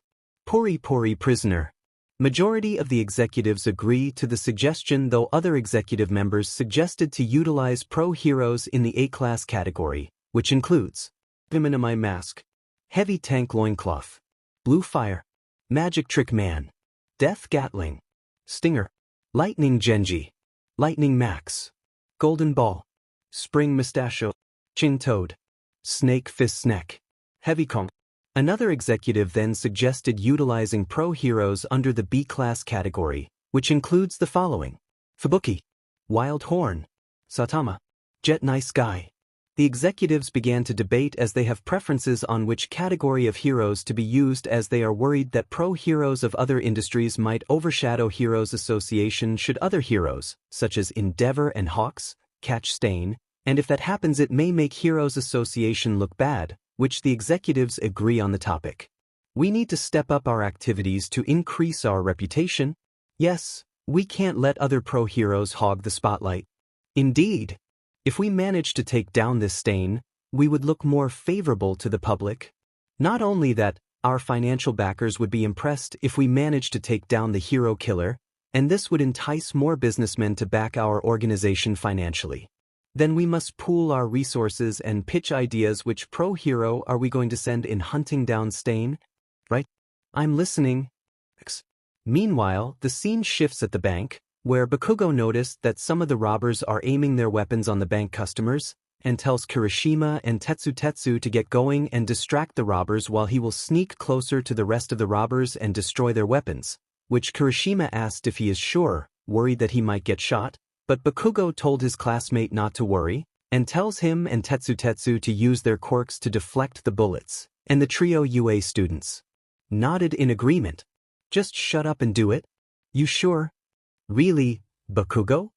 Pori Pori Prisoner. Majority of the executives agree to the suggestion, though other executive members suggested to utilize pro-heroes in the A-Class category, which includes BGMI Mask, Heavy Tank Loincloth, Blue Fire, Magic Trick Man, Death Gatling, Stinger, Lightning Genji, Lightning Max, Golden Ball, Spring Mustachio, Chin Toad, Snake Fist Snack, Heavy Kong. Another executive then suggested utilizing pro-heroes under the B-Class category, which includes the following: Fubuki, Wild Horn, Satama, Jet Nice Guy. The executives began to debate as they have preferences on which category of heroes to be used, as they are worried that pro-heroes of other industries might overshadow Heroes Association should other heroes, such as Endeavor and Hawks, catch Stain, and if that happens it may make Heroes Association look bad, which the executives agree on the topic. We need to step up our activities to increase our reputation. Yes, we can't let other pro-heroes hog the spotlight. Indeed, if we manage to take down this Stain, we would look more favorable to the public. Not only that, our financial backers would be impressed if we managed to take down the hero killer, and this would entice more businessmen to back our organization financially. Then we must pool our resources and pitch ideas. Which pro-hero are we going to send in hunting down Stain? Right? I'm listening. Meanwhile, the scene shifts at the bank, where Bakugo noticed that some of the robbers are aiming their weapons on the bank customers, and tells Kirishima and Tetsu to get going and distract the robbers while he will sneak closer to the rest of the robbers and destroy their weapons, which Kirishima asked if he is sure, worried that he might get shot. But Bakugo told his classmate not to worry, and tells him and Tetsu to use their quirks to deflect the bullets, and the trio UA students nodded in agreement. Just shut up and do it. You sure? Really, Bakugo?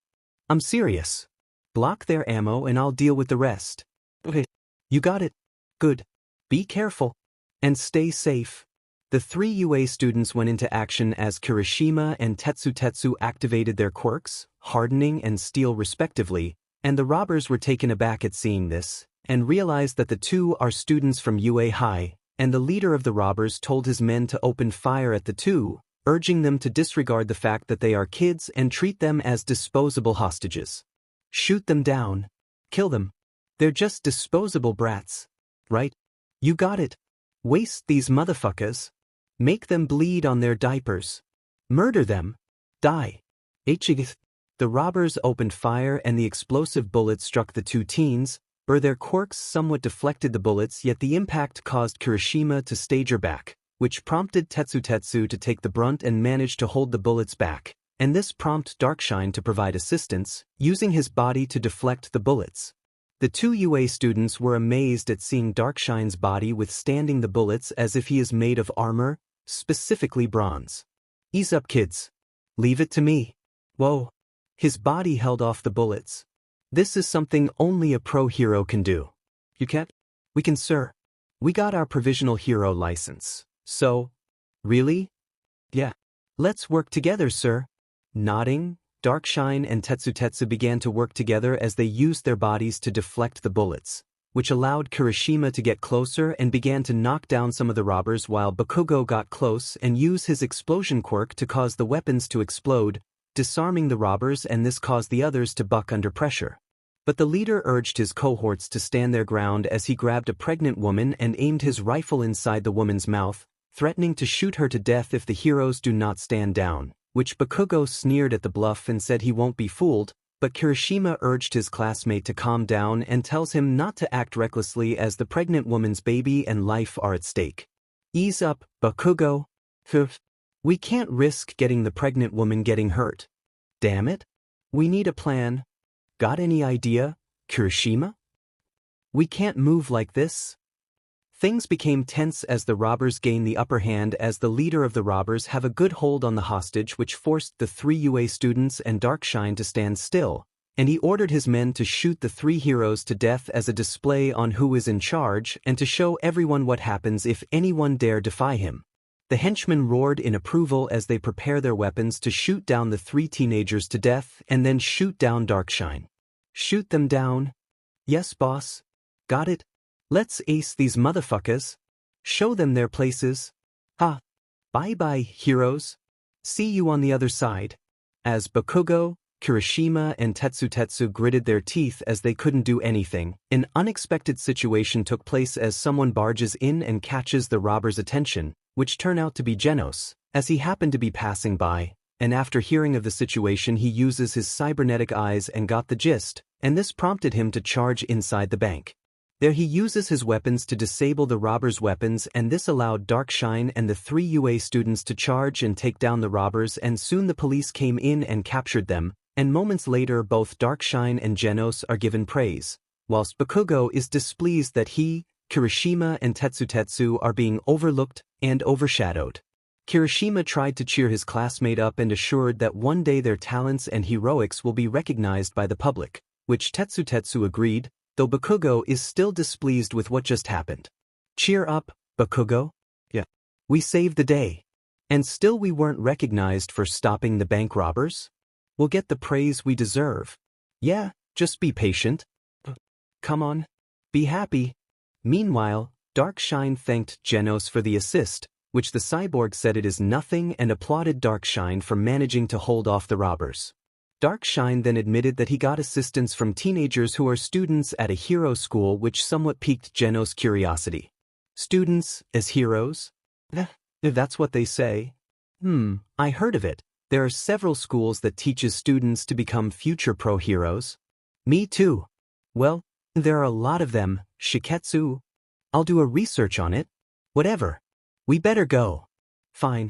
I'm serious. Block their ammo and I'll deal with the rest. Okay. You got it. Good. Be careful. And stay safe. The three UA students went into action as Kirishima and Tetsu activated their quirks, hardening and steel respectively, and the robbers were taken aback at seeing this, and realized that the two are students from UA High, and the leader of the robbers told his men to open fire at the two, urging them to disregard the fact that they are kids and treat them as disposable hostages. Shoot them down. Kill them. They're just disposable brats. Right? You got it. Waste these motherfuckers. Make them bleed on their diapers. Murder them. Die. The robbers opened fire and the explosive bullets struck the two teens, their quirks somewhat deflected the bullets, yet the impact caused Kirishima to stagger back, which prompted Tetsu to take the brunt and manage to hold the bullets back, and this prompted Darkshine to provide assistance, using his body to deflect the bullets. The two UA students were amazed at seeing Darkshine's body withstanding the bullets as if he is made of armor, specifically bronze. Ease up, kids. Leave it to me. Whoa. His body held off the bullets. This is something only a pro hero can do. You can't? We can, sir. We got our provisional hero license. So? Really? Yeah. Let's work together, sir. Nodding, Darkshine and Tetsu began to work together as they used their bodies to deflect the bullets, which allowed Kirishima to get closer and began to knock down some of the robbers while Bakugo got close and used his explosion quirk to cause the weapons to explode, disarming the robbers, and this caused the others to buck under pressure. But the leader urged his cohorts to stand their ground as he grabbed a pregnant woman and aimed his rifle inside the woman's mouth, threatening to shoot her to death if the heroes do not stand down, which Bakugo sneered at the bluff and said he won't be fooled, but Kirishima urged his classmate to calm down and tells him not to act recklessly as the pregnant woman's baby and life are at stake. Ease up, Bakugo. We can't risk getting the pregnant woman getting hurt. Damn it. We need a plan. Got any idea, Kirishima? We can't move like this. Things became tense as the robbers gained the upper hand as the leader of the robbers have a good hold on the hostage, which forced the three UA students and Darkshine to stand still, and he ordered his men to shoot the three heroes to death as a display on who is in charge and to show everyone what happens if anyone dare defy him. The henchmen roared in approval as they prepare their weapons to shoot down the three teenagers to death and then shoot down Darkshine. Shoot them down? Yes, boss. Got it. Let's ace these motherfuckers. Show them their places. Ha. Bye-bye, heroes. See you on the other side. As Bakugo, Kirishima and Tetsu gritted their teeth as they couldn't do anything, an unexpected situation took place as someone barges in and catches the robber's attention, which turned out to be Genos, as he happened to be passing by, and after hearing of the situation he uses his cybernetic eyes and got the gist, and this prompted him to charge inside the bank. There he uses his weapons to disable the robbers' weapons, and this allowed Darkshine and the three UA students to charge and take down the robbers, and soon the police came in and captured them, and moments later both Darkshine and Genos are given praise, whilst Bakugo is displeased that he, Kirishima and Tetsu are being overlooked and overshadowed. Kirishima tried to cheer his classmate up and assured that one day their talents and heroics will be recognized by the public, which Tetsu agreed, though Bakugo is still displeased with what just happened. Cheer up, Bakugo. Yeah. We saved the day. And still we weren't recognized for stopping the bank robbers? We'll get the praise we deserve. Yeah, just be patient. Come on. Be happy. Meanwhile, Darkshine thanked Genos for the assist, which the cyborg said it is nothing, and applauded Darkshine for managing to hold off the robbers. Darkshine then admitted that he got assistance from teenagers who are students at a hero school, which somewhat piqued Genos' curiosity. Students as heroes? If that's what they say. I heard of it. There are several schools that teaches students to become future pro heroes. Me too. Well, there are a lot of them, Shiketsu. I'll do a research on it. Whatever. We better go. Fine.